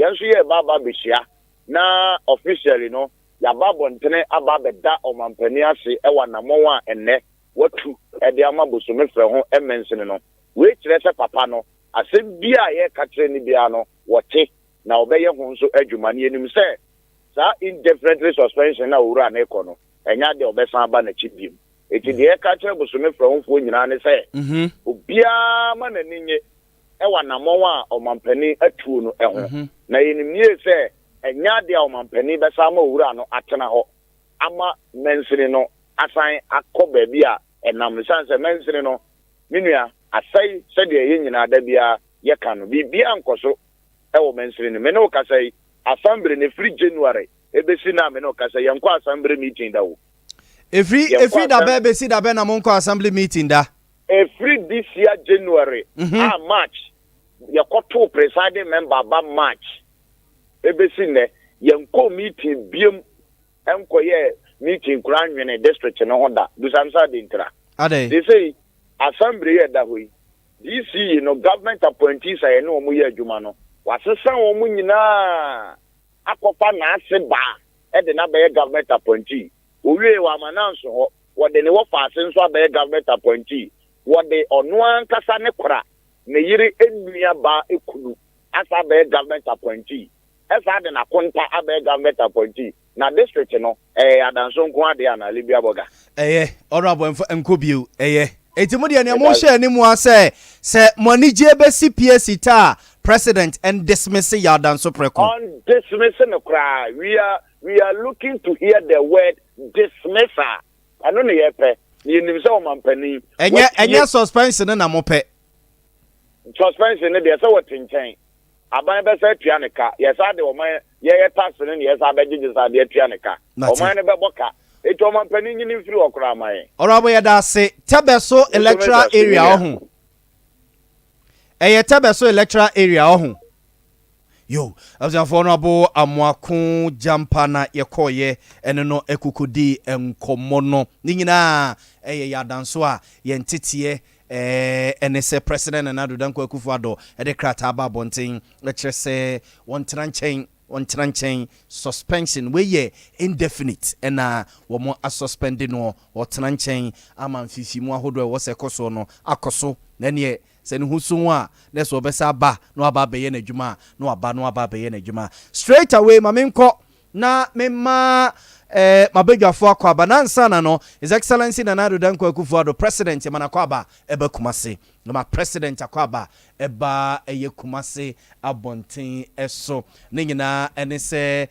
Yansu ye baba bishia na officially no ya babo ntene aba beda omampani ase ewa na monwa enne watu ede ama bosome frɛ ho emensene no we kyerɛ sɛ papa no asɛm bia ye ka kyerɛ ni bia no wote na obɛyɛ ho nso adwuma ne enim sɛ sa indefinitely suspension na owura na ekɔ no enya de obesan aba na chibim eti de ka kyerɛ bosome frɛ ho fo nyina ne sɛ obia ma na ninye ewa na monwa omampani atuo no ɛho na enim nie sɛ enya de omampani bɛsa ma owura no atena hɔ ama mensene no asan akɔ baabi a enam sanse mensene no minua asai sɛ de yɛ nyina da bia yɛ ka no bibia nkoso ɛwɔ mensene no me no kasai assembly ne free January ebesi na me no kasai yankɔ assembly meeting da wo every da bebesi da be na monko assembly meeting da every this year January March yakoto presiding member ba March ebesi ne yankɔ meeting biem enkoye meeting kura nwene district no hoda do samsa de ntra ade they say assembly da hoyi DC no government appointees aye no omo ye adwuma no wasesa omo nyina akofa na ase ba e de na be government appointee owie wa mananso ho wo de ne wo fa ase nso abe government appointee wo de ono ankasa ne kora ne yiri enua ba ekunu asa be government appointee esa de na konta abe government appointee na district no adanso nko ade ana libia boga honorable nkobio eti mo de ne mo hye ani mu ase se monije be CPS ta president and dismiss ya adanso preko on dismissing no cry we are looking to hear the word dismissal ano ne yepe ni nim se o mampani enye suspension na mo pe suspension ne de se what nchen aban be se tua ne ka yesa de o man ye tax ne yesa be gigisa de tua ne ka o man ne be boka eto mampani nyini firi okra man orabo ye da se tebeso electoral area ohun tebeso electoral area ohun yo abzanfo no abo amoako jampa na yekoye ene no ekukudi enkomo no ni nyina yadanso a yentetiye ene se president na do danko akufuado de krata ba bonten lecture se won tranchen suspension we ye indefinite ena wo mo suspend no wo tranchen ama mfifi mu ahodo e wo se koso no akoso na ne se ne husu a na so obesa ba no aba be ye na dwuma no aba be ye na dwuma straight away mamenko na memma mabegafo akwaba na nsana no his excellency Nana Danko Akufo-Addo president mana kwaba eba Kumase na president akwaba eba eye Kumase abonten eso ne nyina ene se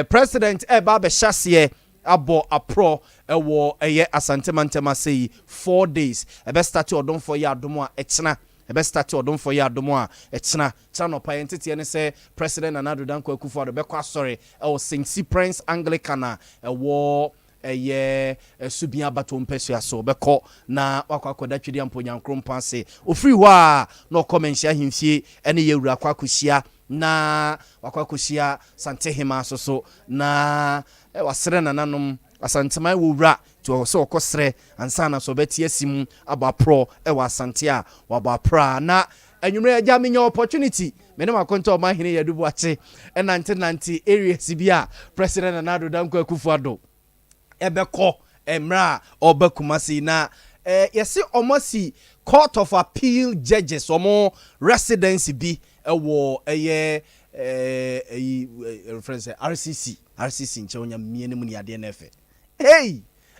president eba be hyase abo apro ewo eye Asante Mantema sei 4 days ebe start odon for ya adomo a echena ebe start odon for ya adomo a echena chano pa entity ene se president Nana Danko Akufo-Addo be kwa sorry ewo St. Prince Anglican ewo eye subia batom pesu aso beko na wakwakoda twedi amponyankrom panse ofiri ho a na okomenhia himfie ene yewura akwakosia na wakwakosia Santehima so na wasere nananom Asantema wura to so okosere ansana so beti asim abapro Asante a wabapra na enwumre agya menya opportunity me na makonto o mahene yadubu ache enante area sibia president Nana Danko Akufo-Addo ebeko emra oba Kumasi na yesi omosi court of appeal judges omo residency bi ewo eye reference RCC nche onya miene mu ni ade na efe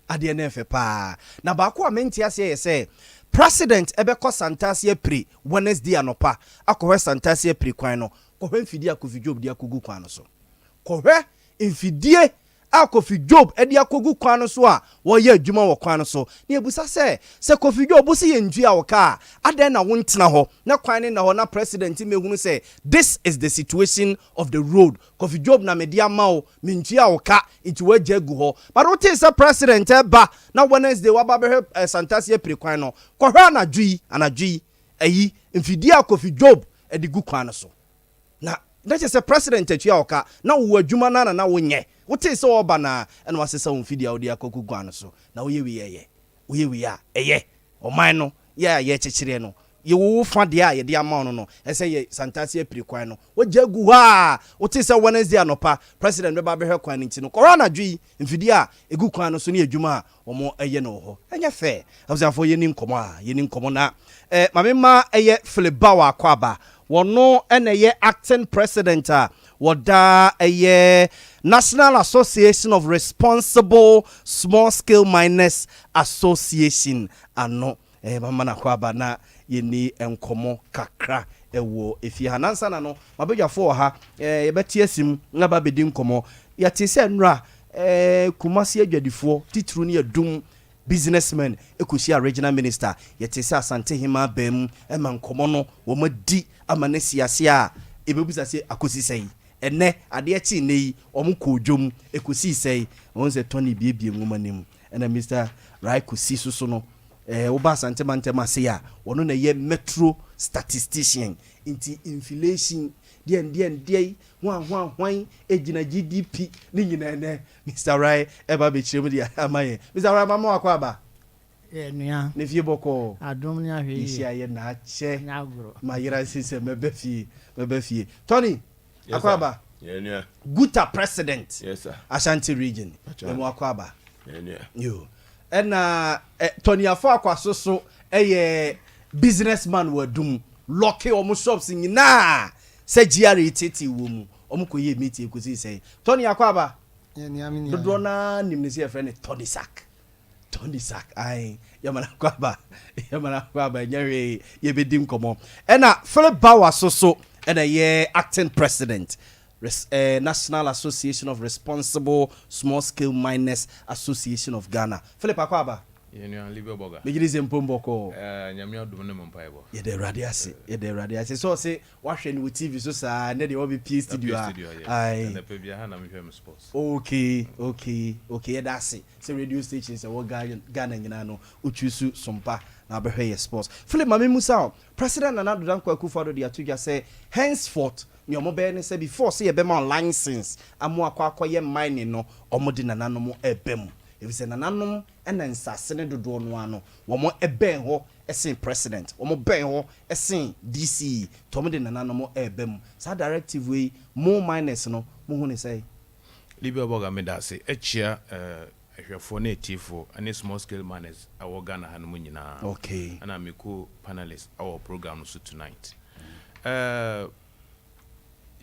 ade na efe pa na ba ko amenti ase yese president ebeko Santase Pri Wednesday anopa akohwe Santase Pri kwan no kohwe mfidi akofi Job dia kogu kwan no so kohwe mfidie akofi Job edi akogu kwan no so a wo ye adwuma wo kwan no so na ebusa se kofi Job si ye ntua wo ka aden na wontena ho na kwan ne na ho na president mehunu se this is the situation of the road kofi Job na media mawo mentua wo ka nti wagya gu ho but what is the president eba na Wednesday wa ba be Santase Pri kwan no kohwe anadwi ayi mfidi akofi Job edi gu kwan no so na that is a president atua wo ka na wo adwuma na wonye what is so oba na eno asesa wonfidi audi akoku gwan so na oye wi eye o man no ye chechire no ye wo fa de a ye de ama no ese ye santase apiri kwan no wo jagu ha wo te se Wednesday anopa president be ba be hwe kwan nti no corona dwi mfidi a egu kwan no so ne adwuma a omo eye no ho enye fair abusafo ye ni nkomo na mamema eye Philibawa Akwaba wono ene ye acting president a woda eye National Association of Responsible Small Scale Miners Association ano mama na Akwaba na yeni enkomo kakra ewo efi hanansa na no mabedwafo ha yebeti asim nga ba bedi nkomo yate se nra kumasi adwadifo titru ne yadum businessmen ekosi a regional minister yate se Asante Hima bem ema nkomo no wo madi amane siase a ebebusa se akosi sei ene ade achi nei omuko dwom ekosi sei won se Tony biebie ngumanim ena Mr. Rai kosi so no wo ba Asante mantema se ya wono na ye metro statistician inti inflation dien hwan ejina GDP ni nyina ene Mr. Rai eba be chiremu dia amaye Mr. Rai mama Akwaba nua ne fie boko adom ni ahwe isi aye na ache nyagro mayira sise mebe fie Tony Akwaba nua Guta president yes sir Ashanti region memo Akwaba nua yo ena Tony afọ akwaso so businessman wadum lock omo shops nyina se GRA titi wo mu omo koye meeting ekosi say Tony Akwaba dodo na nimnisi e friend Tony Sack ai yamana Akwaba nyare ye bedim komo ena Philibawa so ena ye acting president National Association of Responsible Small Scale Miners Association of Ghana Philip Akwaba nua libe boga megiri zempomboko nyame odum ne mpaibo ye de radiase so say wahwe ni TV so sa ne de obi P studio ai na pe bia ha na mehwe sports okay ye da say radio stations e wo Ghana nyina no uchusu Sompa na behwe ye sports Philip mame musa president Nana Addo Dankwa Akufo-Addo de atugya say henceforth ni omo be ne say before say ye be ma license amu akwa ye mining no omo de nananom ebem efise nananom ena nsase ne dodo no ano womo eben ho esen president womo ben ho esen DC tomo de nananom ebem sa directive way more miners no mo hu ne say libe boga me da se echia ehwefo na etifo ani small scale miners awo Ghana ha no nyina okay ana meko panelists our program so tonight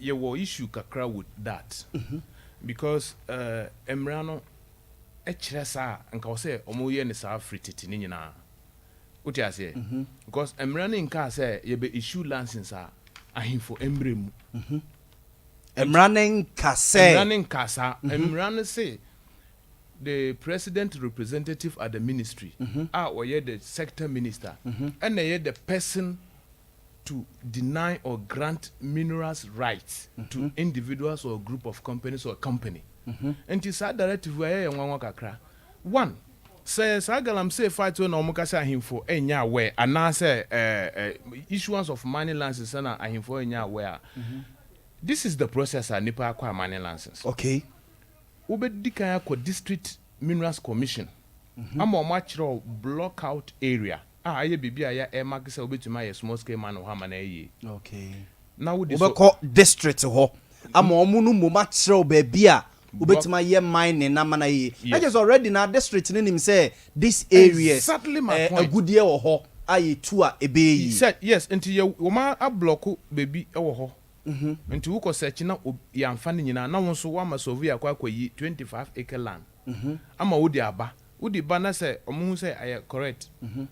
you will issue kakra with that because emrano echiresa nka wo say omoye ne sa frititi ni nyina uti ase because emrano nka say ye be issue license a ahimfo embrem emrano nka sa emrano say the president representative at the ministry or the sector minister and the person to deny or grant minerals rights to individuals or group of companies or company. And this directive where one kakra. One says Agalam say fight when Omukasa him for enya where and now say issuance of money license and him for enya where. This is the process a nipa acquire money license. Okay. Ube dikaya ko district minerals commission. Amo matchro block out area. Aye bibi aya e mark say obetuma ye small scale man ho amana ye. Okay. Now we call district ho. Amo omunu mo matchro ba bia obetuma ye mine na mana ye. I just already na district ni nim say this area exactly my point. Agudie wo ho aye tu a ebe yi. He said yes until you ma a block baby e wo ho. Until uko search na ya mfa ni nyina na wonso wa masovi akwa yi 25 acre land. Ama wodi aba wodi ba na say omu say aye correct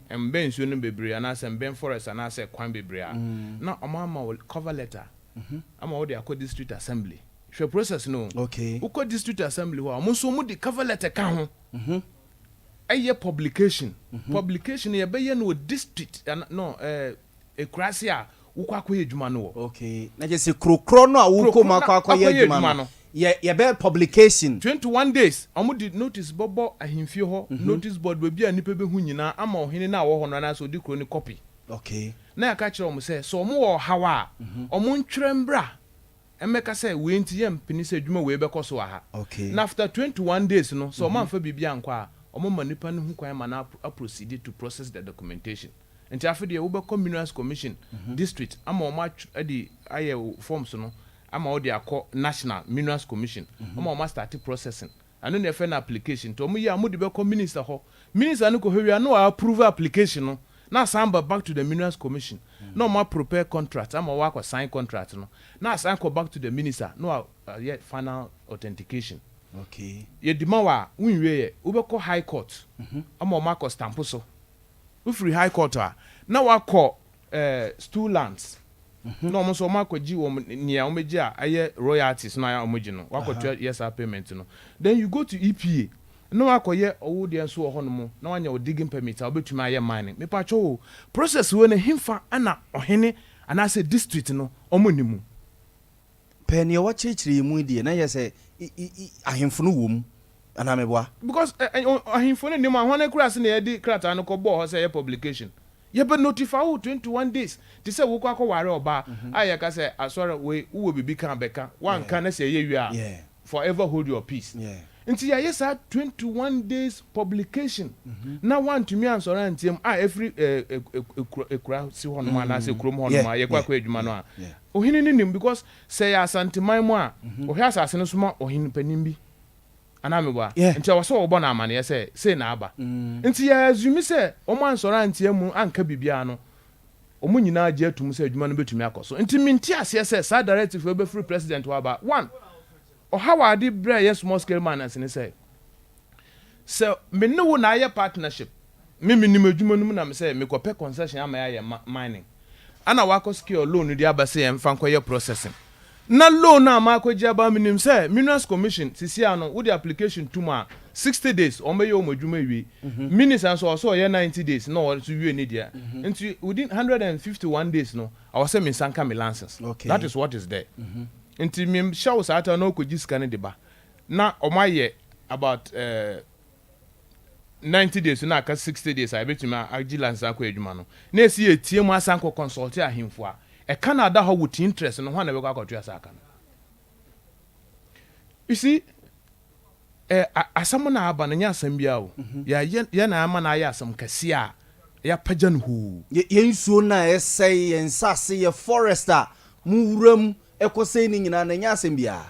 embe nsuo no bebre ana say embe forest ana say kwan bebre a na oma cover letter ama wodi akwa district assembly hwe process no okay uko district assembly ho omu so mu di cover letter ka ho aye publication ye be ye no district no ekrasia ukwa akwa edwuma no okay na je se krokro no a wuko makwa akwa edwuma no ye be publication 21 days amu did notice bobo ahimfie ho notice board we bia nipa be hu nyina ama ohene na wo ho no na so di kro ni copy okay na ya ka kire omu say so omu wo hawa omu ntwere mbra emeka say we nti ye mpini say adwuma we be koso ha okay na after 21 days no so omu amfa bibia nkwa omu ma nipa no hu kwan ma na proceed to process the documentation nti afede wo be minerals commission district ama o ma edi aye forms no ama o de akọ national minerals commission ama o ma start processing anu na efe na application to mo yi amudi be minister ho minister no ko hwia no approve application no na samba back to the minerals commission no ma prepare contract ama wa ko sign contract no na sign ko back to the minister no yet final authentication. Okay. Ye dima wa unwe ye ubeko high court ama o ma ko stamp so we free high court na wa ko stool lands no mo so ma ko gi wo nia o meji a aye royalties na ya o meji no wa ko yes payment no then you go to EPA no wa ko ye owo de nso ho no mo na wanya o digging permit a obetuma aye mining me pa cho process we na himfa ana ohene ana say district no omonimu pen ye wa chechiri mu die na ye say ahemfo no wom ana meboa because ahemfo no nim ahone kura se na ye di krata no ko bo ho say publication ye be notify 21 days ti say wo kwa ko ware oba aye ka say asore we wo bibi kan beka wan kan na say ye wi a forever hold your peace nti ya yes 21 days publication na want to me answer antiem every ekura si hono ma na say krom hono ma ye kwa adwuma no a ohini ni nim because say asanteman mu a ohia asase no soma ohini panim bi ana meba nti wa so obo na amane ye say na aba nti ya azumi say o man answer antiem mu anka bibia no omu nyina age atum say adwuma no betumi akoso nti minti ase say sa directive we be free president wa ba one or how are the brave small scale miners in say so me no na aye partnership me nim adwuma no na me say me ko pay concession am aye mining ana wa ko skill loan di abase em fan koye processing na loan na ma ko giaba me nim say minerals commission sisi ano wo the application to ma 60 days o meye o madwuma wi minister so ye 90 days no wo to wi ni dia into within 151 days no I was say me sanka me license that is what is there nti mim show sata no ko giska ne deba na o maye about 90 days na aka 60 days I bet me agilance akọ adwuma no na esi etie mu asanko consult ahemfo a e Canada ho with interest no ho na be kwakoto asaka no you see asam na aba na nya asam bia o ya na ama na ya asam kase a ya pajan hu ye nsuo na esai ye nsase ye forester mu wuram ekosei ni nyina na nya asem bia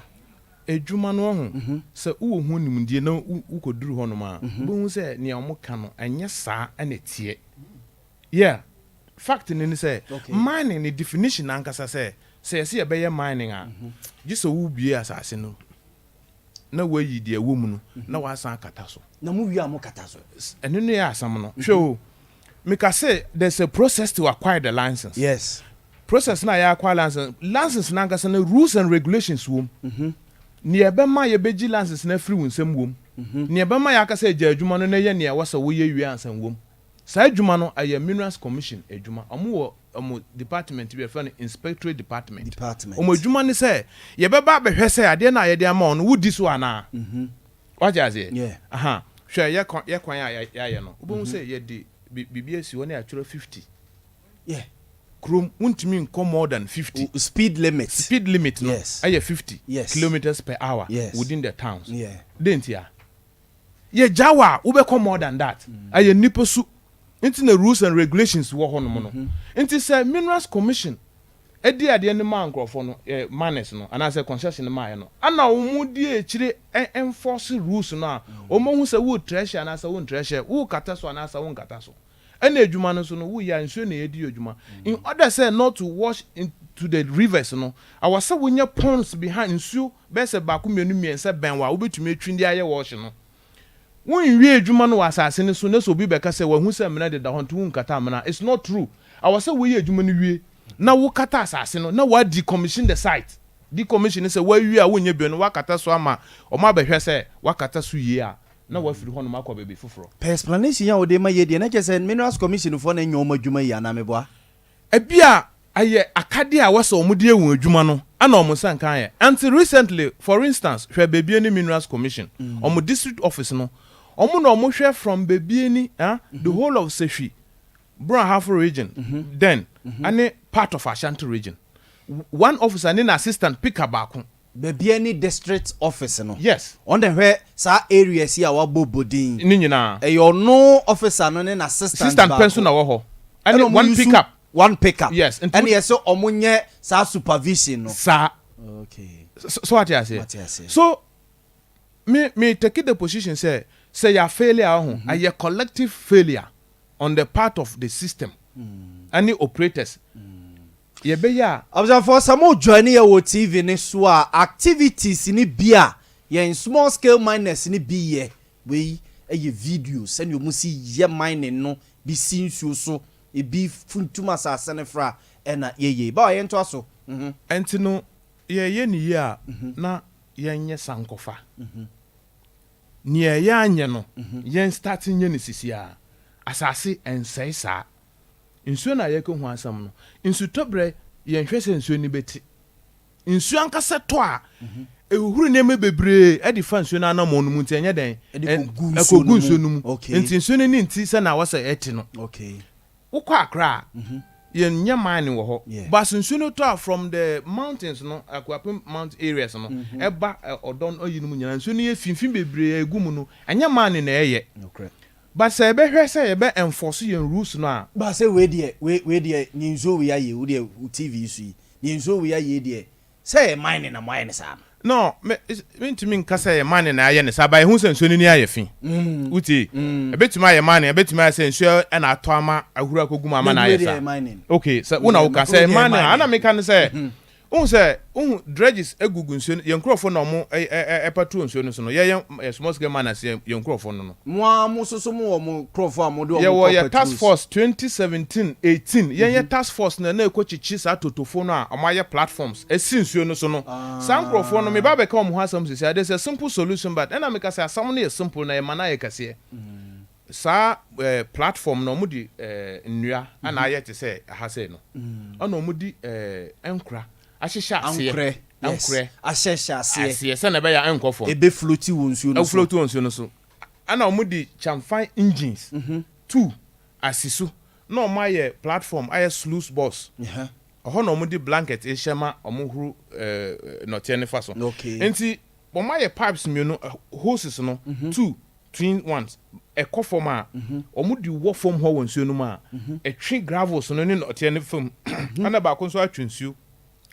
adwuma no ho se wo hu nimdie na ukoduru ho no ma bo hu se ne omoka no anya saa na tie yeah fact ni say mining the definition ankasa say ye be mining a just wo bie asase no na wayi de wo mu no na wasan kata so na mu wi amokata so eno no ya asam no hwe make I say there's a process to acquire the license. Yes. Process na ya acquire license na ngasa na rules and regulations wom. Ni ebe ma ye beji license na free wunsem wom. Ni ebe ma ya aka say adwuma no na ye ne wasa wo ye wi ansan wom. Sa adwuma no aye minerals commission adwuma. Omo department be fa inspectorate department. Omo adwuma ni say ye be ba behwe say ade na ye de ama no wudi so ana. What you say? Yeah. Aha. Hwe ye kwan ya no. Obo say ye de BBS one actually 50. Yeah. Chrome untimi nko more than 50. Speed limit no. Yes. Aye 50 kilometers per hour within the towns. Yeah. Didn't ya? Ye jawa ube come more than that. Aye nipo su. Into the rules and regulations wo hono mo no. Into say minerals commission edi ade ne man crofo no manners no and say concession ne man no. Ana omu die chire enforce rules no. Omo hu say wo treasure na say wo treasure, wo kata so na say wo kata so. Ene adwuma no so no wo ya nsuo na yedi adwuma. In order say not to wash into the rivers no. Our say wonya ponds behind nsuo be say ba ku mienu miensa ben wa wo betumi atwi ndi aye wash no. When we adwuma no asase ne so na so bi be ka say wa hu say mena de da ho nto wo kata mena. It's not true. Our say we adwuma no wie na wo kata asase no na wa decommission the site. Decommission say wa wie a wonya bi no wa kata so ama o ma behwe say wa kata so yie a na wa firi ho no makwa bebe foforo. Per explanation ya wo de ma ye de na che say minerals commission for na nyoma adwuma ya na meboa. Ebia aye akade a wasa omudi ewu adwuma no ana omo sankan ye. Until recently, for instance, hwe bebie ni minerals commission, omo district office no, omo na omo hwe from bebie ni the whole of Sefi, Brown Half region, then and part of Ashanti region. One officer and an assistant pick abako. Bebie ni district office no. Yes. On the where sa areas here wa bobodin. Ni nyina. E your no officer no na assistant person na wo ho. and one pickup yes and yes so omunye sa supervision no sa okay so what you say so me take the position say your failure a collective failure on the part of the system any operators ye be ya observe for some join here wo TV ne so activities ni bia ye small scale miners ni bi ye we eye videos and you must see ye mining no bi sinsuo so e bi funtuma asase ne fra na ye ba ye nto aso enti no ye ni ye a na ye nye sankofa ni ye anye no ye starting nye ni sisi a asase ensei sa nsuo na ye ko hu asam no nsu tobre ye nhwese nsuo ni beti nsuo ankasa to a ehuru ne me bebre e di fa nsuo na anamo no mu nti enye den ekogu nsuo no mu nti nsuo ni nti se na wasa eti no okay ukwa akra ye nya mine wo ho but nsuo no to from the mountains no akwapem mount areas no eba odon oyi no mu nyana nsuo no ye finfin bebre egu mu no enya mine na eye okay but say be hwe say be enforce yen rules no a but say we dey ni nsuo we aye we dey TV su ni nsuo we aye dey say mine na mine sa no me ntimi nka say mine na aye ne sa ba hu say nsuo ni aye fin uti ebetuma aye mine ebetuma say nsuo na ato ama ahuru akogum ama na aye sa okay so una uka say mine ana me kan say dredges egugu nsuo ye nkrofo na mo epatro nsuo no so no ye small scale miners ye nkrofo no mo soso mo mo krofo amode o mo ye task force 2017-18 ye task force na ekochichi sa totofo no a omaye platforms esi nsuo no so no san nkrofo no me ba be ka mo hasam sisi there's a simple solution but na me ka say asam no ye simple na ye mana ye kase sa platform no mo di nnua ana aye te say ha say no ana mo di enkra ahihya ankre ahihya ase se na be ya enkofo ebe floati wonsuo no so floati wonsuo no so ana omudi chamfan engines 2 asisu na omaye platform aye sluice box oho na omudi blanket ehema omohuru note ne fa so enti omaye pipes mienu hoses no 2 twin ones ekofo ma omudi wo form ho wonsuo no ma etwe gravels no ne note ne fam ana ba ko so atwensuo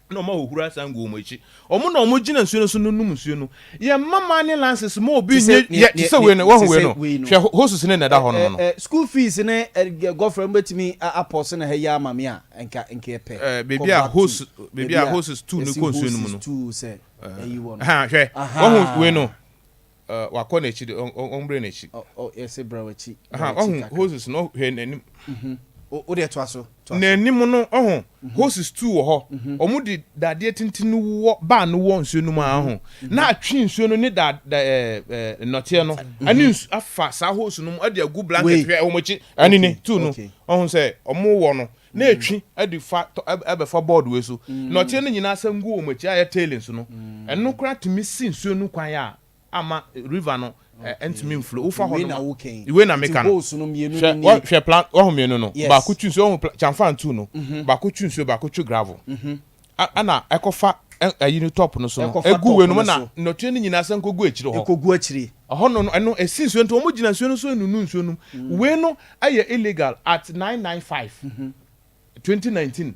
no ma ohura sango mo echi omo na omo gina nsuo no so num nsuo no ye mama ne lances mo obi nye ti se we no wo we no hwe hosus ne na da ho no school fees ne girlfriend betimi apose na heya amame a enka epe baby a host baby a hosts 2 no ko nsuo no mu no 2 se eyi wo no hwe wo we no wa na echi ombre na echi yes bra wa echi hosts no hwe nanim o de to aso na nim no hoses 2 wo ho omudi dade tintin wo ba no wo nsuo no ma ho na atwe nsuo no ne da note no ani afa sa hose no ade agu blanket hwe omochi ani ni 2 no say omo wo no na etwi ade fa abefa board we so note no nyina asangu omochi aye tailings no eno kra timi sin nsuo no kwan ya ama river no entimi mflo ufa ho no iwe na meka no hwe plan wo mienu no ba ku twinso wo chamfan 2 no ba ku twinso ba ku twu gravel ana ekofa ayini top no so no egu we no na notu ni nyina san kogu akire ho kogu akire ho no eno esinso nto omo gina nsuo no so enunu nsuo no we no aye illegal at 995 2019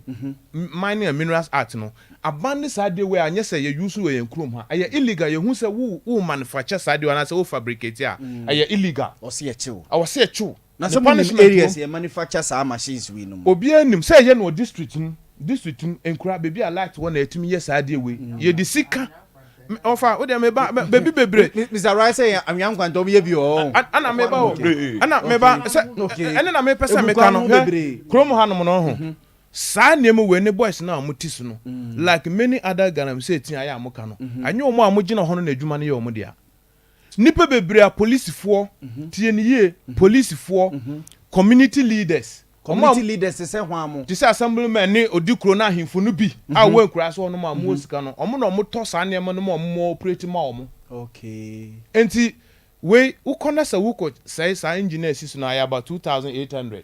Mining and Minerals Act no abandon sade we anye say ye use we yenkrom ha aye illegal ye hu say wo manufacture sade we na say wo fabricate a aye illegal o se echiw na the punishment areas ye manufacture sa machines we no obi anim say ye no district enkura baby a light one etimi ye sade we ye di sika ofa wo de me ba baby bebre Mr. Rice say amyam kwantom ye bi o ana me ba o ana me ba say ene na me pese me ka no krom hanom no ho sa nemu we ne boys na amuti no like many other Ghana say tin aya amuka no anye omo amugina ho no na adwuma no ye omo dia nipa bebre a policefo tie ne ye policefo community leaders say hwamu ti say assemblyman ni odikro na ahemfo no bi a wo nkura so no ma mo sika no omo na omo to sa ne mo no mo operate ma omo okay enti we ukona sa wuko say sa engineer sisu na ya about 2800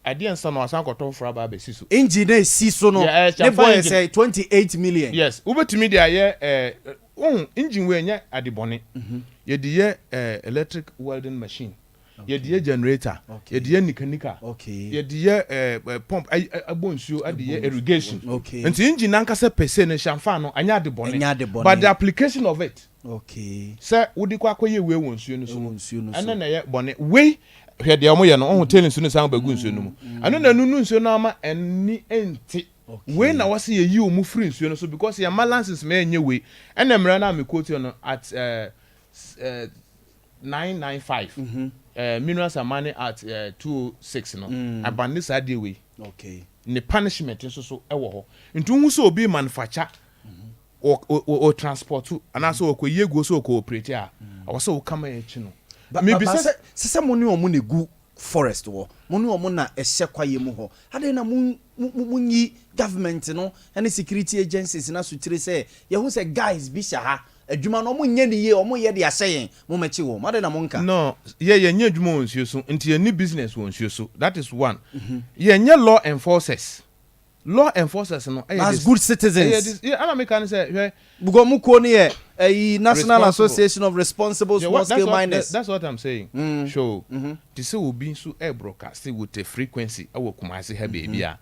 adian sa no asan koto fra ba be sisu engineer sisu no the boy say 28 million yes ubetimi dia ye engine we nya adibone ye di ye electric welding machine ye de generator ye de nika ye de pump abonsuo ade irrigation nti engine nankasa pese ne shamfa no anya de bone but the application of it sir wodi kwa koye we wonsuo no so ana na ye bone we hwe de omo ye no on tell nsuo no san bagu nsuo no mu ano na nunu nsuo no ama eni enti we na wase ye yi omu free nsuo no so because your balances me enye we ena mra na me quote no at 995 minerals are money at 206 no abande sa dey we ne punishment nso so ewo ho ntu hu so obi manufacture o transport ana so okoye go so cooperate a awose wo kama e chi no maybe se mo ni omo ne gu forest wo mo ni omo na ehye kwaye mu ho ade na munyi government no and security agencies na sutire say ye hu say guys bi sha ha adwuma no mo nya ni ye omo ye de ahyen mo mechi wo ade na mo nka no ye nya adwuma wonsuo so nti ye ni business wonsuo so that is one ye nya law enforcers no as good citizens ana me kan say bugo mu ko ni National Association of Responsible Small Scale Miners. That's what I'm saying. Show this will be so air broadcast with a frequency I will come I say baby a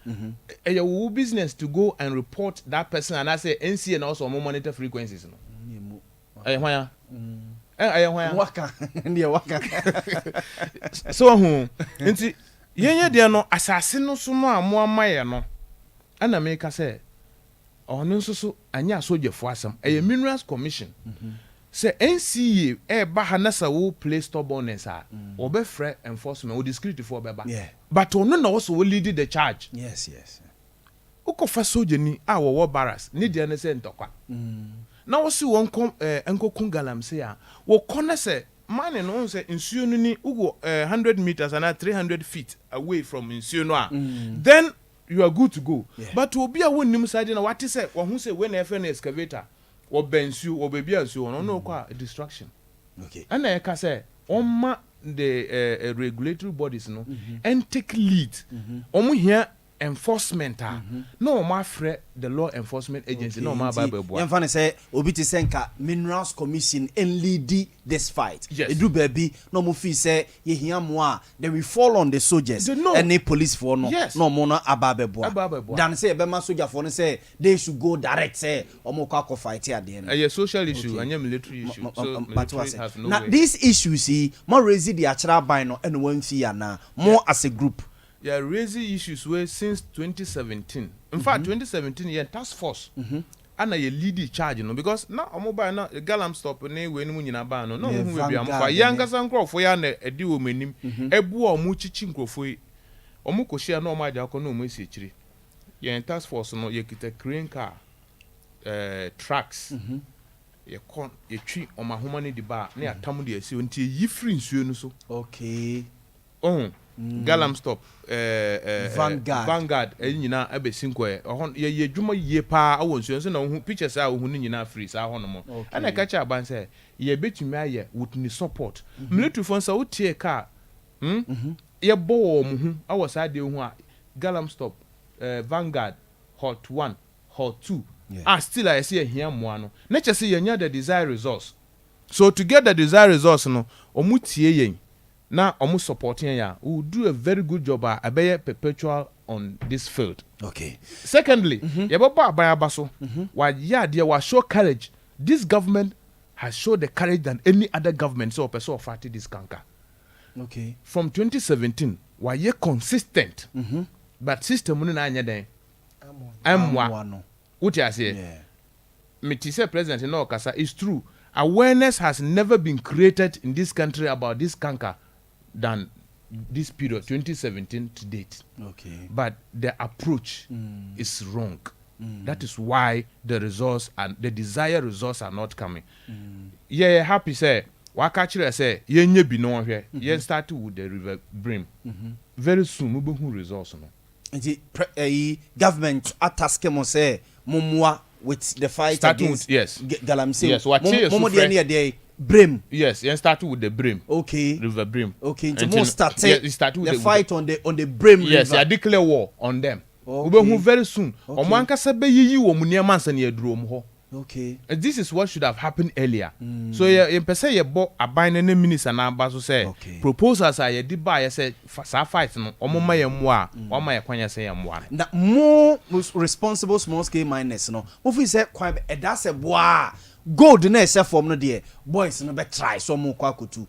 will business to go and report that person and I say NC and also more monitor frequencies no waka so who nti yenye de no asase no so no amo amaye no ana me ka say ono nso so anya asojefo asem minerals commission say NCA ba hanasa wo play stubbornness a obefre enforcement wo discreet for beba but ono na wo so lead the charge yes ukofa soje ni a wo barras ni de na say ntokwa na wo si won enkokun galam say a wo kona say man no say nsuo no ni ugo 100 meters and 300 feet away from nsuo no a then you are good to go but obi a wonnim side na what say wo hu say when FN excavator wo bensu wo baby ansu no kwa destruction and I can say on the regulatory bodies no and take lead here enforcement no ma frɛ the law enforcement agency no ma ba babo yɛmfa ne sɛ obi te senka minerals commission and lead this fight edu baby no mo fi sɛ ye hia mo a then we fall on the soldiers and the police for no no mo no aba babo dan sɛ be ma soldier for no sɛ they should go direct sɛ omo kwa ko fight ade no a social issue and military issue so military has no now these issues more raise the achara ban no and one fi ana more as a group raising issues where since 2017. In fact, 2017, yeah, task force. And a lead charge, you know, because now a mobile now a galam stop ne when you ban no who will be a younger son crop for yan a deal menim a bua muchi chinko for omuko share no my diacono message. Yeah, task force no ye get a crane car tracks. Ye con ye tree on my human the bar near Tamudia so until ye free so. Okay. Oh. Galam stop Vanguard nyina abesinko ye dwuma ye pa awonsuo so na hu pictures a hu nyina free sa ho no mo ana ka cha ban say ye betumi aye with ni support military funds a wotie ka ye bo mo hu awosa de hu a Galam stop Vanguard hot 1 hot 2 still I see here mo ano na che say ye nya the desired resource so to get the desired resource no omutie yen now, almost supporting ya, we will do a very good job at perpetual on this field. Okay. Secondly, why show courage. This government has showed the courage than any other government. So, person fighting this canker. Okay. From 2017, why ye consistent, but system na anya den. Amwa. What you say? Yeah. Me say President no kasa is true. Awareness has never been created in this country about this canker than this period 2017 to date. Okay. But the approach is wrong. That is why the results and the desired results are not coming. Yeah, happy say wakachire say ye nye bi no hwe. Ye start with the river brim. Very soon we will results no. The government ataske mo say mumwa with the fight starting against Galamsey. Yes, what Brim. Yes, you started with the Brim. Okay. River Brim. Okay, to start the fight on the Brim river. Yes, I declare war on them. We will very soon. On one can say you will near months and ye drew ho. Okay. This is what should have happened earlier. So you say you bought a binding minister and ambasso say proposals are you did buy say fight no or more more or my acquaintance say one. Now more responsible small scale miners no. If we say quite that's a boy gold na say form no there boys no be try some more kwakutu.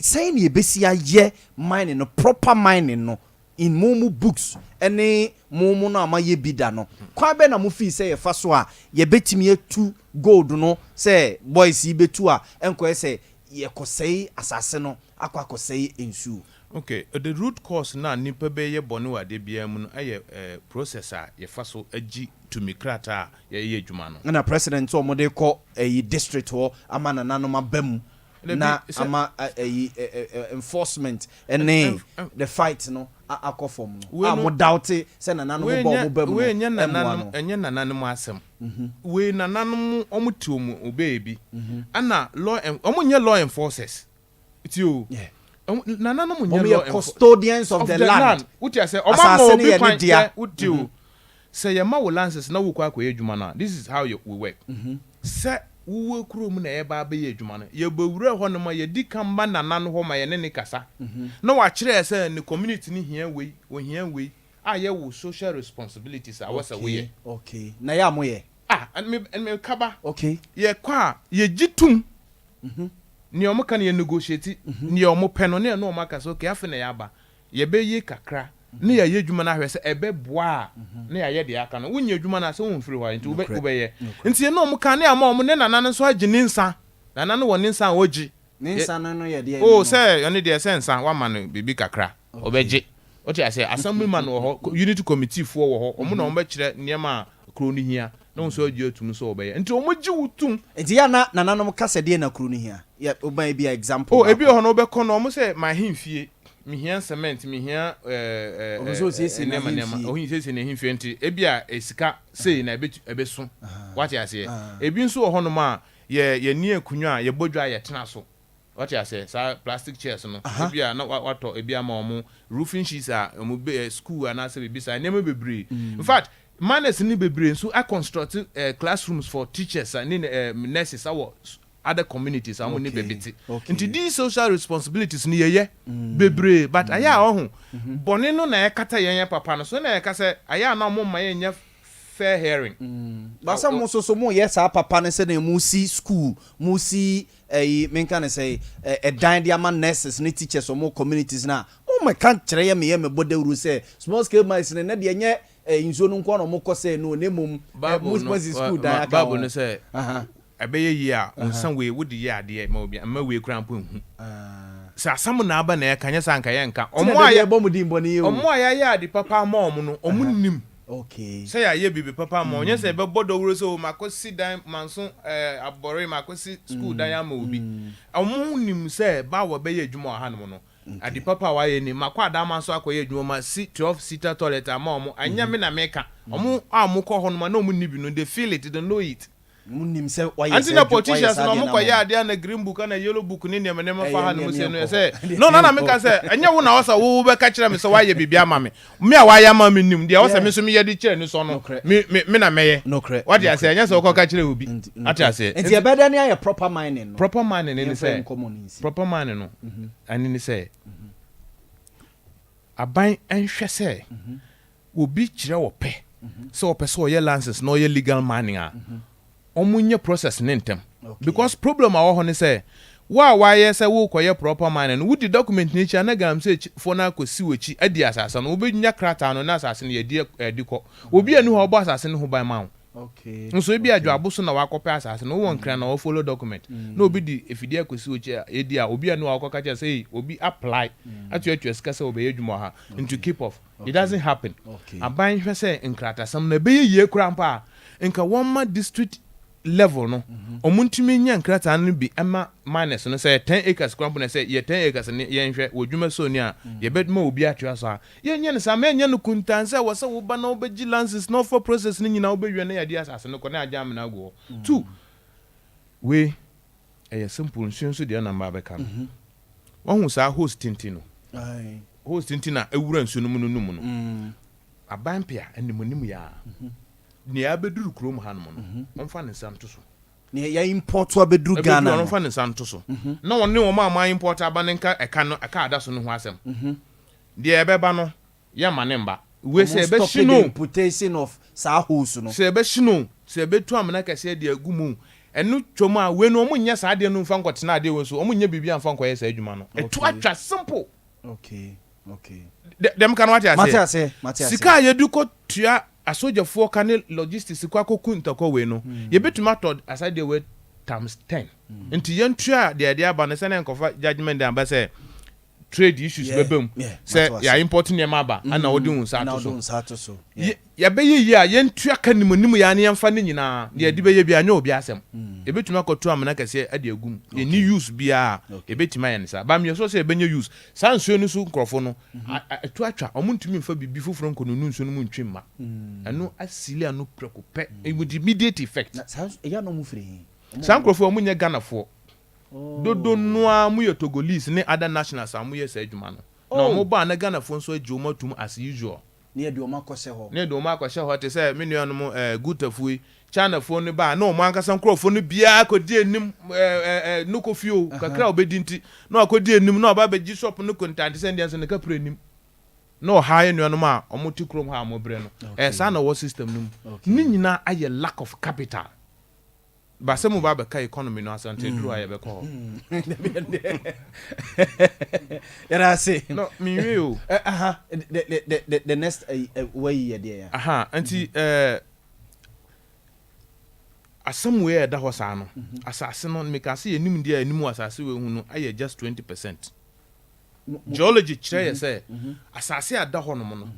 Saying ye besia ye mining no proper mining no in momu books any momu no amaye bida no kwa be na mo fi say ye fa so a ye betimi etu gold no say boys yi betu a enko say ye kosei asase no akwa kosei ensu. Okay, the root cause na nipa be ye bonu ade bia mu no aye processor ye fa so agi to mikrata ye adwuma no. Na president o mo de ko district ho ama na nanom abam na ama enforcement and the fight no akofom no am doubt say na nanom bo bam we nya nanom asem we nanom omuti obebi ana law omunye law enforcers it you nanom munye law custodians of the land what you say omama obi kwan what you say your ma lances na wo kwa adwuma na this is how we work say wo kuro mu na ye ba be ye adwuma no ye bowura ho no ma ye di kamba na nan ho ma ye ne kasa na wa kire say ne community ni hia we a ye wo social responsibilities a wasa we okay na ya mo ye and me kaba okay ye kwa ye gitum ni omo kan ye negotiate ni omo peno ne no omo kasa okay afa na ya ba ye be ye kakra ne ya ye adwuma na hwe se ebe boa ne ya ye de aka no wunya adwuma na se wonfiri hwa nti ube ye nti ye no mo kan ne ama omo ne nanan so agi ninsa nanan wo ninsa ogi ninsa no ye de oh say oni de sensa wa ma no bibi kakra obeji o ti ase assemblyman wo ho unity committee fo wo ho omo na omo be kire niema kro ni hia na won so agi atum so obe ye nti omo gi wutum nti ya na nanan kasa de na kro ni hia ya oban bi example oh ebi ho no be ko no omo say my himfie mihia cement mihia nema ohin sese ne himfie nti ebia esika sei na ebesu what you say ebi nso ho no ma ye ni akunwa ye bodwa ye tena so what you say sa plastic chairs no ebia na wato ebia ma omo roofing sheets a omo school ana se bebi sa nema bebre in fact manners ni bebre nso I construct classrooms for teachers and nurses our other communities am ni bebiti into these social responsibilities ni yeye bebre but aya ohun bone no na ekata yen papa no so na ekase aya na mo ma yen fair hearing ba some so mo yes papa ne se na mu si school mu si menka ne say dan dia man nurses ne teachers mo communities na o me kan kire ye me bodawuru say small scale mines ne de nye inzo no nko no mo ko say no nemum mu school dan aka babu ne say abeye yi a onsan we wodi ye ade ma obi ma we kura mpo hu sa asam na aba na ya kanya sanka ye nka omo aye omo aye ya ade papa ma omo no omo nim okay say ya ye bibi papa ma onye se be bodo wuro so makosi dan manso abore makosi school dan ya ma obi omo nim se ba wo be ye adwuma ha no no ade papa wa ye ni makwa da manso akoye adwuma ma 12 seater toilet ama omo anya me na meka omo amukọ ho no ma na omo nibi no they feel it they know it munim se why anti na politicians no mo kwa ya de na green book na yellow book ni ne me fa ha no se no say no na me ka say anya wo na wasa wo be ka kire me se why ye bibia ma me a why ya ma me nim de wasa me so me ye de kire ni so no me na meye what you say anya se wo ka kire obi ati ase enti e better ni ya proper mining ni say proper mining no ani ni say aban enhwe say obi kire wo pe so pe so ye license no ye legal mining a omunye process nentem because problem a wo ne say why say wo koye proper mining wo di document ni cha na gam say for na kosi wachi adi asasa no obenya krata no na asasa no ye di ko obi anu ho bo asasa no ho ban ma okay nso ebi adwo aboso na wakope asasa no won kra na wo follow document na obi di efidi akosi wachi edi a obi anu akoka cha say obi apply atu ska say obe yedwuma ha into keep off it doesn't happen aban hwe say nkrata sam na be ye kura mpa nka won district level no omuntumi nya nkrata no bi ema minus no say 10 acres kwampo na say ye 10 acres ne ye nhwe wodwuma so ni a ye bedma obi atwa so a ye nya ne sa ma nya no kuntanse wo se wo ba na obeji lances no for process ni nyina obewie na ye di asase no ko na agya na go 2 we simple nsunsu de na mba be kan won hu sa host tintino host tintina ewura nsu no mu no aban pia enimunimu ya ne abeduru krom hanom no omfa ne nsa nto so ne ya import abeduru Ghana no omfa ne nsa nto so na wonne wo ma import aba ne nka eka no aka ada so no ho asem de ebeba no ya ma ne mba we say ebe shino reputation of sahosu no say ebe shino say ebe tu amana kase de agumu enu twom a we no omunya saa de no mfa nkotena ade we so omunya bibia mfa nkoye saa adwuma no etu atwa simple okay dem kan what I say sika yedu ko tua asojafo kan logistics kwa koku ntako we no ye betuma tod aside we times 10 nti yentua de aba no se na nkofa judgment de amba say trade issues bebem say ya important name aba ana odi hu sa to so ya be yi a yentua kanimonimu ya ne yemfa ne nyina de adi be ye bia nya obi asem e betuma koto amana kase ade agum ye ni use bia e betima ya ne sa ba me so say benye use sansuo no so nkrofo no atu atwa omuntumi mfa bibi foforo nkono nu nsuo no mu ntwemma anu asili anu prekope immediate effect ya no mu free sankrofo omunye ganafo dodo noa mu ye Togolese ne other nationals amu ye sa adwuma no na omo ba na ganafo nso agi omo tum as usual ne de omo akose ho te say me nua no gutafu China fo no ba na omo ankasa nkrofo no bia akodi enim no kofio kakra obedi nti na akodi enim na oba beji shop no content send ne kapre enim no high nua no ma omo ti krom ha amobre no sa na wo system no ni nyina aye lack of capital ba se mu ba be ka economy no asante duru aye be ko era say no mi wi o the next way ye there anti asam we da ho sa no asase no me ka se enim dia enim asase we hu no aye just 20%. Geology kire say asase ada ho no mo no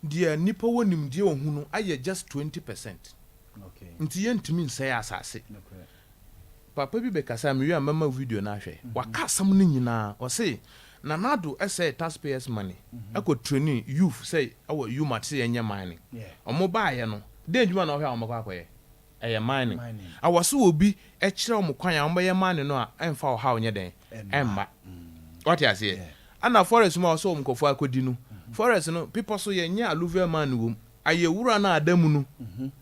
dia nipa wonim dia ohu no aye just 20%. Okay. Nti yentimi nsay asase. Papa bi be kasa me wi amama video na hwe. Waka asam no nyina. O say na nado say taxpayers money. Eko training youth say our you mat say enye mining. Omo ba ye no. De ndwuma na hwe omo kwa akoye. Eye mining. Awase obi e kire omo kwan ya omo ye mining no a emfa o ha onye den. Emma. What you say? Ana forest ma so omkofo akodi no. Forest no people so ye nya alluvial man wo. Aye wura na adamu no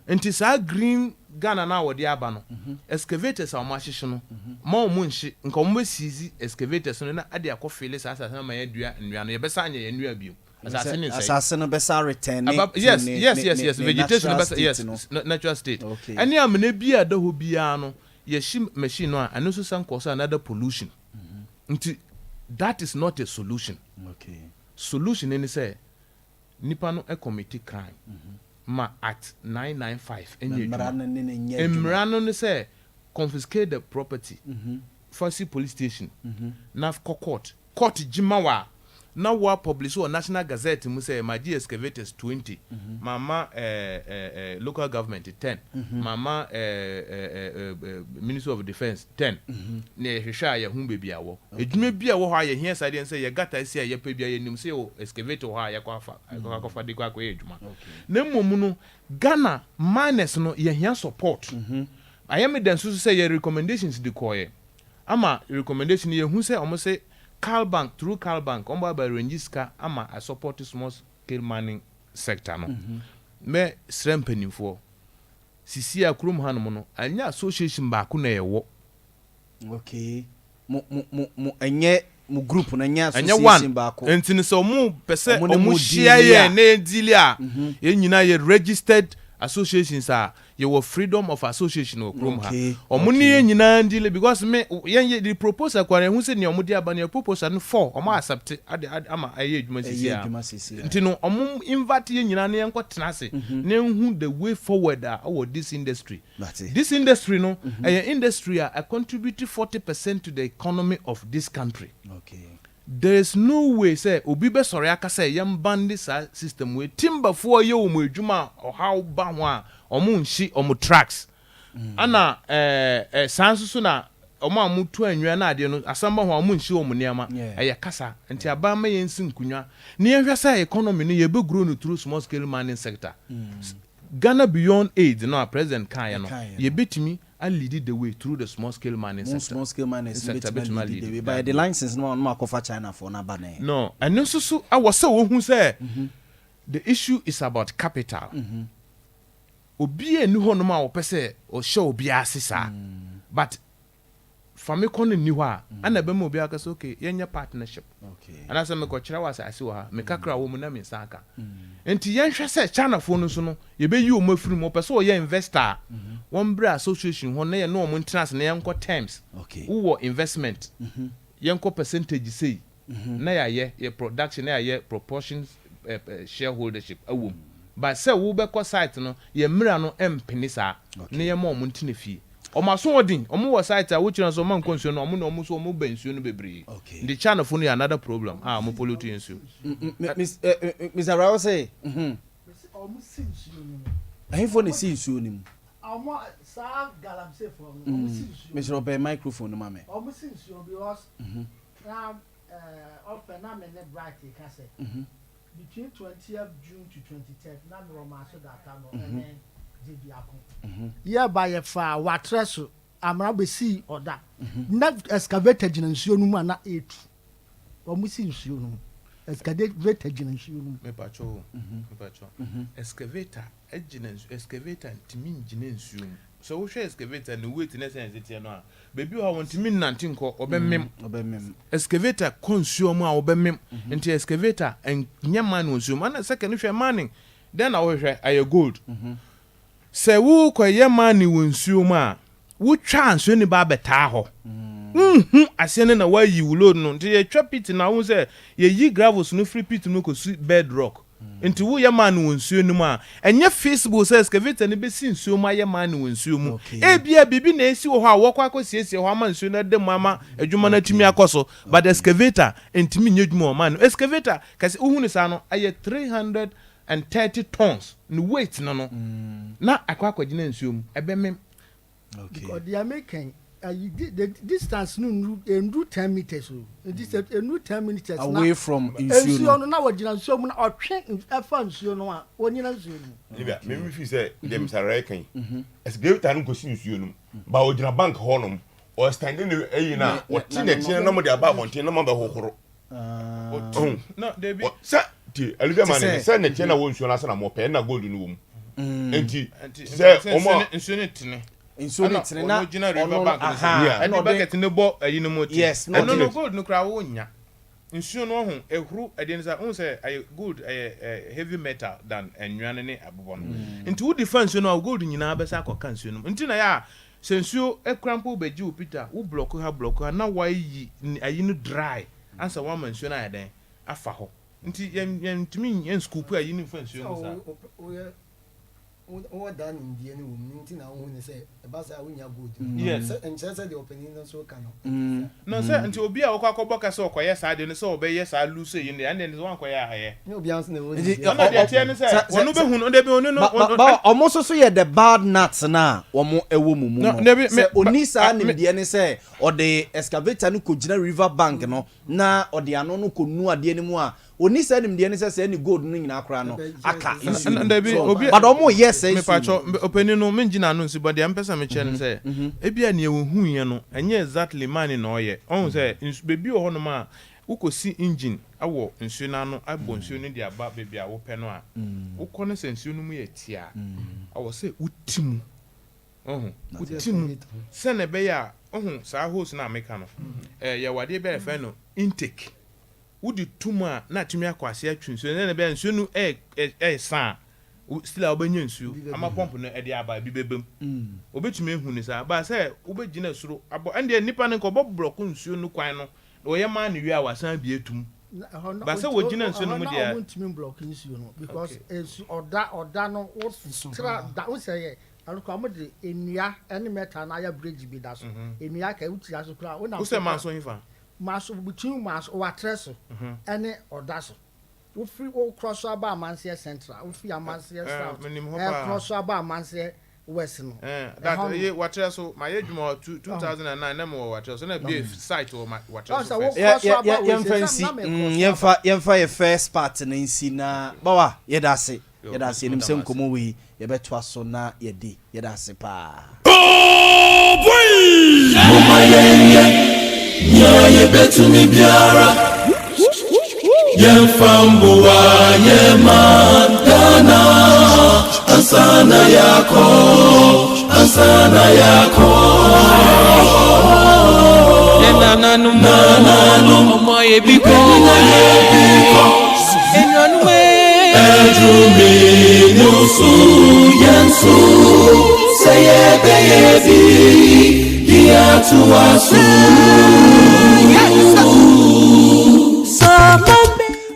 enti sa green Ghana na wodi aba no excavators a omahihye no ma omu nhye nka omu besizi excavators no na ade akofele sa asase ma yadua nnua no ye besa anya ye nnua biom asase no besa return yes vegetation besa yes natural state ani amene bia da ho bia no ye shi machine no anu so san cause another pollution nti that is not a solution. Solution any say nipa no commit crime ma at 995 emrano no say confiscate the property Fasi police station na court jimawa na wa publish on National Gazette mu say maji excavators 20 mama local government 10 mama Ministry of Defense 10 na hwehwa ya hu bebi awo edwuma bi awo ha ya hia sade say ya gata sia ya pa bia ya nim say o excavator ha ya kwafa de kwa edwuma na mmom no Ghana minus no ya hia support I am den so say your recommendations de koye ama recommendation ye hu say omo say through Cal Bank on by Rangiska ama I support small scale mining sector no me strengthening for sisi akrum hanom no anya association ba ku na yewo mo enye mu group na nya association ba ku entini so mu pese omu share ye na deal a ye nyina ye registered associations are your freedom of association or krom ha omuni ye nyina ndile because me ye the proposal kwa hu se ne omudi abane proposal no 4 omo accept ama aye adwuma sisi ntino omo invite ye nyina ne enko tenase ne hu the way forward our this industry no a industry a contribute 40% to the economy of this country. There is no way say obi be sori aka say yam ban this system we timber for ye omo adwuma or how ba ho a omo nshi omo tracks ana sansusu na omo amutu anwia na ade no asamba ho omo nshi omo niama eye kasa nti aba ma ye nsi nkunwa ne ye hwe say economy no ye be grow no through small scale mining sector. Ghana beyond aid no president kan no ye betimi and lead the way through the small scale mining sector. Small scale mining sector lead the way by the license no makofa China for na bana. No, and so I was so who say the issue is about capital. obi enu ho no ma wo pese o show obi ase saa but fami kono ni ho a ana be ma obi aka so okay yenye partnership ana se me ko kire wa ase wo ha me kakra wo mu na me saka enti yenhwe se China fo no so no ye be yi o mafiri mo pese o ye investor one bra association ho na ye no mo ntrans na yenko terms wo investment yenko percentage sei na ya ye production na ya proportions shareholdership awom but say wo be ko site no ye mra no empene saa na ye ma o mo ntine fie o ma so odin o mo wo site a wo kira so man konsuo no o mo no mo so o mo bansuo no bebre the China phone is another problem mo pollute nsuo Mr. Rawo say o mo sin suo ni ahim phone sin suo ni mu mo sa galam say for o mo sin suo Mr. Obe microphone ma me o mo sin suo because open na me ne bright ka say between 20th June to 23rd na me ma so data no and yeah by a far watreso amra be see oda na excavator gina nsuo no mu na etu o mu si nsuo no excavator gina nsuo no me pacho excavator gina excavator ntimi gina nsuo so wo hwe excavator no wait na sense tie no a bebi ho won ntimi nante nko obemmem excavator konsuo mu a obemmem nti excavator enye man nsuo mu na second hwe mining then na wo hwe aye gold se wu koye mani wonsuo mu a wu twa nsuo ni ba beta ho asene na wa yi load no nti ye twa pit na wo se ye yi gravels no free pit no ko su bedrock nti wu ye mani wonsuo ni mu a enye feasible se excavator ni be si nsuo mu ye mani wonsuo mu ebia bibi na esi wo ho a wo kwa akosiesie ho ama nsuo na de mu ama adwuma na tumi akoso but excavator ntimi nyedwuma o man excavator kasi uhunu sa no aye 330 tons no weight no na akwa gina nsuom ebemem because the American the distance no 10 meters so this 10 meters away from nsuo no na wagina nsuom na otwe afa nsuo no a wonyina nsuo no libya me fi say dem sarai kan excavator no go si nsuo no ba wagina bank ho no o standing eyi na what na tie no mo de aba bonten no mo be hohoro no they be ti alivia man say na tie na wo nsuo na say na mo pe na gold no wo mu enti say omo nsuo ne tene nsuo ne tene na ono aha and bucket ne bo ayi no moti yes no gold no kra wo nya nsuo no ho ehuru ade nsa on say ayi gold heavy metal than enwane ne abobo no enti wo defense no gold nyina be sa akoka nsuo no enti na ya sensuo ekrampo beji o Peter wo block ha na wayi ayi no dry ansa one man nsuo na ya den afa ho nti yentimi yen scoop ayi no fa nsuo no sa o da ni ndie ni wo nti na wo ne say e ba sa wo nya gold yes enche say the opening no so kan no say nti obi a wo kwakọ ka say okoye sa de no say obeye sa lose yi ne and then one koye aye ni obi ans na wo na de tie ne say wonu be hu no de be onu no ba omo so ye the bad nuts na omo ewo mumu no say onisa ni ndie ne say o de excavator no ko gina river bank no na o de ano no ko nu ade ni mu a onisa ni ndie ne say any gold no nyina akra no aka obi but omo yes say me pacho openi no me ngina no nsi body am pesa me che ne say ebia ne ewo hu ye no enye exactly man na oye on say bebi o hono ma ukosi engine awo nsuo na no abo nsuo no de aba bebi a wo pe no a ukọ ne sensuo no mu ye tia awo say utimu utimu se ne be ya sa hose na ameka no ye wade be refer no intake wudi tuma na tumi akwase atwu nsuo ne be nsuo no sa still obenya nsuo ama pump no e de aba bi bebem obetumi ehu ni sa ba say obegina suro abo ande nipa ne ko block nsuo no kwan no oye ma ne wi a wasan bi etum ba say wogina nsuo no mu dia no ntumi block nsuo no because es oda no wo tra da wo say alko amode enua ene metal na ya bridge bi da so enua ka wuti aso kra wo na wo say man so hifa maso between maso wa treso ene oda so wo free wo cross aba Amansie Central wo free Amansie South cross aba Amansie West no that ye water so my adwuma 2009 na mo water so na be site wo water so yemfa ye first part na nsi na bawa ye da se nim se nkomo wi ye beto aso na ye di ye da se pa oh boy mama ye betu mi biara Yemfambua yemandana ansana yako nananum omoye biko enwanwe edrumi nusu yansu seyebeyebi yatuasu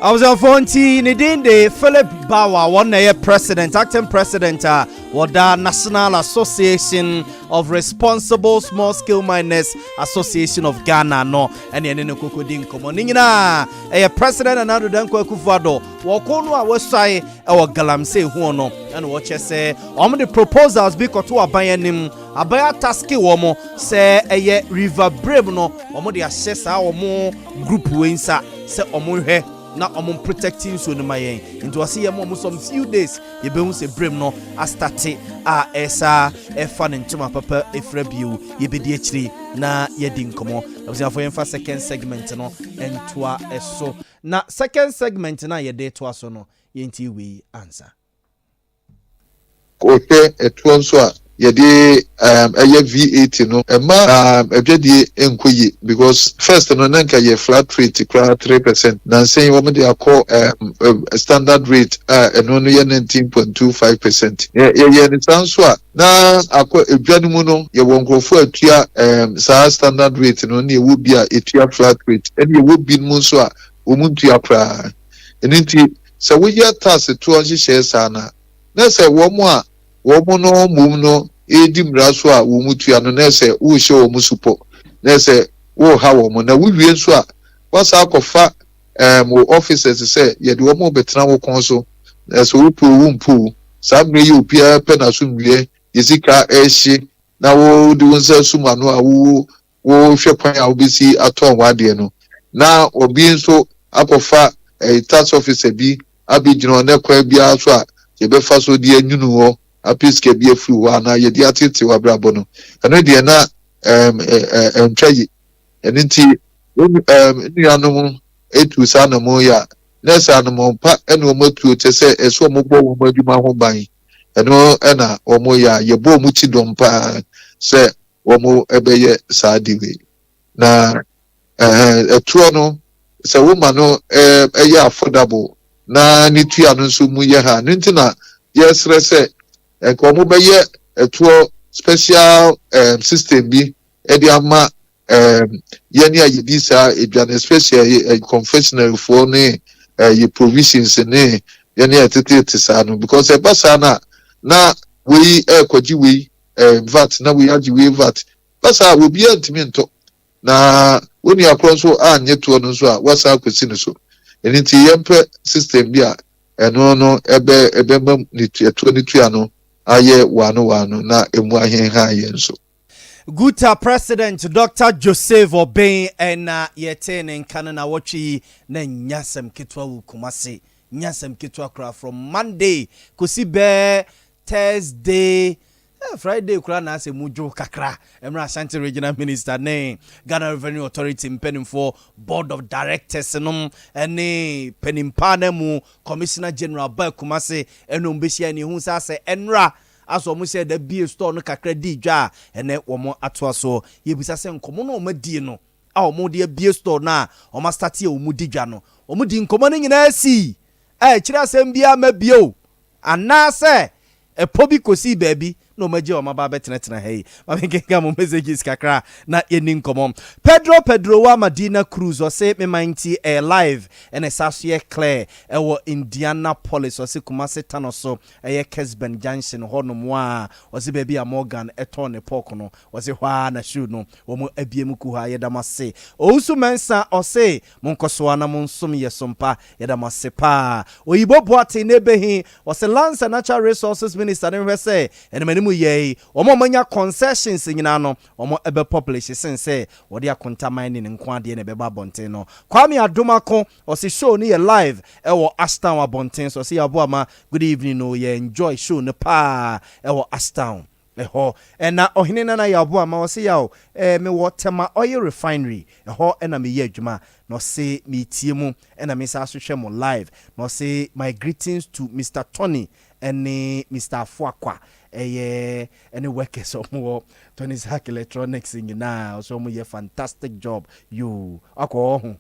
I was on 14 Nidinde Philip Bawa, one president, acting president, the National Association of Responsible Small Scale Miners Association of Ghana, no, and the Nenokudin Comonina, a president and another Danko Kufado, Wakono, Wesai, our Galamse Huono, and what you say, the proposals because to a bayanim, a baya taski womo, say a river brevno, or the assessor or more group winsa, say Omuhe. Na omon protecting so no mayen into asi yemo some few days ye be hu se brem no a start a esa e fa ne ntoma papa e fra biu ye be di akiri na ye di nkomo obsia for yemfa second segment no entoa eso na second segment na ye de to aso no ye nti we answer ko hwe eto nso a yede VAT no ema edwedie enkoyi because first no nanka ye flat rate kra 3% na say wo me dey call standard rate eno no ye 19.25% ye ni sanso a na akọ edwanu mu no ye wonkrofo atua sa standard rate no na ye wo bi a etua flat rate ene ye wo bi mu nso a wo mu tua kra enti se wo ya tax to on hye sa na se wo mu a wo no mum no edim raso a wo mutua no na se wo hye wo musupo na se wo ha wo mo na wo wie nso a wasa akofa wo officers se ye de wo mo betena wo kon so na se wo pu wo mpu sa mre ye opia pe na so wie yesika ehye na wo de wonsa suma no a wo hwe kwan a wo besi aton wade no na obi nso akofa tax officer bi abigino na kwa bia so a ye be fa so de anyunu ho apiske bi afu wa na ye di atete wa brabo no eno de na ntwayi enti nuanom etu sa na mo ya na sa na mo pa eno mo tu te se eso mo bo mo adwuma ho ban eno na o mo ya ye bo mo ti dom pa se o mo ebeye sa diwe na etuo no se wo ma no eye affordable na ni tua no so mu ye ha ntina yes rese enkomo beye etuo special system bi edi ama yeni ayidisa edwane special confessional for ne ye provisions ne yeni atete sa no because e basa na we kwaji we VAT na we agi we VAT basa obi antimi nto na woni akro so anye to no so a wasa akwesi no so enti yempe system bi a eno no ebe mam ni etuo ni tua no aye wano na emu ahen ha ye nso Guta President Dr. Joseph Obey and yete ne nkane na watchi na nyasem ketwa wukumase nyasem ketwa kra from Monday kosi be Thursday Friday kura na ase mujo kakra Emra Ashanti Regional Minister ne Ghana Revenue Authority mpenim for Board of Directors nom ene penimpa na mu Commissioner General ba kumase eno mbehia ni hu sa se enra aso mo se da bie store no kakra di dwa ene wo mo atoa so yebisa se nkomo no ma di no a wo mo de bie store na o ma start e wo mu di dwa no o mu di nkomo no nyina si kira asem bia ma bio anase epobi kosi baby no maji o maba betena hey ma menga mo messages kakra na yeni nkomo Pedro wa Madina Cruz o say me minty live and esaso clear e wo Indianapolis o say Kumasi Tanoso e Kesben Junction honom a o say baby a Morgan eton ne pork no o say hwa na shoe no o mo abiem ku ha yedamase o usu mensa o say monkoso ana monsom ye Sompa yedamase pa oyibo boate ne behi o say Lands and Natural Resources Minister ne say en ye omo manya concessions nyina no omo ebe publish sense wode akonta mining nko ade ne beba bonten no Kwame Adomako o se show ni ye live ewo Ashtown abonten so se Yaw Boamah good evening no ye enjoy show ne pa ewo Ashtown eho na ohene na Yaw Boamah o se yaw me wotema oil refinery eho na me ye adwuma no se me tie mu na me sa so hwe mo live no se my greetings to Mr. Tony any Mr. Fuakwa any workers omo Tony Sack Electronics nyina so mo ye fantastic job you ako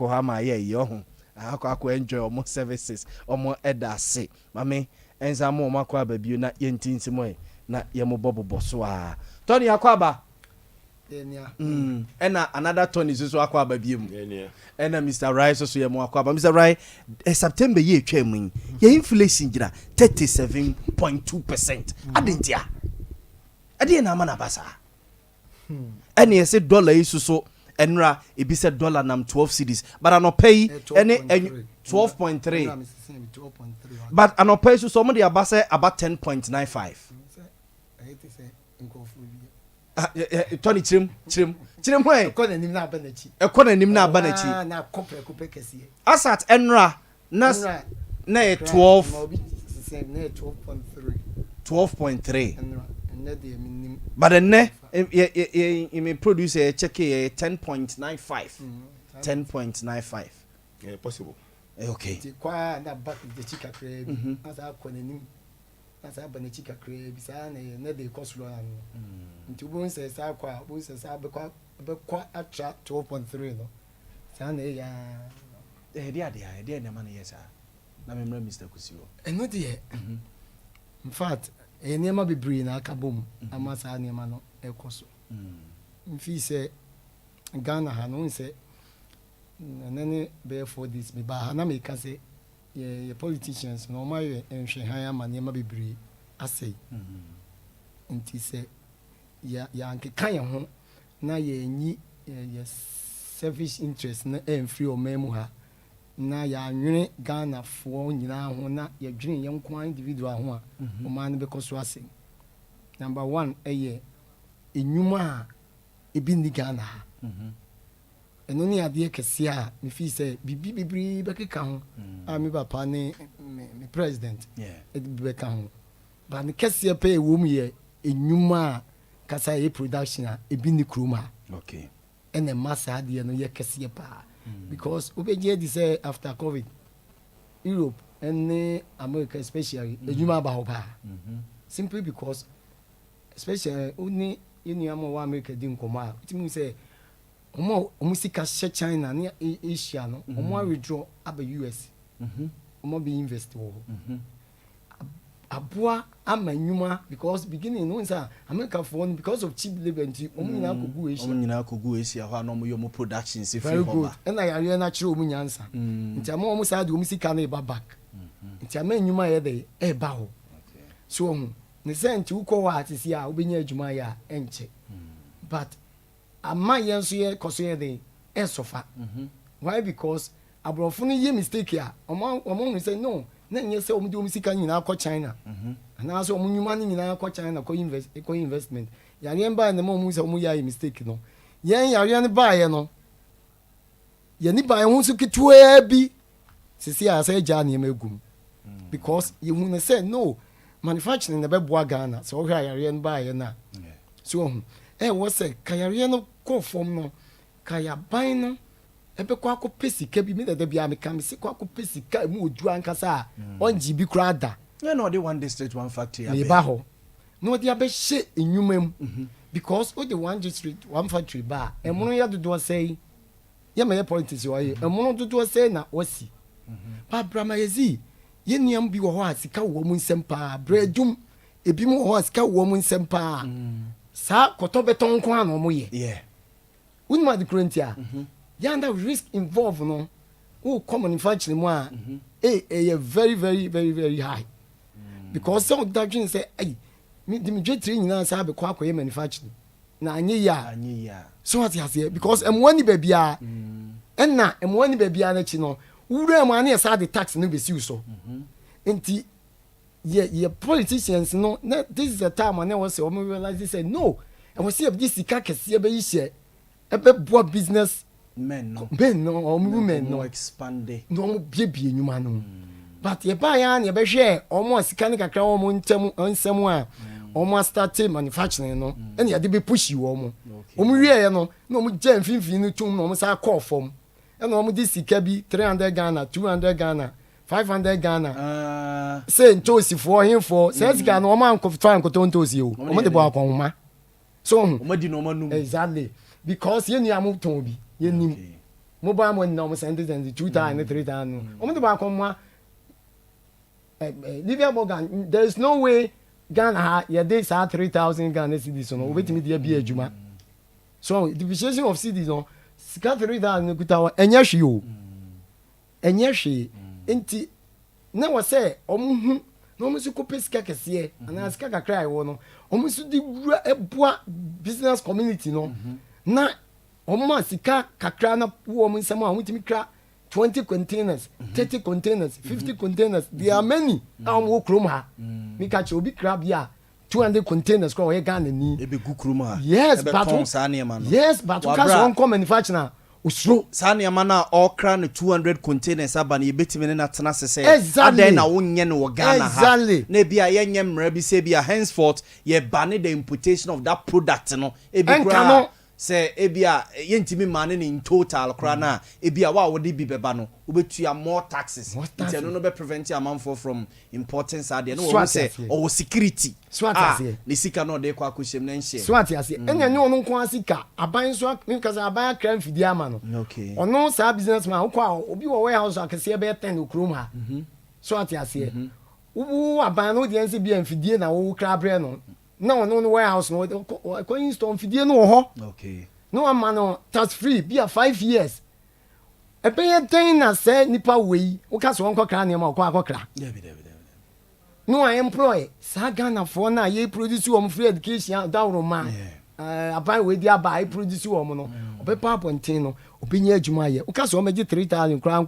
hama ye yo ako enjoy omo services omo edase mame enza mo makwa babiu na yentinti mo na ye mo bobo so a Tony akwaba ena another Tony so akwaba biem ena Mr. Rice so ye mo akwaba Mr. Rice September ye twam ye inflation gira 37.2% adentia ade na mana basa ene ye say dollar isu so enra e bi say dollar nam 12 cedis but anopay ene 12.3 but anopay so mo de abasa about 10.95 Tony chim why Economy na banachi na kopre kesi asat enra na 12.3 but then me produce check 10.95 10.95 yeah possible okay kwa na back the chika crab asa akonanim asa banachi kakre bisa na de koslo anu nti bo se sa kwa bo se sa be kwa atra 12.3 no sa na ya dia na man yes na memra Mr. Kusiwo eno de in fact enema bebre na akabom amasa enema no ekoso mfi se Ghana ha no se nane be for this me ba na me ka se ye politicians no ma ye enhwe han ama enema bebre asei nti se ya anke kan ye ho na ye nyi ye selfish interest na free o memu ha na ya nwene Ghana fo nyina ho na ye dwene ye nko individual ho a o man be koso ase number 1 eye enyuma a ebi ni Ghana ha eno ni ade kese a me fi se bibiri be keka ho a me papa ne me president be ka ho ba ne kese pe e wo mu ye enyuma a kasa ye production a ebi ni kroma okay ene massa ade no ye kese pa because obeje di say after COVID Europe and America especially enyuma ba ho ba simply because especially only in America America din koma it means say omo sika China na Asia no omo withdraw aba US omo be invest wo aboa amanyuma because beginning no say America for because of cheap labor nti omo nyina kogu Asia ho na omo yo mo production se very good and I are na kire omo nyansa nti omo say de omo sika na e ba back nti amanyuma ye de e ba ho so ne sent uko wa atisi a obenya adwuma ya enche but ama yenso ye koso ye de e sofa why because abrofo no ye mistake ya omo say no na nye say omo de omo sika nyina akọ China na so omo nyuma nyina akọ China ko investment ya ne ba na omo say omo ya mistake no yen ya ne ba ye no ye ni ba ye hu so kitwa bi sisi a say ja ne magum because you hu say no manufacturing na be boa Ghana so hwa yare no ba ye na so wo say kayare no ko form no kaya ban no ebe kwa ko pesika bi me da bia me kam se kwa ko pesika mu odu ankasa onji bi kura da na no dey one district one factory me ba ho no dey abe hye enyumam because o dey one district one factory ba emono ya dodo say ye me politics wo ye emono dodo say na wasi ba brama yezi ye niam bi wo ho asika wo mu nsem pa bradum ebi mu wo ho asika wo mu nsem pa sa koto beton ko an omo ye unma de krentia yanda risk involved no who come manufacturing mo a very very very very high because some that dream say hey me the training nyina say be kwa akoye manufacturing na anye ya so what you say because emwani ba bia enna emwani ba bia na chi no wura am ane say the tax no be siu so enti ye politicians no this is the time and was say o realize say no and we see this sika kese be yi share ebe boa business men no women no expand no bie nyuma no but ye ba ya na be hwe omo sika ne kakra omo ntem nsem a omo start manufacturing no ene ya de be push you omo wie ye no na omo je mfimfini no tum na omo sa call form ene omo de sika bi 300 Ghana 200 Ghana 500 Ghana. Say ntosi for him for say sika no man ko try nkoto ntosi o. Omo de bo akonma. So Omadi no manu. Exactly. Because you am ton bi. You nim. Mobile money no send it and 2,000 3,000. Omo de bo akonma. Livia Morgan, there is no way Ghana your days are 3,000 Ghana cedis no. Wait me there be adwuma. So depreciation of cedis no. Sika 3,000 kutawa enya hwe o. Enya hwe. Enti na wo say omuhu na omusu ko pesika kese ana sika kakra iwo no omusu di wura eboa business community no na omma sika kakra na wo mu nsema a mutimi kra 20 containers 30 containers 50 containers there are many wo krom ha mi ka che obi kra bia 200 containers ko we Ghana ni Ebe gu krom ha. Yes, but yes, but you can't come manufacturer usro Saniama na okra ne 200 containers aba na yebetime na tena sese exactly. Aden na wonye ne wo Ghana exactly. ha na bia yenye mra bi se bia henceforth ye ban the importation of that product no ebi kra say ebia yentimi mane ne in total kra na ebia wa wo de bi beba no obetua more taxes it no be prevent amanfo from importing sade no wo say o security ne sika no de kwa akohyem na nhye swat ase enya ne ono nko asika aban so nkasa aban akra mfidi ama no okay ono sa businessman wo kwa obi wo warehouse akese be 10 okrom ha swat ase wo aban no de nse bia mfidie na wo kra bre no na ono no warehouse no ko install mfidie no ho okay no amano tax free bia 5 years ebe ye den na se nipa wei wo ka so won kokra ne ma ko akokra no I employ sa Ghana for na ye produce wo free education dawro ma abai we dia ba produce wo no obe pa pontin no obinya adwuma ye wo ka so meje 3,000 kra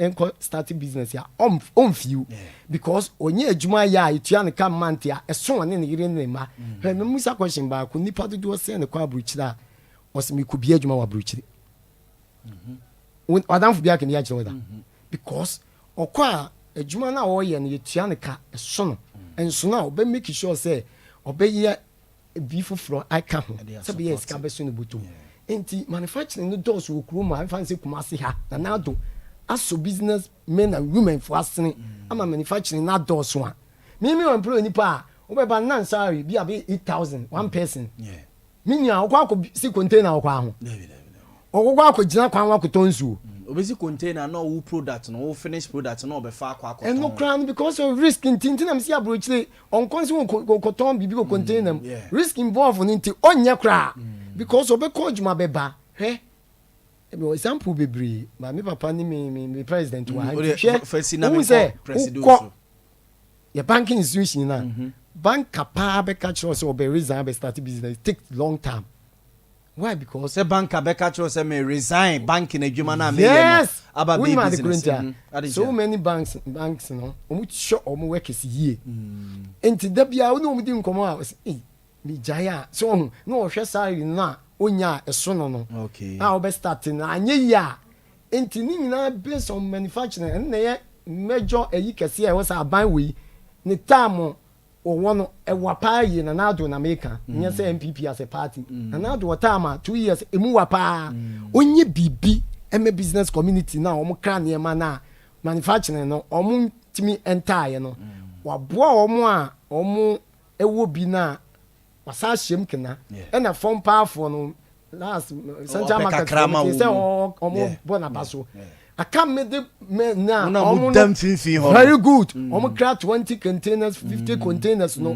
nko start business ya on few because onye adwuma ya etua ne kam month ya eso ne ne yire ne ma he me musa question ba ko nipa do se ne kwa abruchira osimi kubi adwuma wa abruchiri Adam for bia can ya kire because okwa adwuma na wo ye ne yetua ne ka eso no enso na obe make sure say obe ye bi foforo aka ho say be yes ka be so ne butu enti manufacturing no doors wo kuro ma fancy kumase ha na na do aso business men and women for asene ama manufacturing na doors one me employ ni pa obe ba nan salary bi abi 8,000 one person minya okwa si container okwa ho okwa akogina kwan wa kotonsu obesi container no wo product no wo finish product no be fa akwa and no crown because of risk in tintin am see abrochire on konsi wo koton bibi ko container risk involved in ti onye kra because obe ko juma beba he example bebre ma me papa ni me president wa president your banking institution na bank kapa be catch us or be resign be start business take long time. Why? Because the banker Becca chose may resign banking adwuma na me yes about business. So many banks you know omu show omu work is here enti da bia wo no mu di nkomo a mi jaya so no hwe salary na onya eso no okay a obe start na anye ya enti ni nyina based on manufacturing na ye major eyi kese e was aban we ni time no wapa yi na nado na America nya say MPP as a party na nado watama 2 years emu wapa onye bibi eme business community na omo kra ne ma na manufacturing no omo timi entire no waboa omo a omo ewo bi na wasa hyem kena e na form powerful no last central market say omo bona baso aka me de me na omo very good omo kra 20 containers 50 containers no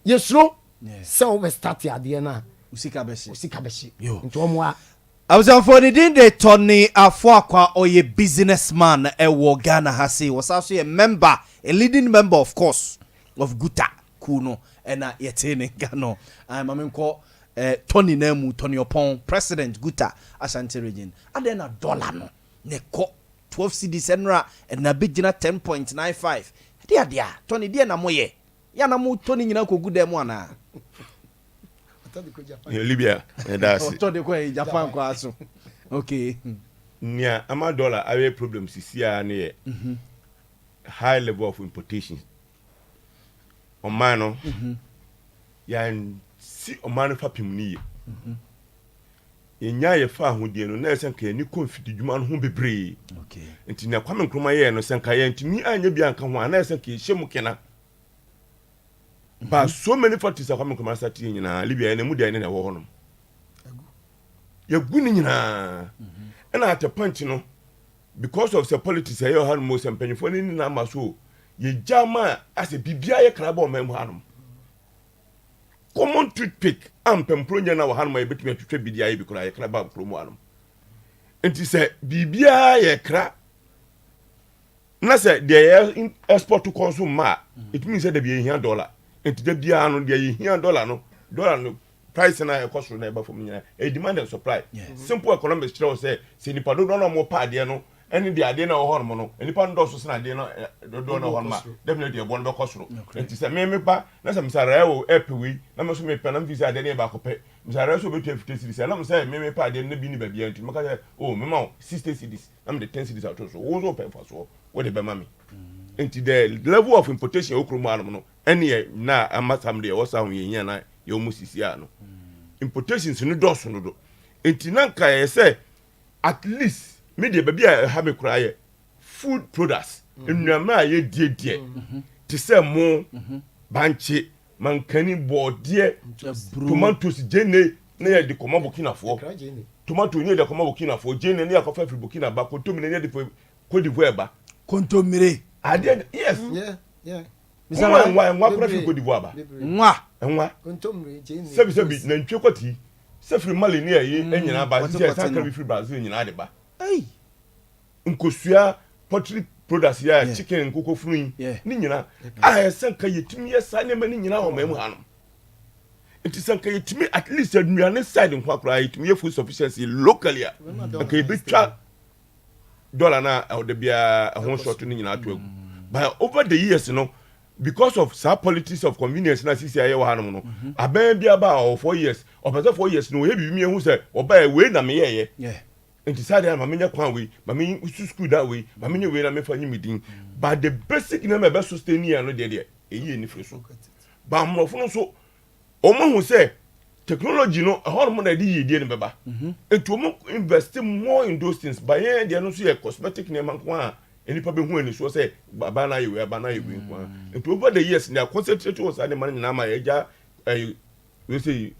yesro so we start ya de na usika beshi nto omo a Abuzanfo ni din de Tony Afuakwa oye businessman ewo Ghana hase was also a member a leading member of course of Guta Kuno ena yetene Ghana mamenko Tony Nemu Tony Opon president Guta Ashanti region adena dollar no ne ko 12 cedis enra na bigina 10.95 dia Tony dia na moye ya na mo Tony nyina ko gude mu ana Libya that's Tony ko Japan ko aso okay nia ama dollar awe problem sisia na ye high level of importation omano yan si omano fapim ni yenya ye fa ahodie no na esenka ye ni confidi dwuma no ho bebre okay nti na kwame nkroma ye no senka ye ntimi anya bi anka ho na esenka ye hyemu kena ba so many factors kwame nkroma start ye nyina libya ne mu dia ne na wo ho no ya guni nyina na at a point no because of the politics ye ho no most empanyfo ni na ma so ye jama as a bibia ye kraba o mem hanom common toothpick ampempro nya na wo hanom ye betumi atwetwe bidia ye bi kura ye kraba promo hanom enti se bibia ye kra na se de export to consume ma it means that be here dollar enti da bia no de here dollar no price na e cost na e ba from nya e demand and supply simple economics show say nipa do no mo pa de no eni de ade na wo hono no nipa ndo so na de no do no hono ma definitely e bon be cost enti se me pa na se misara e wo epewi na me so me pa na visa de ne ba ko pe misara so be 50 cities na me say me pa de no bi ni ba bia enti me ka say oh me ma 60 cities na me de 10 cities out so wo so pe fa so wo de be ma me enti the level of importation okromo anu no eni na amasam de wo sa ho yen na ye omu sisi ano importations no do so no do enti na nka ye say at least me de ba bia ha me kura ye food products ennuama ye die ti say mo banche mankani bode tomatoes jene na ye de koma Burkina fo tomato ni de koma Burkina fo jene ni akofa fri Burkina ba ko to mi ni de Côte d'Ivoire ba kontomire ade yes yeah misala nwa kura fri Côte d'Ivoire ba nwa kontomre jeni sebi na ntwe kwati sefri mali ni ayi enyina ba se sa ka fri Brazil nyina de ba ai nkosua poultry products ya chicken nkoko funu ni nyina senka yetimi yesa ne mani nyina ho mamu hanom it is senka yetimi at least aduane side nkwa kura yetimi food sufficiency locally aka ebetwa dollar na de bia ho short ni nyina to but over the years because of some politics of convenience na sisi aye wa hanom no aban bia ba 4 years or 4 years no he bi mi hu se oba we na me ye enti sade na mamenye kwan we mamenye usu school that way mamenye we na me fa nyimidin but the basic na me be sustain here no de eyi eni firi so ba mrofo no so omo hu se technology no hormone na de yedie ne beba enti omo invest more in those things by here de no so ye cosmetic ne man kwa enipa be hu ani so se baba na ye we kwa enti over the years na concentrate on sa ne man na ma ye ja we say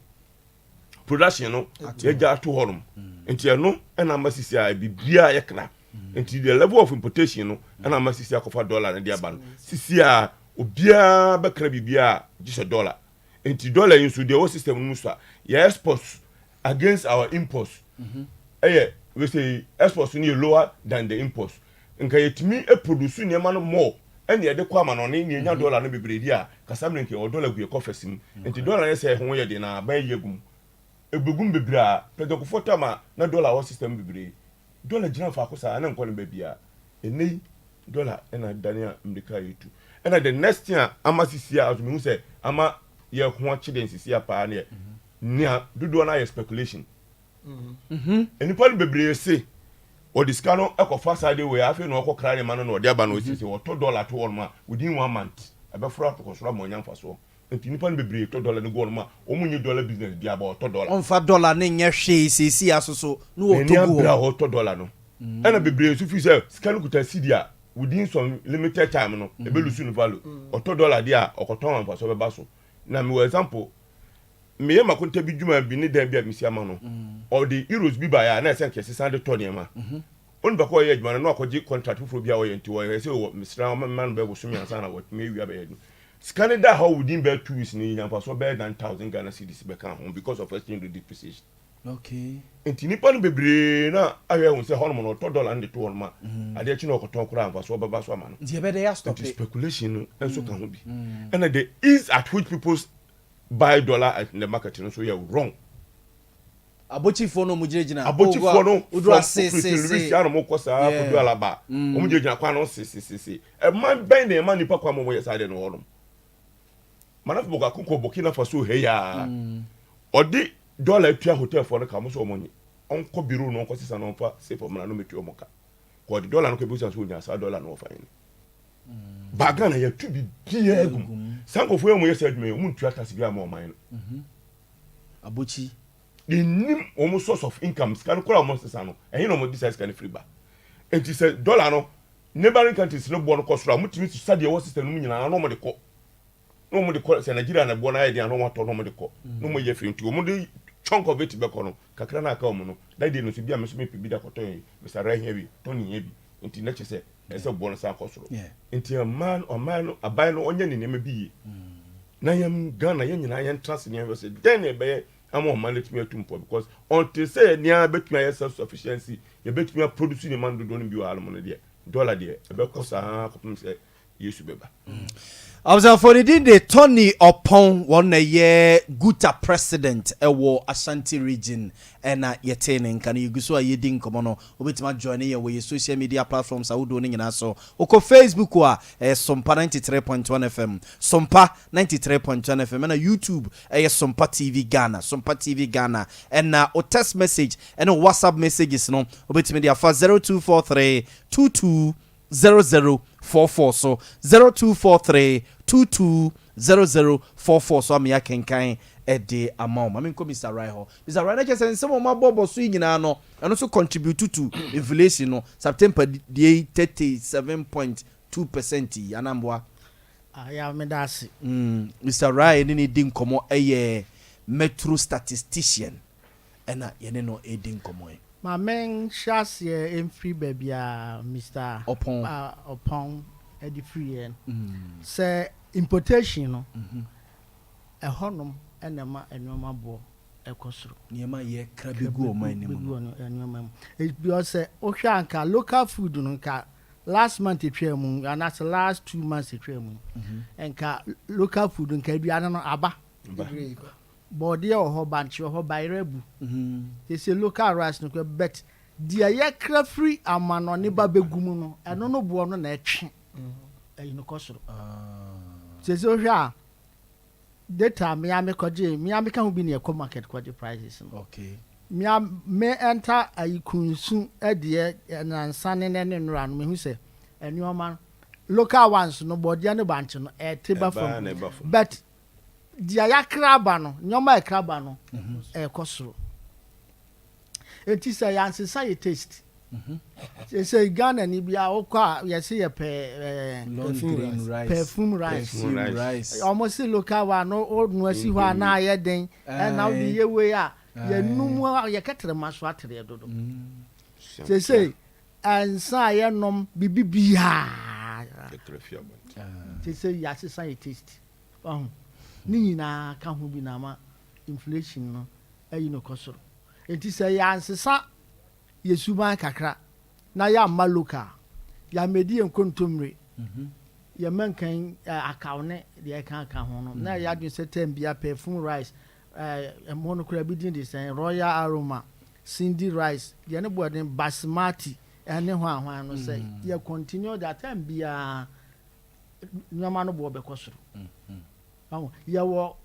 production no ye ja to honom enti no na masisi a bibia ye kra enti the level of importation no na masisi akofa dollar na dia ban sisi a obia be kra bibia just dollar enti dollar insu the whole system no so ye exports against our imports we say exports ni lower than the imports nka yetimi produce ni ma no more ene ye de kwa ma no ne nya dollar no bebredi a kasamre nke o dollar gu ye kofasim enti dollar ye say ho ye de na ban yegum ebegum bebra pedoko fotama na dollar wa system bebre dollar gina fa ko sa na nko ne bebia enei dollar ena dania mdika yetu ena the next year ama sisia azumi hu se ama ye ho chide sisia pa na nia dodo na ye speculation eni pa bebre se o discano ekofa side we afi no okokra ne mano no de aba no sisi o to dollar to one ma within 1 month abefra to ko so ma nyamfa so enti nipa no bebre to dollar ne go no ma o munye dollar business dia ba to dollar on fa dollar ne nya hwe sisi asoso no o to go o to dollar no ena bebre so fi say scan kuta sidia within some limited time no e be lose no value o to dollar dia o ko ton am fa so be ba so na me example me ye makonta bi djuma bi ne dan bi amisi ama no or the euros bi ba ya na say nke 600 ton yema on ba ko ye djuma no akoji contract fufuro bi a wo ye nti wo say wo misra man be bo so mi ansa na wo me wi abeyedu Canada how within be 2 weeks ni yan so be 9,000 Ghana cedis be kan home because of exchange rate depreciation. Okay. Enti nipa no bebre na awe hu se hono no $1 ndi to hono ma ade chi no koton kura anfa so baba so ama no. Nti e be dey stop it. Speculation no enso kan ho bi. And the ease at which people buy dollar in the market no so you wrong. Abochifo no mujirejina. Abochifo no udro se ano mo kosa ko do alaba. O mujirejina kwa no se. E man ben de man nipa kwa mo yesade no hono. Manaf boga kuko Burkina Faso heya odi dollar tua hotel for ka mo so monyi onko biro no onko sisa no fa se for mana no metu omoka ko di dollar no ko busa so nya sa dollar no fa yin bagana ya tu bi bia egum sanko fo emu yesa adwuma mu ntua tase bia ma o man abochi nim almost source of income scan kora almost sano and you know this is kind of free ba and he said dollar no neighboring countries no born cost ra mutimi to study our system no nyina no mo de ko no mo de ko say Nigeria na born idea no mo to no mo de ko no mo ye free nti mo de chunk of it be ko no kakra na ka mo no that day no so bia me so me bi da ko to Mr. Ray here bi to ni bi nti na che say e say born sa cost ro nti a man abai no onye ne ne bi na yam Ghana yen nyina yen trust ne we say then e be am on manage me to because until say near betumi self sufficiency you betumi produce the man do no bi wa almo de dollar de e be ko sa ko say yesu beba Abza for the day Tony Opon one year Guta president ewo Ashanti region ena yetene kan yuguso ayedi nkomono obetima join ye we social media platforms awudo ni nyina so oko Facebook wa Sompa 93.1 FM Sompa 93.1 FM na YouTube Sompa TV Ghana Sompa TV Ghana ena o text message ena WhatsApp messages no obetima dia fa 0243 22 0044 so 0243220044 so amia kenkan ede amount mami ko Mr. Raiho Mr. Raiho na say some ma bobo so nyina no eno so contribute to inflation no September dey 37.2% anamboa ya me dasi Mr. Raiho ni di nkomo metro statistician ena yene no edi nkomo my main chassis in free baby Mr. Upon Eddie Free say importation no a honum and a normal bo a costro near my ye crabby go my name it's because Oshanka local food no ka last month it moon and that's the last 2 months it moon and ka local food and can be aba body or ho banch or ho by rebu they say local rice no bet dia ye kra free amano ne ba begumu no eno no bo no na etwe you know kosoro say so hwa data me amekoje me ameka hu bi ne e market kwaje prices no okay me enter ayikunsu ede na nsane ne nra no me hu say enyoma local ones no body ne banch no e teba from but dia ya kraba no nyoma e kraba no e kosoro enti say yansesa ye taste say Ghana ni bia okwa ye say ye perfume rice almost local one no asi hwa na ye den and now the ye we a ye numu ye ketere maso atere dodo say and say ye nom bibia say yansesa ye taste ni nyina ka ho bi na ma inflation no ayi no kosoro enti say ya ansesa yesuban kakra na ya maluka ya medi enkontomre ya mankan akawne de kan ho no na ya dun say bia perfume rice mono kura bi din dey royal aroma cindy rice de ne boden basmati ene ho ahwan no say ya continue that time bia nyama no bo be kosoro ya wo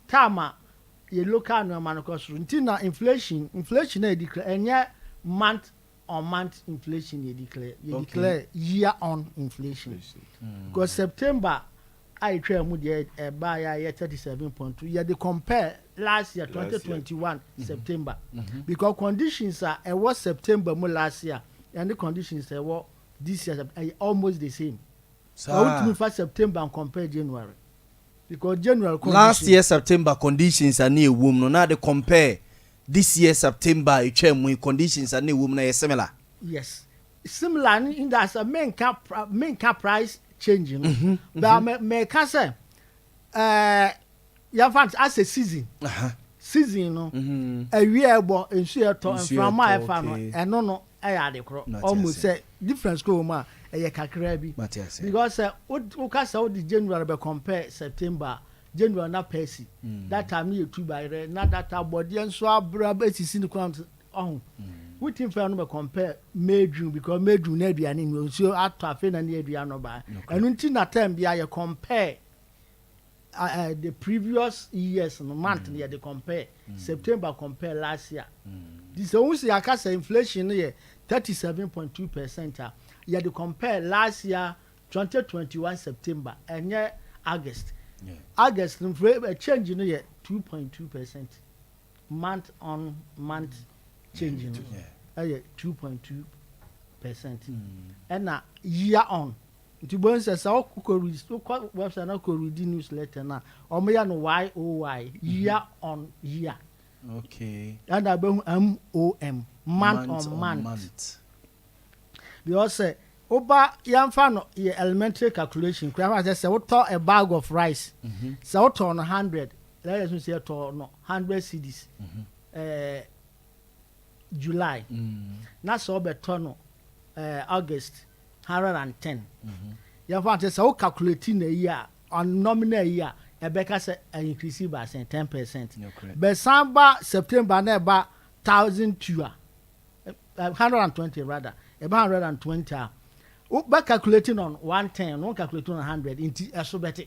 tama ye local no man kosoro ntina inflation na declare enye month on month inflation ye declare year on inflation because September I try mu de buy ya 37.2 ye dey compare last year 2021 September because conditions are was September mu last year and the conditions were this year almost the same so what me for September and compare January because general last year September conditions are near womb no now they compare this year September conditions are near womb na similar yes similar in that a main cap price changing but me can say you fact as a season no a year bo ensu to from my farm and no I dey kro almost say difference go ma e kakra bi because o ka say o di January be compare September January na Percy that time you 2 by re na that body enso abra be sisi ni kwam on we think for no be compare May June because May June na aduane ni so ato afi na na aduane no ba enu nti na time bia you compare the previous years no month they compare September compare last year this once you say inflation here 37.2% you had to compare last year 2021 September and August August change in here 2.2% month on month change no ɛyɛ 2.2%. ɛna year on nti bɔ nsɛ sɛ wokɔ website na kɔ read newsletter na ɔmo yɛ no YOY year on year. Okay. ɛna bɛhu MOM month on month. Because oba yɛmfa no yɛ elementary calculation kura sɛ wotɔ a bag of rice sɛ wotɔ no 100 lɛyɛ so sɛ yɛtɔ no 100 cedis July na sɛ wobɛtɔ no August 110 yɛmfa sɛ wo calculate na yi a on nominal yi a ɛbɛka sɛ increase by 10%. bɛsan ba September na ɛba 1,002 a 120 rather about 120 but calculating on 110 no calculating on 100 into esobeti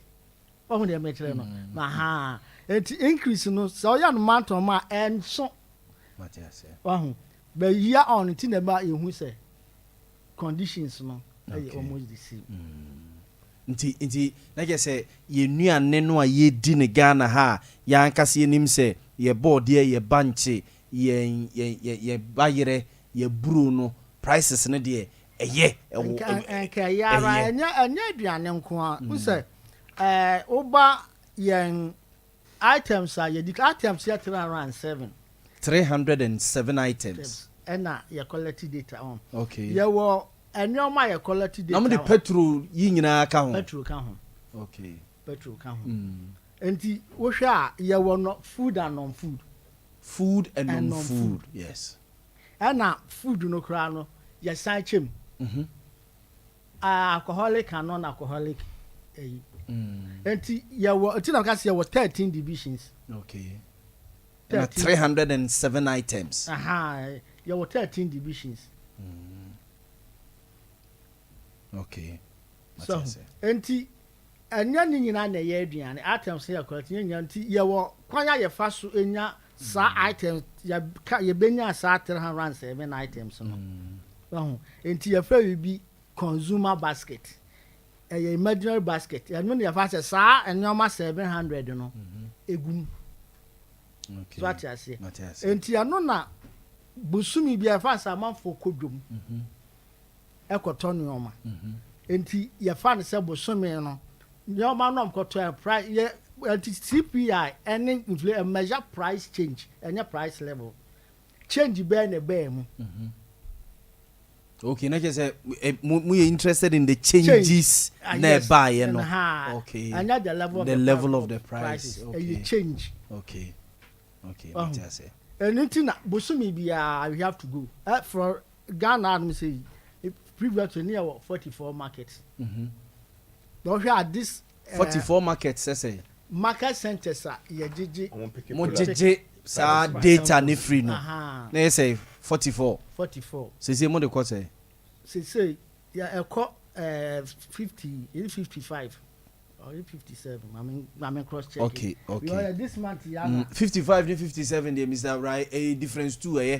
what would they make no aha it increase no so ya no month on ma and so but year on it never you say conditions no almost the same nti na je say ye nuane no a ye di ne Ghana ha ya ankase nim say ye board ye banche ye bayere ye buru no prices no de eye enka yara enya aduane nko a wo say oba yen items are ye items ya 307 items ena ye quality data on okay ye wo enyoma ye quality data na mo de petrol yi nyina ka ho petrol ka ho okay petrol ka ho enti wo hwe a ye wo no food and non-food and non-food yes ena food no kra no ye san chem alcoholic and non-alcoholic enti ye wo enti na ka se ye wo 13 divisions okay 307 items ye wo 13 divisions okay so enti enya ni nyina na ye aduane items ye quality nya enti ye wo kwanya ye fa so enya sa items ye benya sa 307 items no enti ye fa bi consumer basket ye imaginary basket ye no ye fa sa enyoma 700 no egum okay so atiase enti ano na busumi bi fa sa manfo kodwom ekoto nyoma enti ye fa ne se busumi no nyoma no mkoto price ye CPI any measure price change any price level change be na be mu okay na say we interested in the changes na buy no okay and the level of the price okay change okay what I say anything na busumi bia we have to go for Ghana I'm say previously near 44 markets don't we at this 44 markets say market centers are ye gigi mo gigi sa data ne free no na say 44 say mo de ko say yeah echo 55 or 57 I mean cross check okay this month ya 55 and 57 there is that right a difference too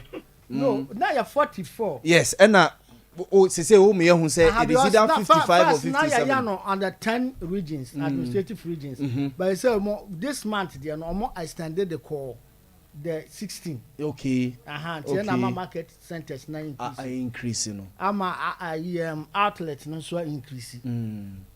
no now you're 44 yes and say o me hu say it is either 55 or 57 now you know under 10 regions administrative regions but say this month they no extended the call the 16 okay Tiana market centers na increase no outlet no so increase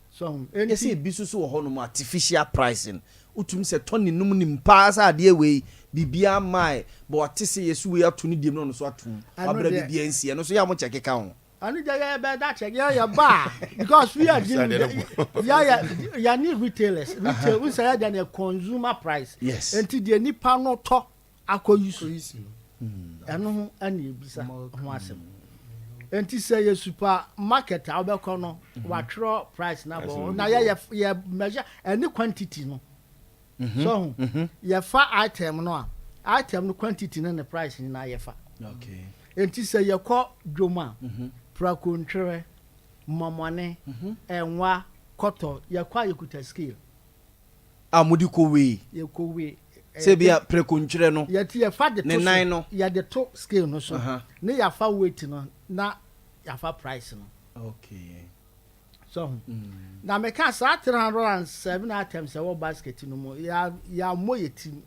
so any say bi so ho no artificial pricing utum say tonni num nim pa sa de we bibia mai but say yesu we ato ni dem no so ato abra bibia nsia no so ya mo check ka ho ani ja be that check ya ba because we are dealing ya need retailers we say that the consumer price yes enti de nipa no to akoyuso eno ho ani ebisa ho asem enti say ye super market a obekọ no watro price na bo na ye measure any quantity no so ye fa item no item no quantity na price ni na ye fa okay enti say ye kọ dwoma prakontwe momone enwa koto ye kwa ye kuta scale amudi ko we ye ko we se bia prekontwere no ye tie fa de to no ye de to scale no so ne ya fa weight no na ya fa price no okay so na me ka sa 307 items e wo basket no mo ya mo yetim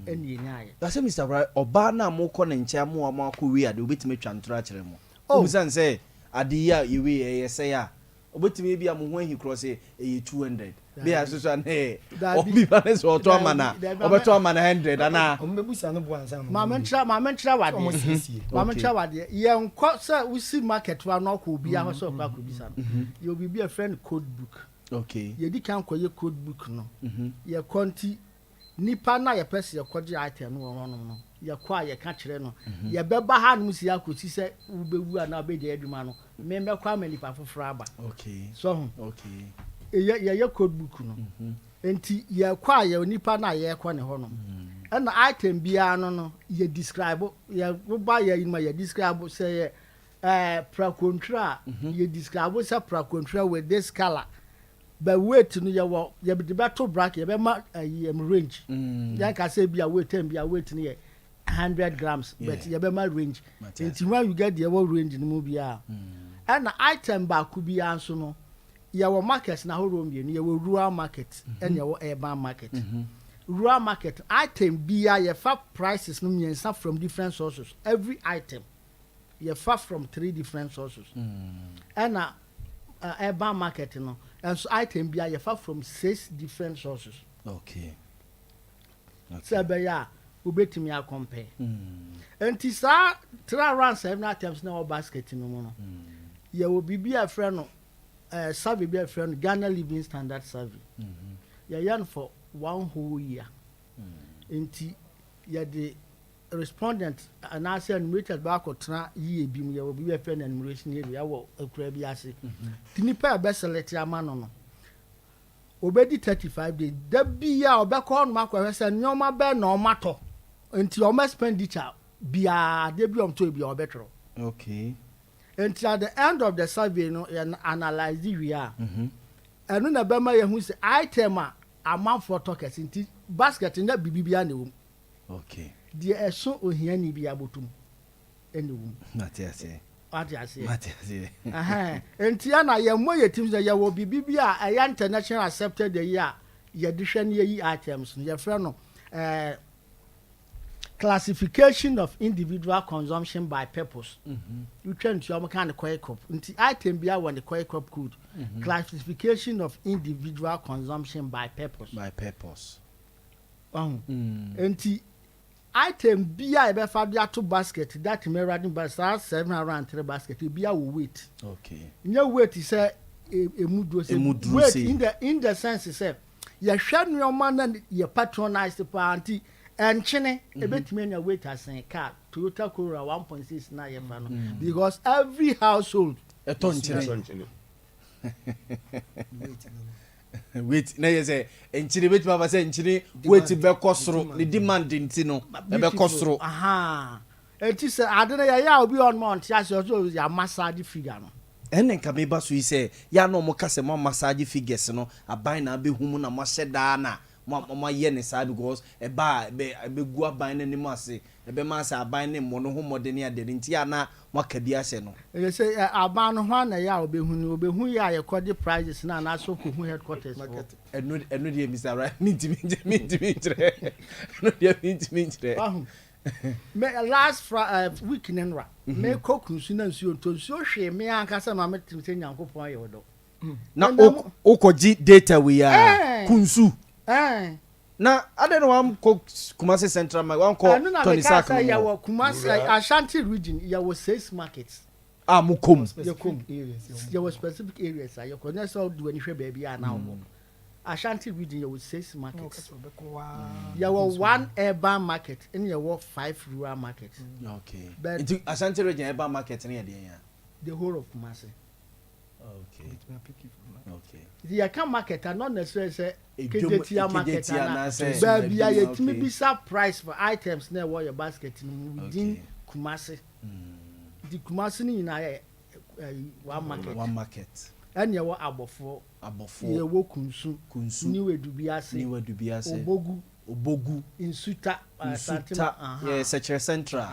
ɛne nyaayɛ that's Mr. Right oba na mo kɔ ne nkyɛn mo ama akɔ wi ade obetime twantoro akyerɛ mo Oh. obusan sɛ ade ya yewe ɛyɛ ya obetime bi am ho ahi cross e 200 bi asoso na obi ba ne so ɔtɔ ama na ɔbɛtɔ ama na 100 ana ɔmbebusa no bo ansa no ma mentra wade ma mentra wade yɛ nkɔ sɛ usi market wa no kɔ obi ahɔ sɛ ɔkɔ akɔbisa no yɛ obi bi a friend code book okay yɛ di kan kɔ yɛ code book no yɛ konti nipa na yɛ pɛsɛ yɛ kɔgye item no wɔ no yɛ kɔ a yɛ ka kyerɛ no yɛ bɛba ha no si akɔsi sɛ wobɛwu a na wobɛgye adwuma no me mbɛkɔ ama nipa foforɔ aba okay so okay yɛ code book no enti yɛ kɔ a yɛ nipa na yɛ kɔ ne hɔ no ɛna item biara no yɛ describe yɛ woba yɛ inma yɛ describe sɛ prakontra yɛ describe sɛ prakontra with this color but weight no yɛ de beto bracket yɛ bɛma range yɛ ka sɛ bia weight and bia weight no yɛ 100 grams but yɛ bɛma range enti when you get the range no mu bia ɛna item ba ku bia nso no yɛwɔ market na horo mmienu yɛwɔ rural market ɛna yɛwɔ urban market rural market item bia yɛfa prices no mmiɛnsa from different sources every item yɛfa from 3 different sources ɛna urban market no and so item bia yɛfa from 6 different sources okay sɛ bɛyɛ a wobɛtumi a compare enti saa 3 around 7 items na wɔ basket no mu no yɛwɔ biribi a frɛ no survey bi a frɛ no Ghana Living Standard Survey yɛyɛ no for 1 whole year enti yɛde respondent anaasɛ enumerators baako tena yie bi mu yɛwɔ biribi a frɛ no enumeration area wɔ akura bi ase nipa a bɛselect ama no obedi 35 days da bia obekọ no makọ hwese nyoma be na omato nti o expenditure bia de bi omto bia obetro okay nti at the end of the survey no analyze the we are enu na be ma ye hu se item a amount for tokens nti basket na bibibia na wo okay de eso ohia ni bia botum ene wo matiase matiase enti ana ye mo ye tim se ye wo bibibia a international accepted the year ye de hwe ne yi items ye frɛ no classification of individual consumption by purpose you try to am kind of quick crop nti item bia won the quick crop code classification of individual consumption by purpose nti item bia e be fa bia to basket that me riding basket 7 around 3 basket bia wo weight okay nya weight say emuduo say weight in the sense say ye hwa nuoma na ye patronize pa anti enchene ebetime na weight asen car Toyota Corolla 1.6 na ye fa no because every household etonchene wait na say enchire beti baba say enchire wait be kosoro the demand nti no e be kosoro enti say ade na ya obi on mount ya so ya massage figure no enen ka me ba so yi say ya no mo kase mo massage figures no aban na be humu na mo hyeda na mo ye ne sa because e ba be gu aban na ni mo ase e be ma sa aban ne mo no ho modern ya de nti ya na mo ka bi ase no e say aban no ho na ya obehu ya ye kodi prices na so ko hu headquarters enu de Mr. Right mintimi kire enu de mintimi kire me last week nenra me kokunsu na nsuo ntonsuo hwe me ankasa ma metim se nyankopon ye wodo na okoji data we ya kunsu na ade no am ko Kumasi Central Market wan ko Tony Sack no ya wo Kumasi Ashanti region ya wo 6 markets mukom ya wo specific areas ya ko na so do ani hwe ba bia na wo Ashanti region ya wo 6 markets ya wo 1 urban market and ya wo 5 rural markets okay but Ashanti region urban market na ya the whole of Kumasi okay the account market are not necessarily say kejetia market but bia yetimi bisa price for items na wo your basket within Kumasi the Kumasi ni na one market and ya wo abofo ye wo kunsu ni wedubiase obogu insuta yeah secure central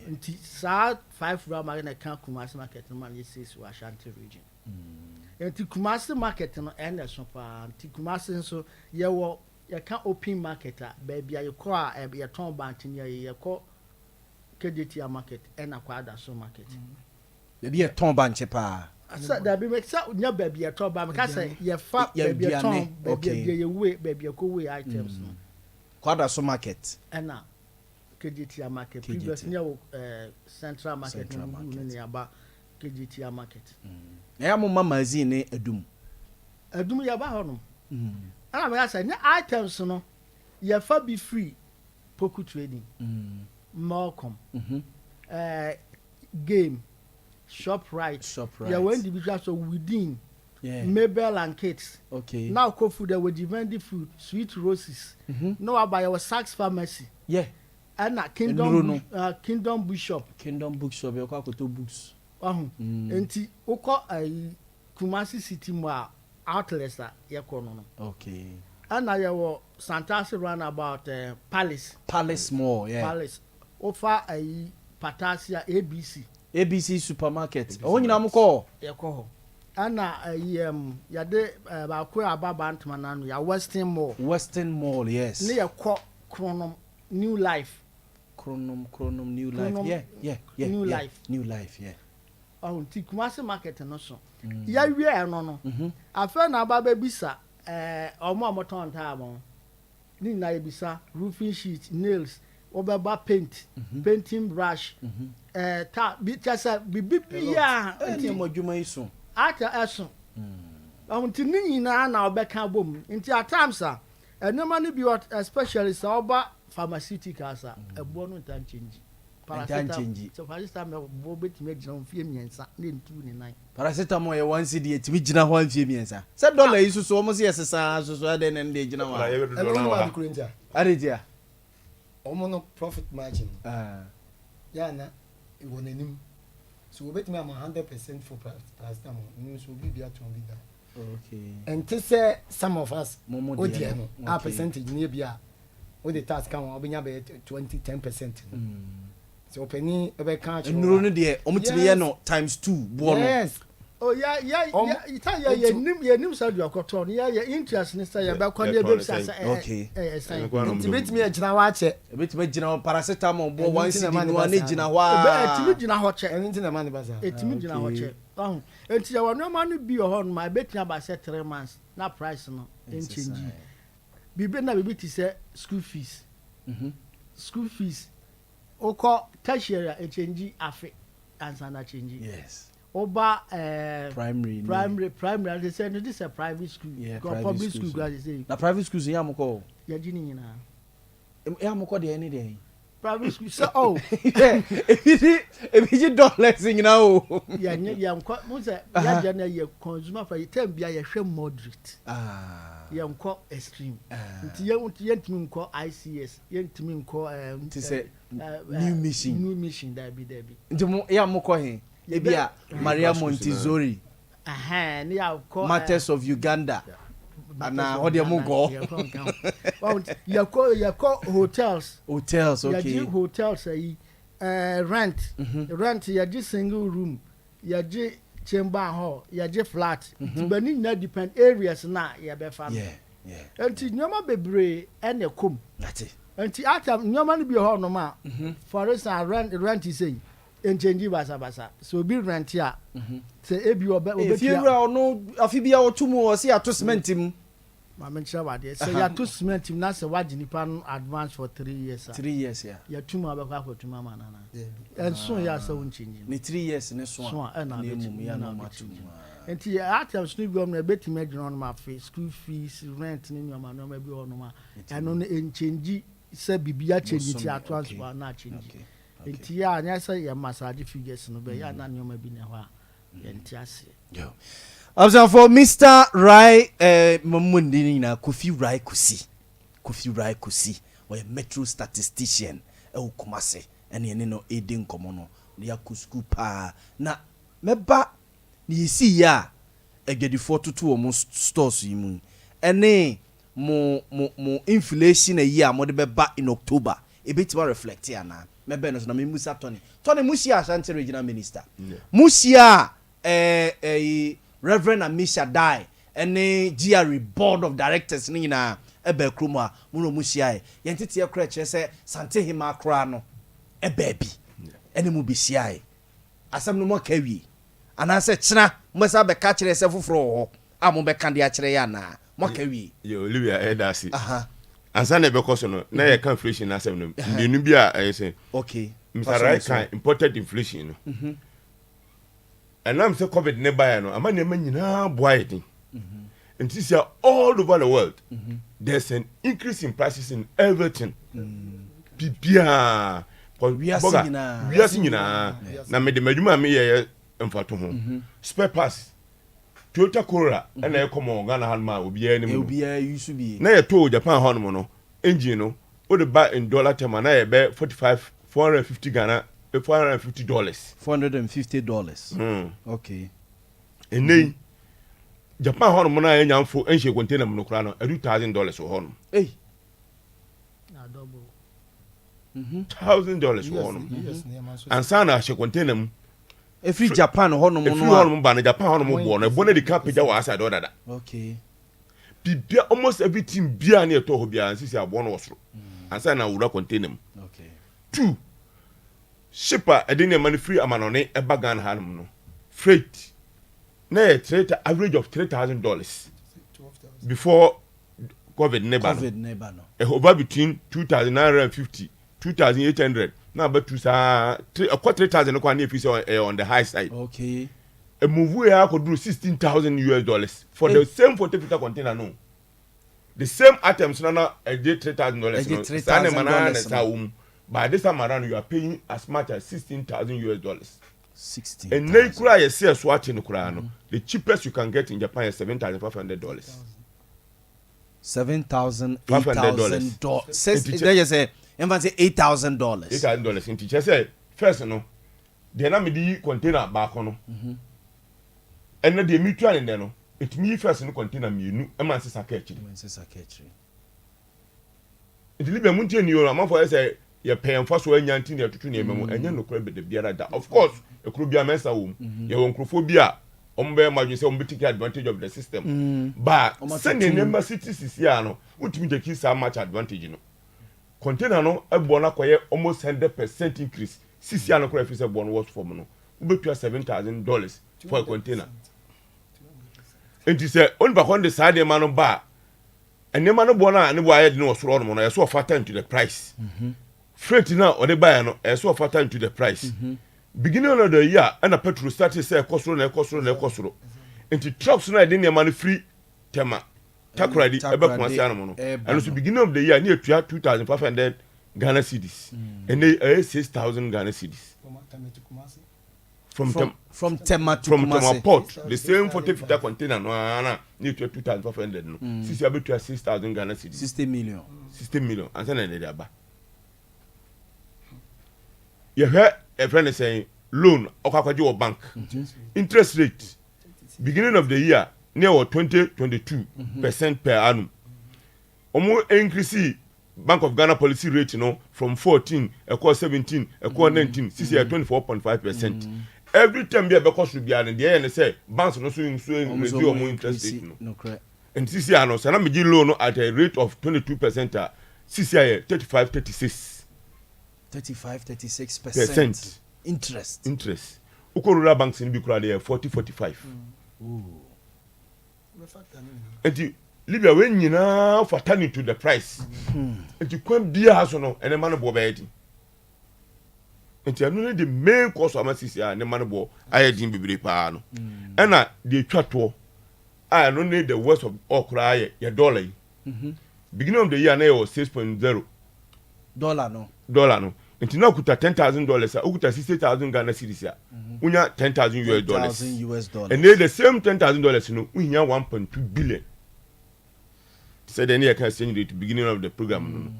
nti sa 5 rural market na kan Kumasi market no man yes wa Ashanti region nti Kumasi market no ene so pa nti Kumasi nso ye wo you can open market baby you call a ton bant in your call KGT market and acquire so market. Maybe a ton banche pa. So that be make so your baby a ton bant because you fat baby a ton baby you way baby you way items. Quadra so market. And now KGT market previous near central market about KGT market. Yeah, mama is in a doom. A doom yaba hono. I say items no you fa be free poku trading. Malcolm. Game. Shop right. Yeah, when individuals so within Mabel and Kids. Okay. Now co food there with vending food, sweet roses. No about our Saks Pharmacy. Yeah. And Kingdom Bookshop. Kingdom Bookshop, you call to books. Enti oko Kumasi City Mall outlets ya kono. Okay. And now you Santasi run about Palace Mall, yeah. Palace. Offer Patasia ABC supermarket. Oh, you know call. Ya ko. Ana yade ba ko ababa ntmananu ya Western Mall. Western Mall, yes. Ne ya ko Chronom New Life. Chronom New Life. Yeah. New Life. New Life, yeah. Oh, ti Kumasi market no so. Ya wie no. Afa na ababa bisa omo amoton ta mo. Ni na bisa roofing sheet, nails, obeba paint, painting brush. Bi chasa bibia Enti mo dwuma iso. Ata eso. Nti ni nyina na obeka bom. Nti at times enema no bi especially sa oba pharmaceuticals ebo no ntan change. Paracetamol. So paracetamol bo betime gina mfie miensa na ntu ni nan. Paracetamol ye 1 cedi etimi gina ho mfie miensa. Se dollar yi so mo se yesesa so ade na nde gina wa. Aredia. Omo profit margin. Yeah na iwonenim. So we bet me am 100% for paracetamol. So we be at 1 bigger. Okay. And to say some of us Momo our percentage near bia with the task come obinya be 10%. So penny ebe kan nuru no de omtimi ye no times 2 bo no. Yes. Oh yeah ita ya nim sa do akoto ya interest ni say ya be kwa dey be say okay. Tibet me agina wa che. Ebetimi gina paracetamol bo 1 cedi no na gina ho a. Ebetimi gina ho che. Enti na man baza. Etimi gina ho che. Enti ya wonu ma no bi ho no ma ebetimi aba say 3 months na price no change. Bibi na bibi ti say school fees. School fees. Oko tertiary change afi answer na change. Yes. Oba primary they say no, this is a private school. Yeah, public school guys say. Na private schools ya moko. Ya jini nyina. Ya moko de any day. Private school so oh. Ebiji dollars nyina o. Ya mko mo say ya je na ye consumer for time bia ye hwe moderate. Ya mko extreme. Nti ye ntimi mko ICS, ye ntimi mko to say new mission that be. Nti mo ya moko he. Ebia Maria Montessori. Ni ya ko Matters of Uganda. Ana ho de mo go. Ya ko hotels, okay. Ya ji hotels rent ya ji single room, ya ji chamber hall, ya ji flat. Bani na depend areas na ya be fa. Yeah. Enti nyoma bebre ene kom. That's it. Enti atam nyoma no bi ho no ma. For instance rent is saying enchange basa so be rent here say ebi obetia if you no afibia otumu o se ato cement mu ma mencha wade say ya to cement mu na say waji nipa no advance for 3 years 3 years ya ya tumu abekwa for tumu ma na and so ya say won change ni 3 years ne so a na mu ya na matu enti atam snu bi na betime adwon no ma fe school fees rent ni nyoma no ma bi ho no ma eno no enchange say bibia change ti transfer na change. Enti ya anya say ya massage figures no be ya na nyoma bi na ho a enti ase yo observe for Mr. Rai Mamundi ni na Kofi Rai Kusi or a metro statistician Kumase ene no edin komo no ya kusku pa na meba ni si ya egedifo tutu o mo stores yi mu ene mo inflation a year mo de beba in October ebetima reflect ya na mebe no so na me musa Tony Musia Ashanti regional minister Musia Reverend Amisha Dai ene GRE board of directors ni na ebe krom a mo mu hia ye ntete ye kra kire se sante hima kra no ebe bi ene mu bi hia asam no mo ka wi ana se kyena mo sa be ka kire se foforo ho a mo be kan de a kire ya na mo ka wi yo Olivia edasi aha ansa na be koso no na ye kan inflation na asem no ndenu bi a say okay Mr. Right kind imported inflation no and I'm say COVID ne buy no ama ne nyina boy it and this is all over the world there's an increase in prices in everything bibia we are seeing na me de madwuma me ye mfato ho spare parts Toyota Corolla and e come on Ghana han ma obi ya ni mu obi ya use bi na ye to Japan ho no engine no o de buy in dollar term na ye be 450 Ghana $450 $450 okay and Japan ho no na ye nyamfo enhye container mu no kra no $2,000 ho no eh na double $1,000 ho no and sana hye container mu every Japan ho no mo no ba na Japan ho no mo bo no bo na di ka pija wa aside order okay bibia almost everything bia na eto ho bia nsisi abo no wosoro and sana wura container mu okay 2 shipper edin man free amanone eba Ghana hanum no freight na trade average of $3,000 before COVID never no over between 2,950 2,800 now but to sa 3,000 kwa na fi on the high side okay a move here could do $16,000 for the same 40-footer container no the same items na $3,000 by this time around you are paying as much as $16,000 16 and they cry a sales swatch in the the cheapest you can get in Japan is $7,500 $7,500 says there you say even say $8,000 $8,000 in teacher say first no the na me di container back no and the mutual in there no it me first no container me nu e man sesa ka echi it libe muntie ni o am for say ye pay for so anyanti na tutu na ememu enye no kra be de biara da of course e kro bia mensa wo ye won krofo bia ombe madwe say ombe take advantage of the system but send the number cities here no utimi take so much advantage no container no ebo na koye almost 100% increase sisi ano kra fi say bon was form no ubetua $7,000 for a container and you say on back on the side the man ba and the man bo na ne bo ayed no so no na so factor into the price freight now or the buy no so factor into the price beginning of the year and a petrol started say cost and into trucks na dey man free tema takradi ebe kwasi anu no and so beginning of the year near 2,500 Ghana cedis and they 6,000 Ghana cedis from Tema to Kumasi port the same 40-footer container no na near 2,500 no since you about 6,000 Ghana cedis 60 million and then they aba you hear a friend is saying loan okakwaje or bank interest rate beginning of the year near 20-22% per annum omo increase Bank of Ghana policy rate from 14 equal 17 equal 19 this year 24.5%. Every time be because should be and the end say banks no so reduce more interest rate no correct and this year no sana me give loan at a rate of 22% this year 35-36% interest uko banks in be kura there 40-45 and Libya when you now for turning to the price and you can't be a no and a man of bobedi and you know the main cause of my sister and the man of bo I didn't be pano and the chatwo I don't need the worst of all cry your dollar beginning of the year now was $6.0 no and now kuta $10,000 ukuta 60,000 Ghana cedis ya unya $10,000 and they the same $10,000 no unya 1.2 billion. Said any can send it beginning of the program.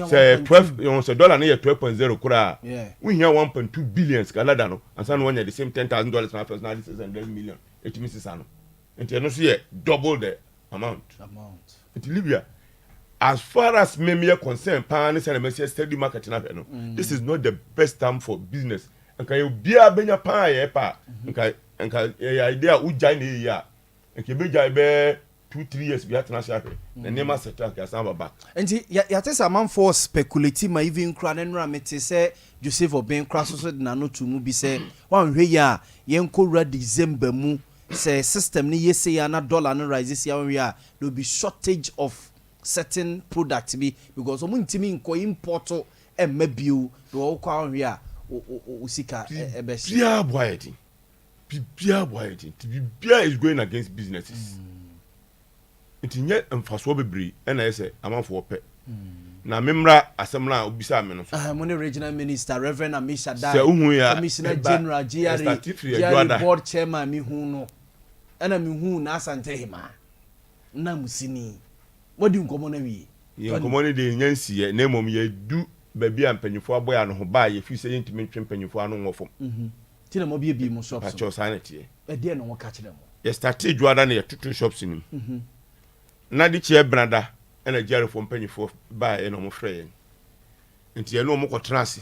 Say 12 you know dollar near 12.0 kura. We hear 1.2 billion Canada no and some one the same $10,000 now first now this is $100 million. It means ano. And you know see double the amount. It Libya as far as me concerned pan is and steady market na no. This is not the best time for business. And can you be a benya pan ye pa. And idea uja ni ya. And ke beja be 2-3 years bi atena hye ahwe na nema settle ka san baba nti ya tesa man for speculative ma even kra na nra mete se Joseph Obin kra so de na no to mu bi se wan hwe ya yenko ra December mu se system ni yese ya na dollar no rise ya wan hwe ya there will be shortage of certain product bi because omu ntimi nko import emmabio do kwa wan hwe ya usika ebe shi bia boyeti bia is going against businesses nti nye mfaso bebre na yese amanfo ope na memra asemna obisa me no so mo ne regional minister Reverend Amisha se uhu ya commissioner general GRA board chairman mi hu no ana mi hu na asante hima na musini wodi nkomo na wi ye nkomo ne de nyansiye na mom ye du baby ampanyifo aboya no ho ba ye fi se yentimi ntwe mpanyifo anu ngofom tina mo bie mo shops pa cho sanity e de no ka kire mo ye start juada na ye tutu shops nim na di che brada ena jare fo mpanyifo ba ye no mo frɛ nti ye no mo kotrase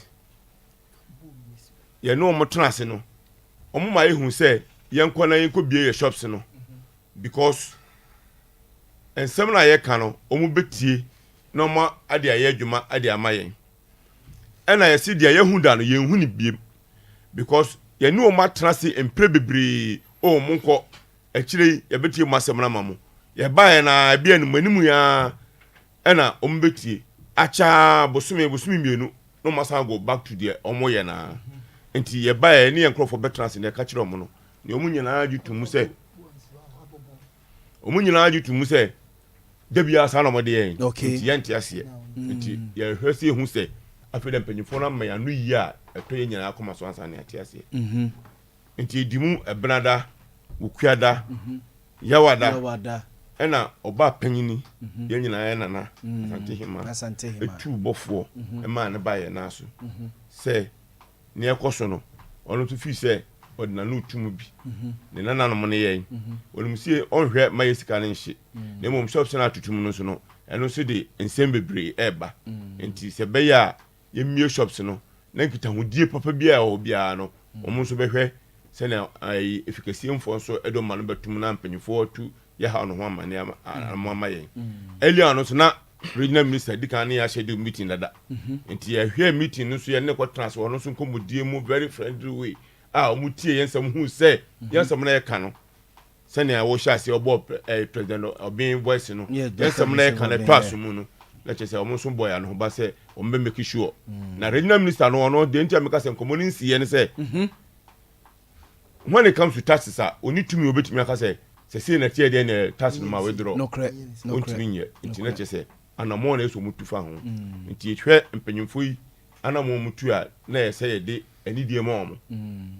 ye no mo trase no omo ma ehu se ye nkɔ na ye nkɔ bie ye shops no because ensem na ye ka no omo betie na mo ade aye adwuma ade amayen ena ye si dia ye hu da no ye hu ni biem because ye no mo trase empre bebre o mo nkɔ akire ye betie mo asem na mamo ye ba ye na bia no manimu ya ena omo betie acha bosumi mienu no masa go back to there omo ye na nti ye ba ye ne ye nkrofo betrance ne ka kire omo no ne omo nyina ajutumu se debia sa na mo de yen nti ye nti ase nti ye hwese hu se afede mpanyifo na ma ya no yi a eto ye nyina akoma so ansa ne ate ase nti edimu ebenada wukuada yawada ena oba panyini ye nyina ye nana asante hima etu bofo e ma ne ba ye na so se ne ekoso no ono to fi se odina no tumu bi ne nana no ne ye onum sie onhwe ma ye sika ne nhye ne mom shops na tutum no so no eno so de ensem bebre eba enti se be ya ye mie shops no na nkita hodie papa bia o bia no omo so behwe se na ai efikasie mfo so edo ma no betum na mpanyifo tu ya ha no ho amane amama ye elia no so na regional minister dikane ya schedule meeting dada enti ya hwe meeting no so ye ne ko transfer no so komodie mu very friendly way omutie yensam hu se yensam na ye ka no se na wo sha se obo president Obin voice no yensam na ye ka na twaso mu no na che se omo so boy no ba se o mbe make sure na regional minister no de ntia make se nkomo ni nsiye ne se when it comes to taxes oni tumi obetumi aka se na tie de na tax no ma withdraw no correct nye nti na che se anamo na eso mutu fa ho nti ehwe mpanyimfo yi anamo mutu a na ye se ye de ani die mo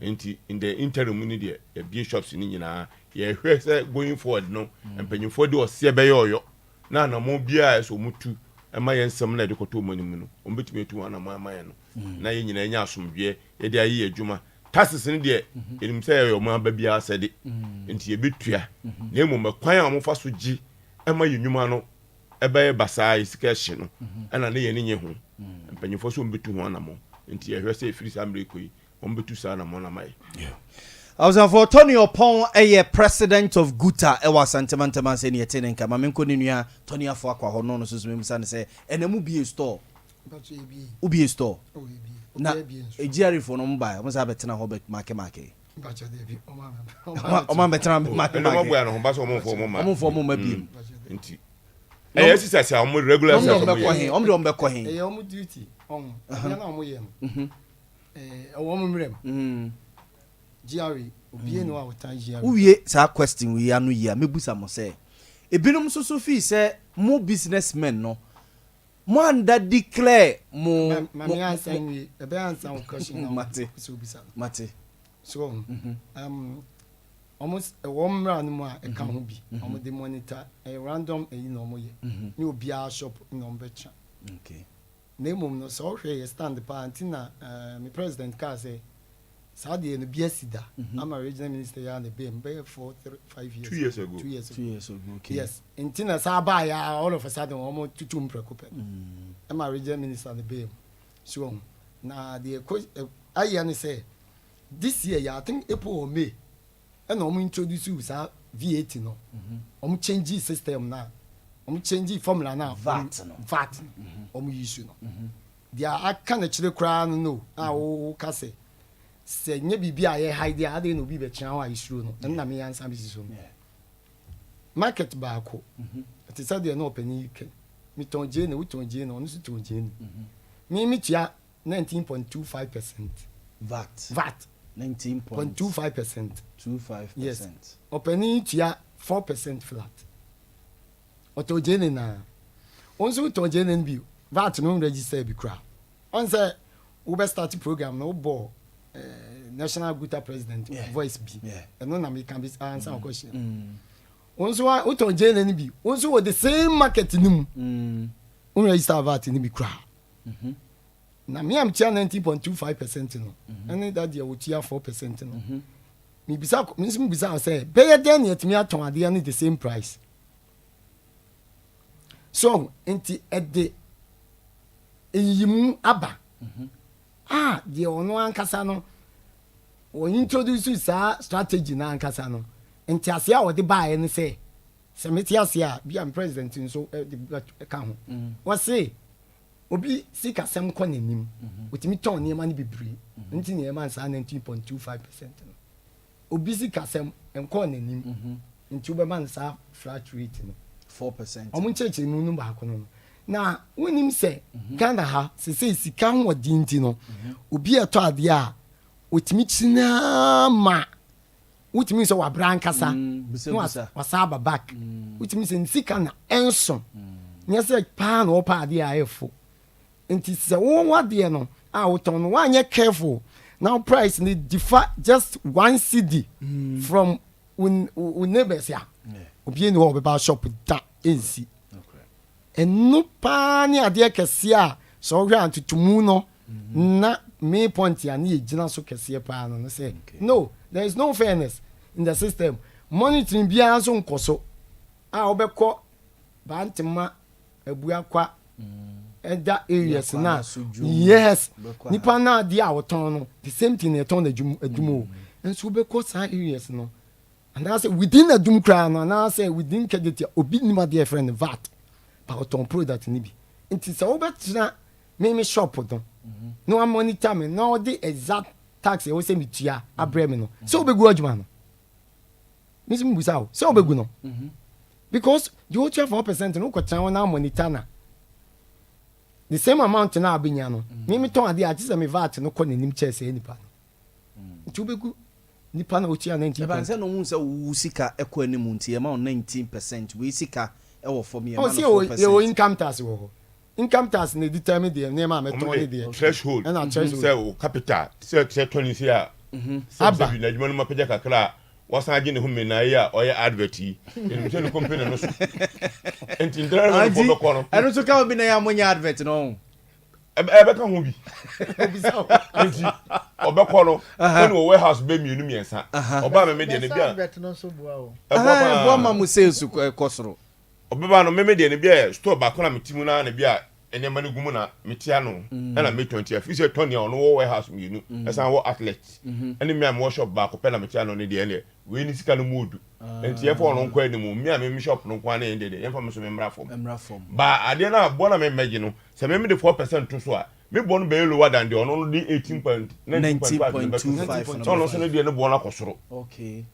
nti in the interim ni de e bie shops ni nyina ye hwe se going forward no mpanyimfo de o se be yoyo na anamo bia eso mutu e ma ye nsem na de koto mo ni mu no o betumi etu anamo amaye no na ye nyina nya asomdwe ye de ayi adwuma taxes ni de enim se yo mo aba bia se de nti ye betua na emu makwan a mo fa so gi e ma ye nwuma no e be basa isika hye no ana ne ye ne nye ho mpanyimfo so mbetu ho anamo nti ye hwe se free samre koi ombetu sa anamo na mai for Tony Opon president of Guta ewa santemantema se ne yetene nka mamenko ne nua Tony afo akwa ho no so so memsa ne se enemu bi store ubi store na ejari fo no mba mo sa betena ho bet make o ma betena make no mo no ba so mo fo mo bi nti yes sisi a mo regular sisi o mo be ko hin o mo duty on na o mo ye no o mo mrem Jerry obie no awota Jerry uwie sa question we anu yi a mebusa mo se ebinom so fi se mo businessmen no mo anda declare mo mami answer we e be answer question now so bisa mate so almost a warm run mo a ka ho bi omo de monitor a random e no mo ye ni obi a shop no becha okay na mum no so hwe stand pa antina me president ka say Saudi no biasida I'm a regional minister ya na be 5 years 2 years ago 2 years ago okay yes intina saba ya all of a sudden almost tutum preocupe I'm a regional minister na be so na the I say this year I think April or May and I'm introduce you VAT no change system na change formula na VAT use no dia aka na kire kra no wo ka se nye bibia ye hide ade no bi be kyan wa isuro no na me yansa bi so market ba ko ti sa de no open ike mi ton je na wuton je na onu so ton je ni mi tia 19.25% VAT 19.25%. 25%. Yes. Opening tia 4% flat. Otogene na. Onso otogene bi VAT no register bi kra. On say we be start program no bo national guta president voice bi. And no na me can be answer question. Onso otogene bi. Onso with the same market nim. On register VAT ni bi kra. Na me am tia 19.25% no. And that dia we tia 4% no. Me bisa say be den yet me aton ade na the same price. So enti ede eyimu aba. De ono ankasa no o introduce sa strategy na ankasa no. Enti ase a wo de ba ye ne say se meti ase a bi am president nso ka ho. Wo say obi sika sem ko nanim. Otimi ton ne ma ne bebre. Enti ne ma sa 19.25% no. Obi sika sem enko nanim. Enti wo be man sa flat rate no. 4%. Omun cheche nu ba ko no. Na wonim se Ghana ha se sika ho dinti no. Obi eto ade a otimi china ma utimi so wa brankasa no wasaba back utimi se sika na enso nya se pa na opa ade a efo enti se wo wade no a woton no wanye careful now price ni differ just 1 cedi from neighbors ya obi ni wo be ba shop da ensi enu pa ni ade kese a so hwe antutumu no na me point ya ni ejina so kese pa no say no, there is no fairness in the system. Monitoring bia so nkoso a obekọ bantima abua kwa eda areas na yes nipa na dia woton no the same thing e ton adumo enso obekọ sa areas no and I say within adum kra no and I say within kegeti obi nima dia friend VAT pa oton product ni bi nti se obetra me shop don no one monitor me no the exact tax e wo say me tua abre me no so obegu adwuma no misimu busao so obegu no because you tua 4% no ko chan na monitor na the same amount na abenya no me ton ade a tise me VAT no ko nanim chese nipa no nti obegu nipa na o tua 19%. Eba nse no hu se wo sika ekọ animu nti e ma 19% we sika e wo for me e ma 4%. Oh see your income tax wo income tax na determine the name am to only the threshold and threshold say capital say 20 here aba na juma no mapeja kakra wasan agi ne humi na ya oye advert yi en se no company no so enti ndra no ko ko no eno so ka obi na ya monya advert no ebe ka ho bi enti obekọ no when we warehouse be mienu miensa oba me de ne bia advert no so bua o bo ma mu sales kosoro obeba no me de ne bia store ba ko na metimu na ne bia enema ne gumu na metia no na me 20 if say Tony on wo warehouse mienu esan wo outlet ene me am workshop ba ko pe na metia no ne de ene we ni sika no modu enti ye for no nkwa ni mu me am me shop no nkwa na ende de ye for me so me mra fom ba ade na bo na me meji no se me de 4% to so a me bo no be lower than the ono no de 18.95 so no so ne de ne bo na kosoro okay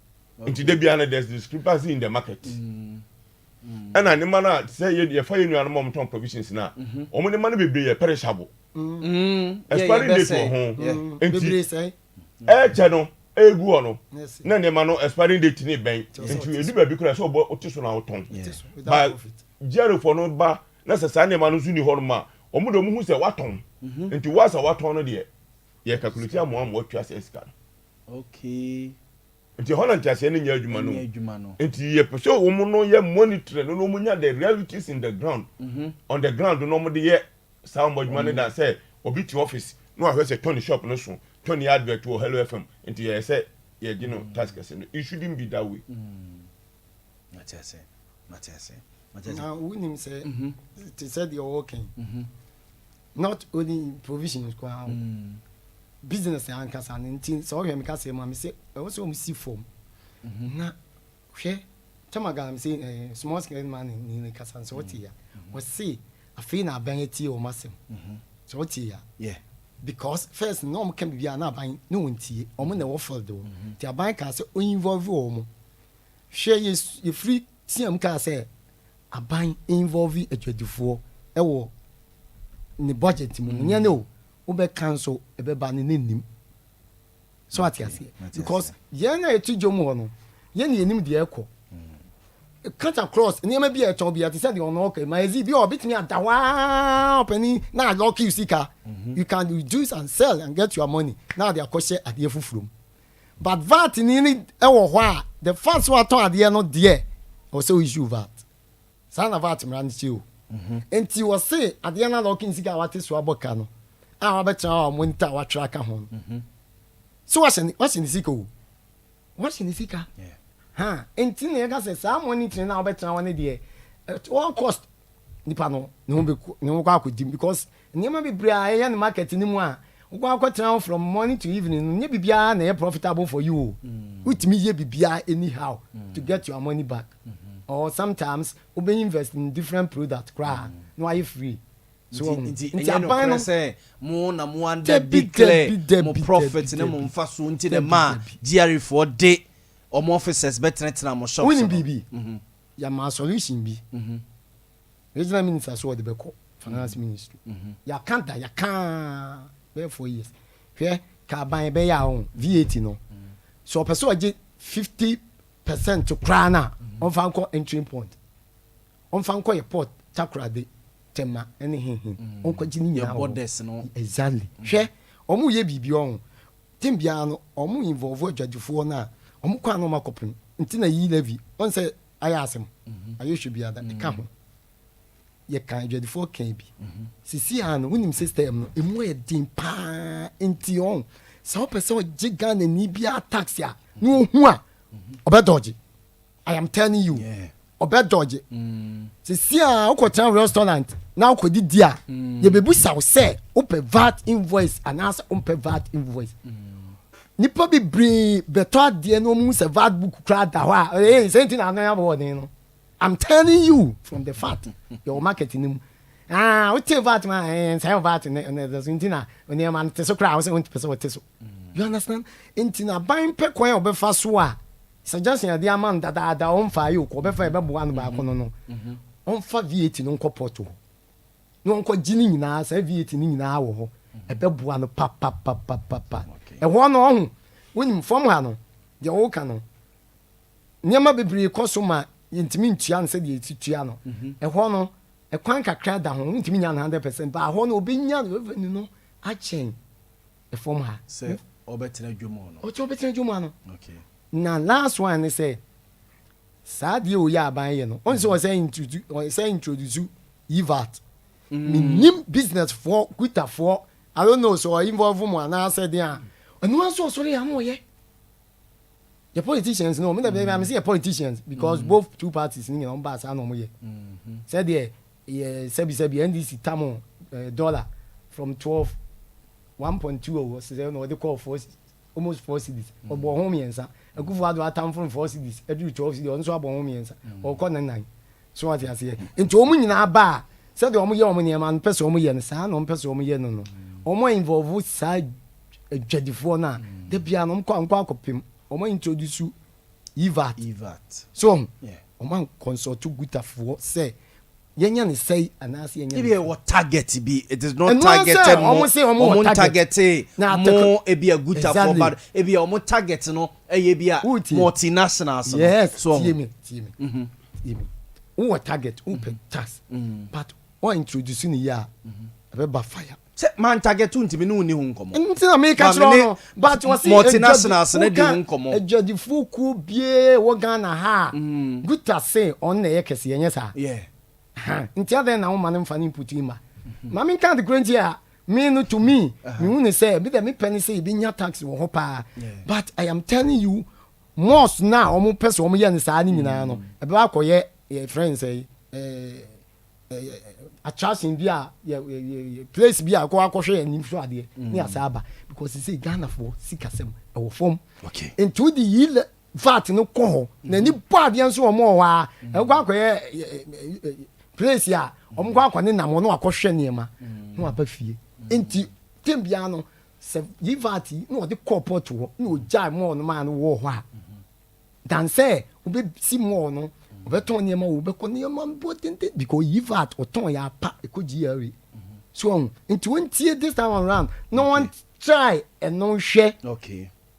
enti de bia na there's discrepancy in the market and ani mana say ye fa ye nuanu mom ton provisions na omo ne mana bebre ye perishable expiring date ho bebre say che no egu ono na ne ma no expiring date ni ben enti edu ba bi kura so obo otiso na oton ba jero for no ba na sa ne ma no su ni ho ma omo do mu hu se waton enti wasa waton no de ye calculate am am watwa sika okay nti hono ntiase ne nya adwuma no nti ye pese wo mu no ye monitor no mu nya the realities in the ground on the ground no mu de ye sound adwuma ne da say obi ti office no ahwe say Tony shop no so Tony advert wo Hello FM nti ye say ye gi no task no it shouldn't be that way Matiase now we nim say it said you're working not only provisions kwa business and kasa nti so we make say ma me say we so see form na hwɛ tamaga am say small scale man ni kasa so what ya we see afi na ban tie o masem so what ya yeah because first no mo can be na ban no wontie o mo na wo fall do ti aban ka say o involve o mo hwɛ ye free tiam ka say aban involve adwadifo e wo ni budget mu nya no wo be cancel e be ba ne nim so what ya say because ye na etu jomo no ye na enim de ekɔ cut across niam bi e chon bi ati say the ono okay my ezi bi o bit me adawa openi na lucky you sika you can reduce and sell and get your money now they are koshe ade fufurum but VAT ni e wo ho a the first one ton ade no there o say issue VAT sa na VAT mran chi o enti wo say ade na lucky sika wate so aboka no a wa betra o monitor wa track ho so what's in sika o what's in sika yeah ha enti na yega say sa money tin na obetra one dey what cost nipa no ne ho kwa akodim because niam be bra ya na market ni mu a wo akotra from morning to evening nya bibia na profitable for you utimi ye bibia anyhow to get your money back or sometimes we be invest in different product cra no are free so nti aban no say mo na mo under declare mo profit na mo mfa so nti the ma GR for day omo officers better mo shop winning bibi ya ma solution bi regional minister so the beko finance ministry ya kan be 4 years hwe ka ban be ya on VAT no so person age 50% to krana on fan ko entry point on fan ko port takra de tema any on ko gini nya borders no exactly hwe omu ye bibi on timbia no omu involve adwadifo na omu kwa no makopem nti na yi levy on say ayasem ayehwe bia da ka ho ye kan adwadifo kan bi sisi an wonim system no emu ye din pa nti on so person giga na ni bia tax ya no hu a obedoje I am telling you obedoje sisi a ukotan restaurant na ukodi dia ye bebusa wo say ope VAT invoice and answer ope VAT invoice nipa bi bring beto ade no mu se VAT book kra da ho a something na ya bo no I'm telling you from the fact your marketing what VAT man say VAT na something na oni man te so kra say 20% what so you understand intina ban pe kwan obefa so a suggestion ade amount da on fa you ko obefa e be bo anu ba ko no on fa VAT no nko poto no nko gini nyina sa VAT ni nyina wo ho e be bo anu pa e ho no ho wonim fom ha no de wo ka no nyama bebre kosoma yintimi ntua nse de titua no e ho no e kwan kakra da ho ntimi nya 100% ba ho no obenya revenue no a chain e fom ha say obetra dwomo no o cho obetra dwomo no okay na last one they say sad you ya ban ye no on say introduce VAT minim business for quita for I don't know so involve mo na say there no so sorry am oye the politicians no me dey say politicians because both two parties ni on ba sa no mo ye say there sebi NDC tamo dollar from 12 1.2 or say no they call for almost 4 cedis obo ho miensa akufu ado atam from 4 cedis edu 12 cedis on so abo ho miensa o ko nan so what you say enti omu nyina ba say de omu ye omu ne man pese omu ye no sa no pese omu ye no omu involve sa adwadifo na de bia no kwa akopem omu introduce VAT so omu consult gutafo say yenya ne say anase yenya maybe what target be it is not targeted more target more e be a good for but e be a target no e be a multinationals yes so see me who target who pay tax but or introducing here e be fire say man target ntimi no ni hu nkomo ntina me ka tro no but was multinationals na di hu nkomo ejadifo ku bie wo Ghana ha good say on na ye kese yenye sa nti ade na wo mane mfa ni putu ima mami kan de grant here me no to me me who say me me penny say be nya tax wo ho pa but I am telling you most now omo person omo ye ne sa ni nyina no e be akoye friends say attraction bi a place bi a ko akohwe anim so ade ni asaba because say Ghana for sikasem e wo form okay into the vat no kɔ hɔ na ni bɔ adeɛ nso wɔn wɔ hɔ a ɛkɔ akɔyɛ place a wɔn kɔ akɔ ne nam wɔn akɔhwɛ nneɛma na wɔaba fie nti tem bia no sɛ yi vat na wɔde kɔ pɔt hɔ na ogya mɔɔ no maa no wɔ hɔ a dansɛ obɛsi mɔɔ no obɛtɔn nneɛma wɔ obɛkɔ nneɛma bɔ tente because yi vat ɔtɔn yɛ apa ɛkɔ GRA so nti wɔn tie this time around na wɔn try ɛno hwɛ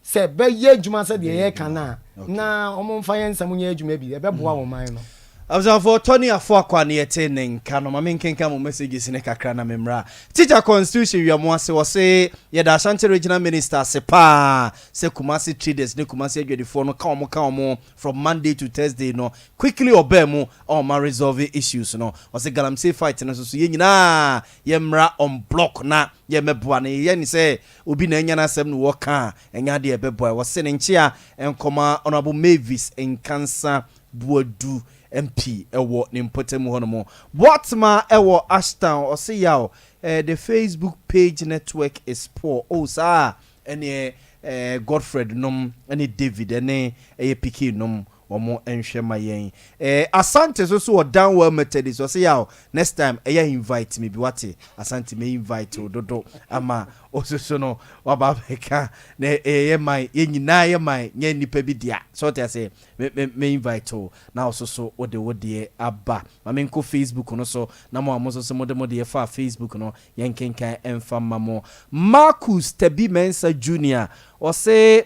sɛ bɛyɛ adwuma sɛ deɛ yɛ ka na ɔmo mfa yɛn nsɛm nyɛ adwuma bi ɛbɛboa wɔn man no Abzafo Tony afọ akwa na yete ne nka no mame nkenka mo messages ne kakra na memra teacher constitution wi amo ase wo se ye da Ashanti regional minister se pa se Kumasi traders ne Kumasi adwedifo no ka omo from Monday to Thursday no quickly obey mu o ma resolve issues no o se galamsey fight no so ye nyina ye mra on block na ye meboa ne ye ni se obi na nya na asem no wo ka enya de ebeboa wo se ne nchia enkoma honorable Mavis Nkansa Buadu MP ewo ni mpotemu hono what ma ewo Ashton or say yaw the Facebook page network is poor sir any Godfred nom any David any Pikin nom omo enhwe mayen Asante so downwell method so say yaw next time invite me bi wate Asante me invite ododo ama ososo no wababeka na mai yenyina ye mai nya nipa bi dia so te say me invite o na ososo wode aba ma me nko Facebook no so na mo amoso so mode fa Facebook no yenkenkan emfa mamo Marcus Tebi Mensa Junior o say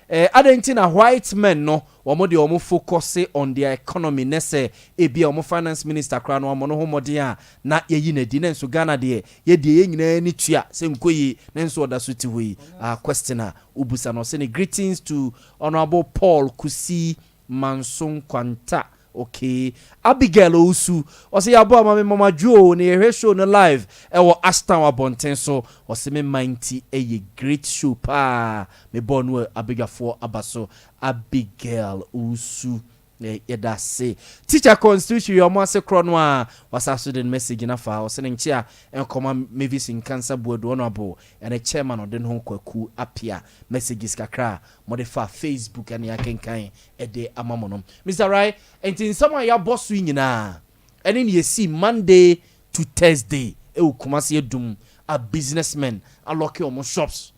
Adentina white men no wamodi omo focus on their economy nese ebi omo finance minister kra no omo no homode a na yeyi na di nenso Ghana de ye die ye nyina ni tua se nkoyi nenso oda so ti hoyi questioner ubusa no say greetings to honorable Paul Kusi Manson Kwanta okay Abigail Osu o say Yaw Boamah me mama Joe ne ye show no live e wo Ashton Abonten so o say me mighty a great show pa me bonu abigafo abaso Abigail Osu yeda say teacher constitution yo mo se kro no a wasaso den message na fa o se nchia enkoma Mavis Nkansa Buadu honorable and a chairman of den ho kwaku apia messages kakra mo de fa Facebook and ya kenkan e de amamonom Mr. Right entin someone ya boss nyina ene ne see Monday to Thursday e Kumasi edum a businessman a lock your shops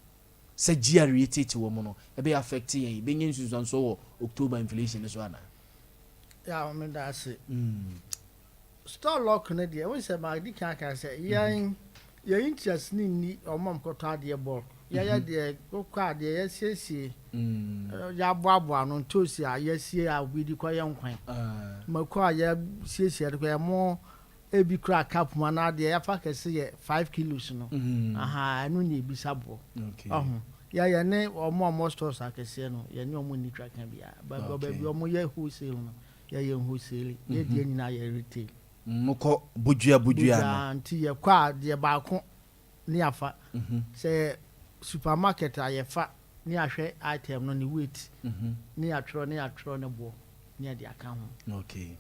se GRA tete wo mo no e be affect yen be nyin susan so October inflation so ana yeah, I mean that's it. Store lock na dia. We say ma di kan say yan interest ni o mom ko to ade ball. Ya de ko kwa de ya siesie. Ya boabo no tosi a ya sie a obi di kwa yan kwan. Ma kwa ya siesie de kwa mo ebi kra cap ma na de ya fa kese ye 5 kilos no. Aha, anu ni ebi sabo. Okay. Ya ne o mo stores akese no. Ya ni o mo ni track kan bia. Ba bi o mo ye wholesale no. Ya ye wholesale ye die nyina ye retail mko bujua na anti ye kwa de ba ko ni afa say supermarket a ye fa ni ahwe item no ni weight ni atro ne bo ni de aka ho okay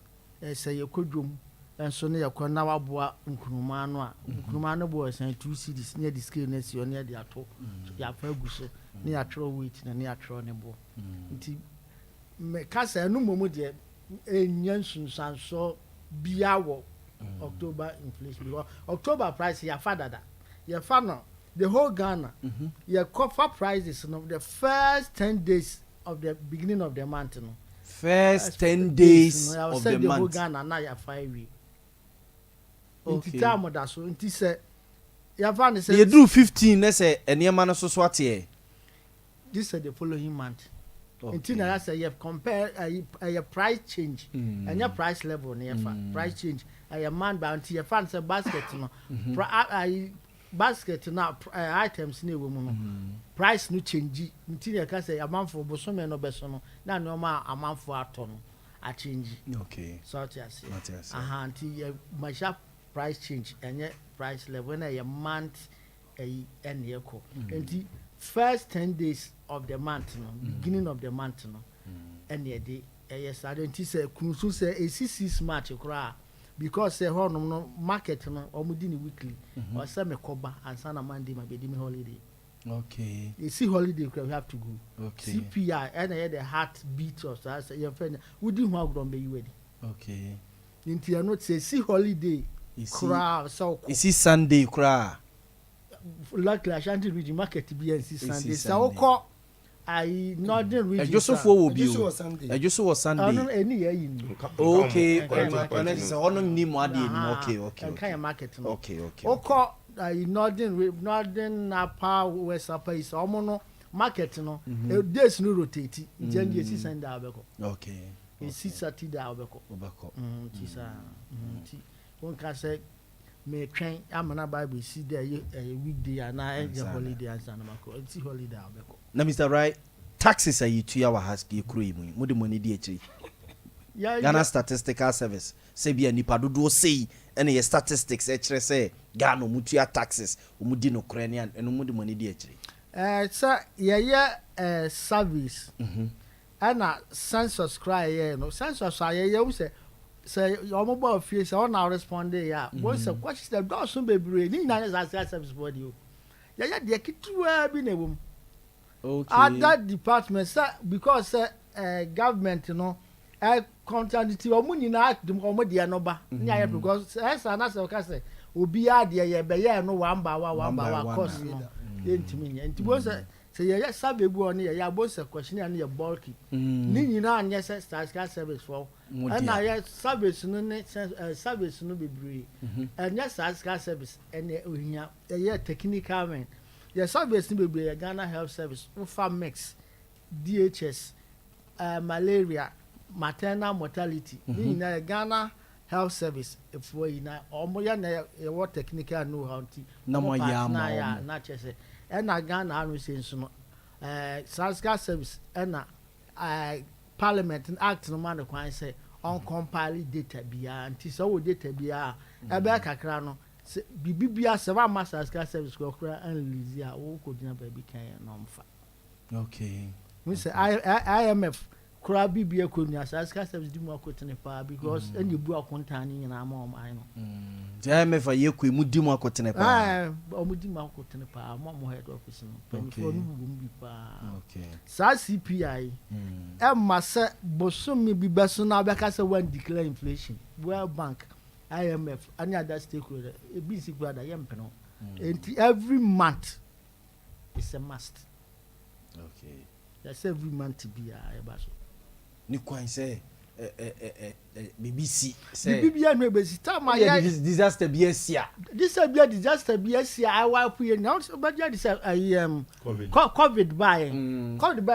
say ye kodwom enso ne ye kwa na waboa nkruma no a nkruma no bo san 2 cedis ni de scale na si oni de ato ya fa guso ni atro weight na ni atro ne bo nti me kasa no momu de enyansun sanso biawo October inflation because October price ya fadada ya fano the whole Ghana ya copper prices no the first 10 days of the beginning of the month no first 10 days of the month the whole Ghana na ya 5 week okay time da so nti se ya fano say you do 15 na say enema no so ate this is the following month. Until I say you have compare a price change and your price level near price change. A man bounty your fancy basket no basket now items new woman price no change until you can say a month for bosome no besono na normal a month for aton a change. Okay. So yes. Until you measure price change and your price level when a month and year co. Until first 10 days of the month no beginning of the month no and ye day yes I don't say kunsu say a 6 March kra because say no market no omudi ni weekly or say me koba and sana Monday ma be di me holiday Okay. You see holiday we have to go. Okay. CPI and the heart beat or so. Your friend, we didn't want to be ready. Okay. Into your note say see holiday. Crowd so. Is it Sunday cry? Luckily, Ashanti region market BNC Sunday. So call I northern region. Joseph will be Sunday. Joseph was Sunday. Okay. Okay. Okay. Market. Okay. Call northern Napa West Upper is almost market no. Days no rotate. Jenny is Sunday abeko. Okay. It's Saturday abeko. Tisa. One can say. Me train amana Bible see there a weekday and a holiday and sanamako. It's holiday abeko. Na Mr. Right, taxes are you 2 hour husky crew mu de money di echi. Ghana Statistical Service say be nipa dodo say and your statistics e say Ghana mutua taxes umudi no Ukrainian and umudi money di echi. Sir service. And census cry no census I say say your mobile face on now respond there. Once a question that does soon be brave. Ni na service body. Yeah, they keep to be a woman. Okay. At that department, sir, because government, you know, contradictory or money na them comedy no ba. Yeah, because as an answer can say, obi ade be no one by one cost no. Entimi. And to say yeah, sabe bu on ya boss question and your bulky. Ni nyina anya statistical service for. And I service no be brave. And yes, statistical service and yeah technical man. Your service no be brave. Ghana Health Service, farm mix, DHS, malaria, maternal mortality. Ni na Ghana Health Service for ina omoya na what technical know how to. Na mo ya na chese. And I Ghana anu say so statistical service and Parliament and act no man kwan say on compile data bia anti so data bia e be kakra no bibia se ba master service ko kra and release a wo ko dina ba bi kan no mfa. Okay. We say IMF kra bibia ko nya service di mu akotene pa because any bu akontan ni na ma o mai no. The IMF ye ko mu di mu akotene pa. O mu di mu akotene pa mo head office no. Okay. Okay. Sa CPI emma se bosomi bi beso na obeka se when declare inflation World Bank IMF any other stakeholder e bi si brother yem peno every month is a must. Okay. That's every month to be a baso ni kwan say BBC say bibia no be si time ya disaster bi asia this be disaster bi asia I wipe you now but ya this COVID by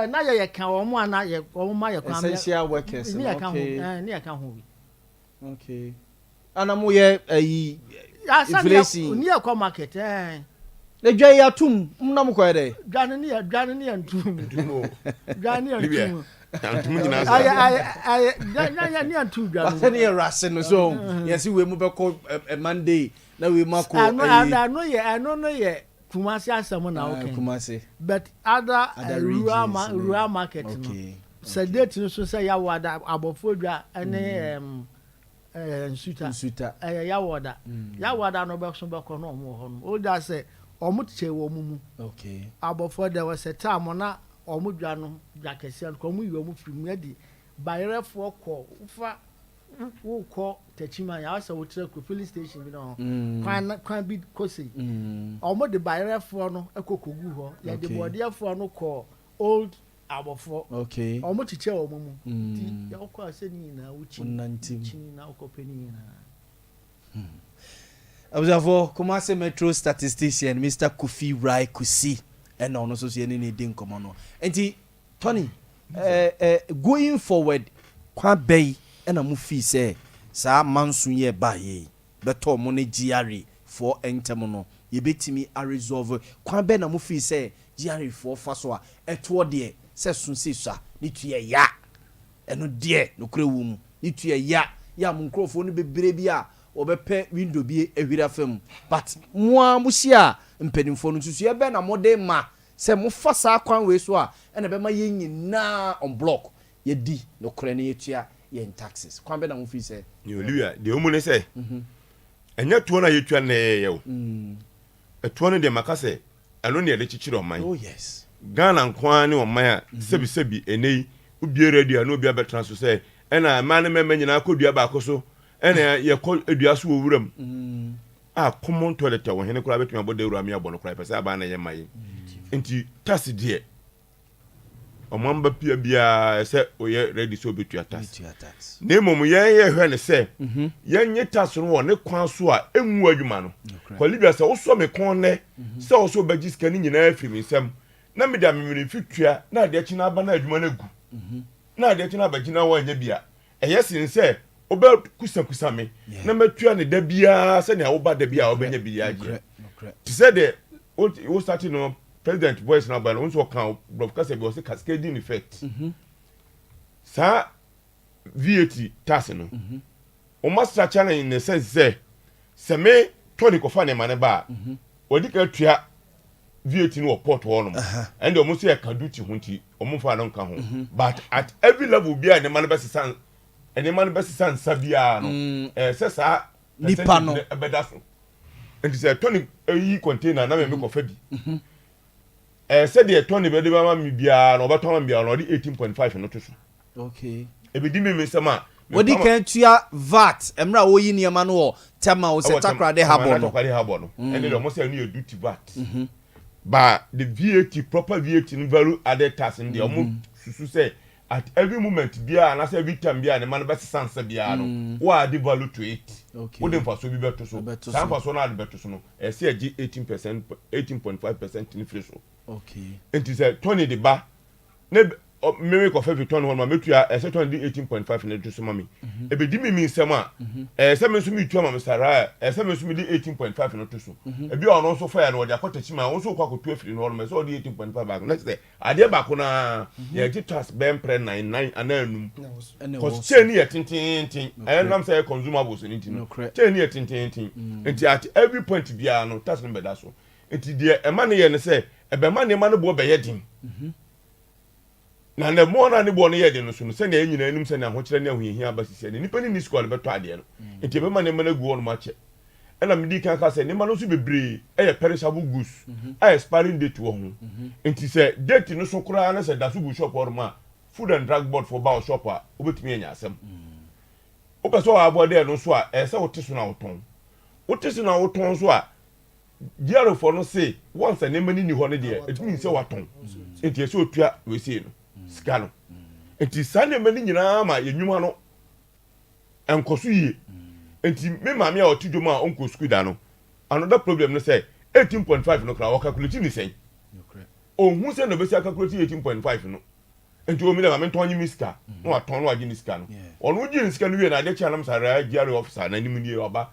na ya kan o mo ana ya o ma ya kan essential workers ni ya kan ho ni ya kan ho. Okay. Ana mo ye inflation ni ya kwa market le dwa ya tum na mo ko dey dwane ni ya ntum dwane ya ntum ni antu dwane what any rase no so yes we mu be ko Monday na we mako no ye Kumasi asem na okay Kumasi but other rural market no so date no so say ya wada abofodwa ene nsuta ya wada no be so be ko no mo ho no o da say omuche wo mumu okay abofodwa was a time na omudwa no jakese ko mu yiwo mu firim ya di bayerefo ko ufa wo ko techima ya asa wo tire ko filling station bi no kwan bi kosi omo de bayerefo no ekokogu ho ya de bodefo no ko old abofo okay omo tiche wo mumu ti ya ko ase ni na uchi na okopeni na Observer Kumasi Metro statistician Mr. Kofi Rai Kusi and on so say any din come on. Enti Tony going forward kwa bay and a mufi say sa mansun ye ba ye beto mo ne GRE for entemono ye betimi a resolve kwa be na mufi say GRE for faso a eto de se sun se so ni tuye ya eno de no kure wu mu ni tuye ya mu nkrofo no bebre bi a obepe window bi ehwira fam but moa musia mpenimfo no susu ye be na mode ma se mo fasa kwan we so a ena be ma ye nyina on block ye di no kure ne yetua ye taxes kwan be na mo fi se ni oliwa de omu ne se enya tuo na yetua na ye o etuo no de makase ɛno ne yɛde kyekyere ɔman oh yes Ghana nkwa ne ɔman a sebi enei ubie radio na obi abɛtena so sɛ ɛna ma ne mɛmɛ nyinaa kɔdua baako so ɛna yɛkɔ adua so wɔ wuram a common toilet wɔ hene koraa bɛtumi abɔ dawura mi abɔ no koraa pɛ sɛ aba na yɛ ma yi nti tasi deɛ ɔman ba pia bia sɛ oyɛ ready so betua tax na mmom yɛn hwɛ ne sɛ yɛn nye tax no wɔ ne kwan so a enwu adwuma no kwalibia sɛ wosɔ me kon nɛ sɛ wosɔ bɛgye sika ne nyinaa firi me nsɛm na me da me fitua na ade akyi na aba na adwuma na gu na ade akyi na abagye na wɔnyɛ bia ɛyɛ sin sɛ obɛ kusa me na matua ne da bia sɛ ne awoba da bia obɛnya bia agye ti sɛ de wo start no president voice na ba no nso kan broadcast be o se cascading effect sa VAT tax no o ma structure na in the sense say me toni ko fa ne mane ba odi ka tua VAT no port ho no and o mo se ka duty ho nti o mo fa no ka ho but at every level bia ne mane ba sesan ene mane ba sesan sabia no se sa nipa no ebeda so nti se toni yi container na me ko fa bi said the Tony Bedema Mibia, or Baton Bia, or 18.5 and not so. Okay. Ebi me Mr. What he can't tua VAT, Emra Oyin Yamano, Tama was a Takra de Habono, and it almost a new duty VAT. But the VAT, proper VAT in value added tax in the almost to say at every moment, Bia, and as every time Bia, and the man best sans Biano, what the value to it. Okay. Wouldn't for so be better so. Some for so not better so. I say 18%, 18.5% inflation. Okay. And it is 20 the bar. Neb me ko fe ton ho ma metua e se 18.5 na to so mami. E be di me nsema se me so me tua ma sara se me so me di 18.5 na to so. E bi ono so fa ya na o di akota chi ma o so kwa ko tu afiri no me so di 18.5 back. Next say ade ba ko na ye gi tax ben pre 99 ananum. Cause chain ye tintin I nam say consumables ni tin. Chain ye tintin. Enti at every point bia no tax no be da so. Enti de e ma ne ye ne say e be ma ne ma no bo be ye din. Na ne mo na ne bo no ye de no so no se na enyina enum se na ho kire na ahohia abasisi ne nipa ni school be to ade no enti be ma ne ma na gu on ma che e na me di kan ka se ne ma no so bebre e ye perishable goods e expiring date wo ho enti se date no so kura na se da so gu shop or ma food and drug board for bow shop a obetumi anya asem o pe so abo de no so a e se wote so na woton so a diaro for no say once ne mani ni ho ne de it means say waton enti so otua we say no sika no enti sane mani nyina ma yenwuma no enkoso yie enti me maame a otidwo ma onko school da no another problem no say 18.5 no kra wo calculate ni say ohun say no be say calculate 18.5 no enti o mi na me tonyi miska no waton no agi ni sika no ono gi ni sika no wie na de cha nam sara GRA officer na nim ni oba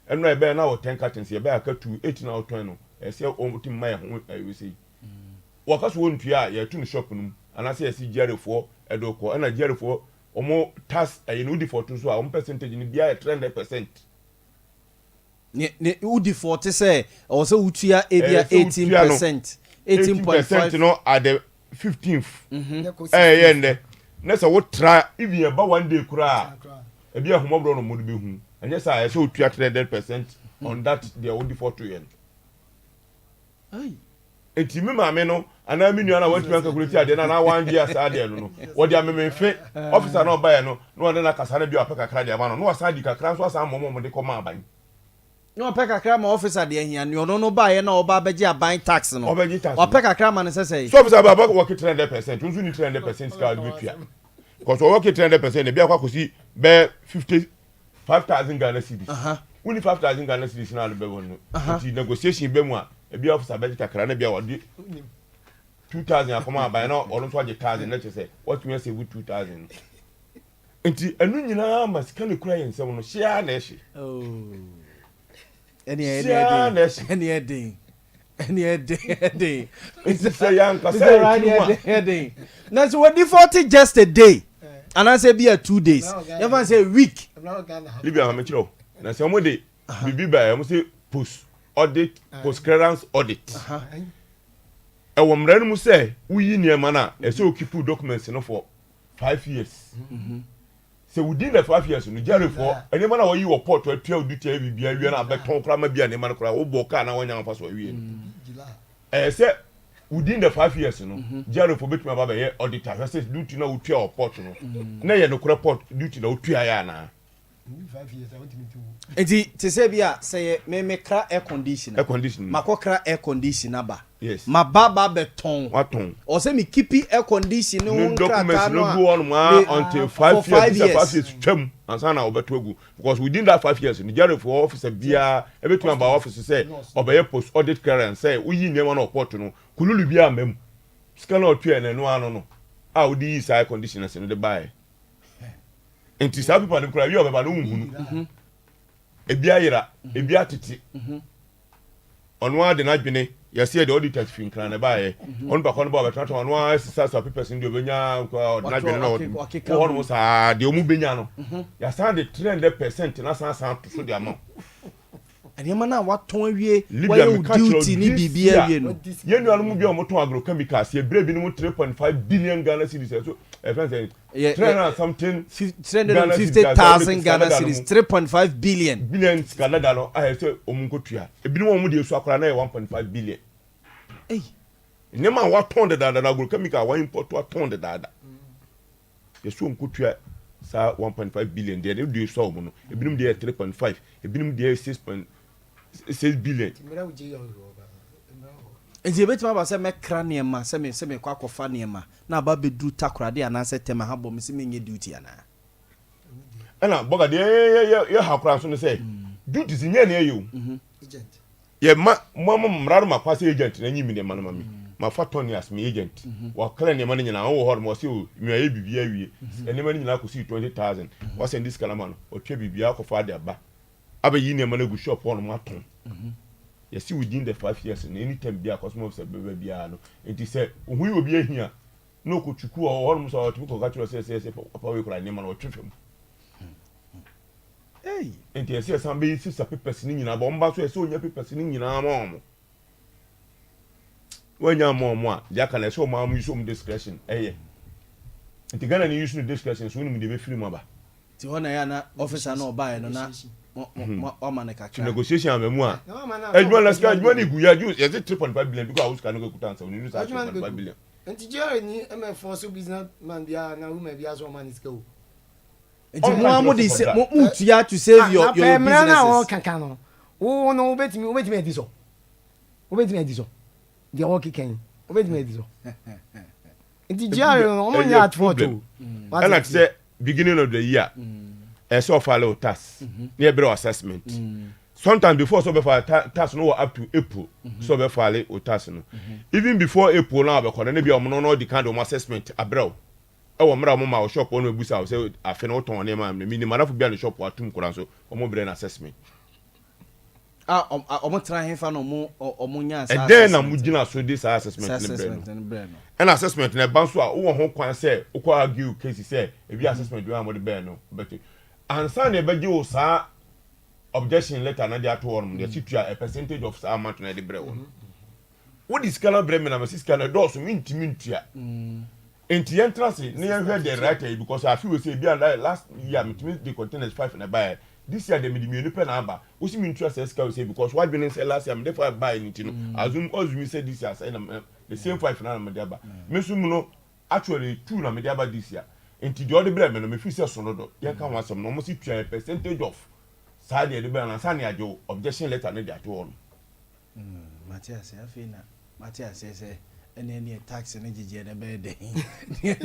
eno e be na wo 10 cartons e be aka 8 na oton no e say o tim mai ho we say wakaso won tua ya tu ni shop no anase esi GRA4 edoko na GRA4 omo tax ayi no default so a percentage ni bia 300%. Ne u default say o say utua ebia 18%. 18% no at the 15th. Yende. Na say wo try if you ba one day kura ebia homobro no modi be hu. Anya say say utua 300% on that the default to yen. Ai enti me maame no ana me nua na watumi calculate ade na 1 year sa ade no wo dia me fe officer na obaye no no de na kasa na bi apeka kra de ama no wasa di kakra so asa momo de koma aban no apeka kra ma officer de ahia no baye na oba beje aban tax no apeka kra ma ne sese so officer ba work 300% unzu ni 300% ska de betua because work 300% e bi akwa kosi be 5,000 Ghana cedis uni 5,000 Ghana cedis na be won no negotiation be mu a ebi officer be kakra na bia wodi 2,000 akoma aban na ono so age 1,000 na che say what me say with 2,000 enti anu nyina masika ne kura yensem no hia na ehye eni edi it's say yanka say na so we default just a day and I say be a 2 days even say week libya ma mechiro na say mo de bibi ba mo say post audit post clearance audit e wo mra no mu say uyi niema na e say o keep documents no for 5 years say within the 5 years no jare for eniema na wo yi wo port to atua duty e bibia wie na abeton kra ma bia niema no kra wo bo ka na wonya mfa so wie say within the 5 years no jaro for betuma baba ye auditor say duty na utua o port no na ye no port duty na utua ya na 5 years I want me to enti te say bia say me kra air conditioner makokra air conditioner ba yes ma baba beton waton o say me keep air conditioner no documents no go on until 5 years twam ansa na obeto egu because within that 5 years ni jaro for officer bia ebetuma ba office say obeye post audit clearance say uyi nyema na port no kululu bia amem scan otua na no ano no a odi is air conditioners no de buy enti sa people dem kura wi obeba no hunhunu ebi ayira ebi atete ono ade na dwene yesi de auditor fin kran na bae on ba kono ba betrato ono asisa sa papers ndi obenya na dwene na ono mo sa de omu benya no ya sa de 300% na san to so de amount anyama na waton awie why duty ni bibia awie no yenu anu mu bia omoton agrochemicals ye bre bi no 3.5 billion Ghana cedis so friends 300 something 350,000 Ghana cedis 3.5 billion Canada no I say omunkotua ebi no omu de esu akora na 1.5 billion nyama waton de dada agrochemical wa import waton de dada yesu omunkotua sa 1.5 billion de de esu omu no ebi no de 3.5 ebi no de 6 billion enti ebetima ba se me kra niema se me kwa kofa niema na ba bedu takorade ana se tema ha bom se menye duty ana ana boga de ye ha kra so ne say duty si nye na ye agent ye ma mraro ma kwase agent na nyimi ne manoma mi ma fatoni as me agent wa kra niema ne nyina wo ho mo se o mi aye bibia wie enema ne nyina ko si 20,000 wa send this kalama no o twa bibia ko fa de aba abayi niema na gu shop on mo aton yes within the 5 years and anytime bia cosmos say bebe bia no it say ohu yi obi ahia no ko chuku o ho so o tuko ka chiro say papa we kura ni ma no twefem enti yes some be sisa papers ni nyina ba mba so yes onya papers ni nyina ma omo wanya ma omo a ja kana so ma use discretion enti Ghana ni use discretion so ni de be free ma ba ti hona ya na officer na oba no na negotiation amemu a ejuma na ska ejuma ni guya ju yes 3.5 billion because house can go kutansa we use 3.5 billion enti jere ni MF so businessman bia na woman bia so man iska o enti mo de se mo tua to save your business na o kankan no wo no obetimi ediso de o kiken obetimi ediso enti jere o mo ya photo and say beginning of the year so file tax near bureau assessment sometimes before so be file tax no up to April so be file tax no even before April now be call na be omo no the kind of assessment abrew e wo mra mo ma shop on ebusa say afi no ton na ma mi ni manafo bia no shop atum kura so omo bre na assessment omo tra hefa no omo nya assessment then na mugina so this assessment ne bre no and assessment na ban so a wo ho kwan say wo kwa argue case say e bi assessment we am de bre no but ansa na ebeje o sa objection letter na dia to won dey situa a percentage of sa amount na dey bre won what is kana bre me na me siska na do so mintimi ntua enti entrance na ye hwe the right because I feel say bia last year mintimi the containers 5 na buy this year dem me pe na aba o si mintua siska we say because why been say last year me dey for buy anything no azum say this year say na the same 5 na me dey aba me so no actually 2 na me dey aba this year enti the other brand no me feel say sonodo ye kan wasam no mo si tua percentage of sa de brand na sa ne ajo objection letter na dey ato on Matias afina Matias say any tax na gege na be dey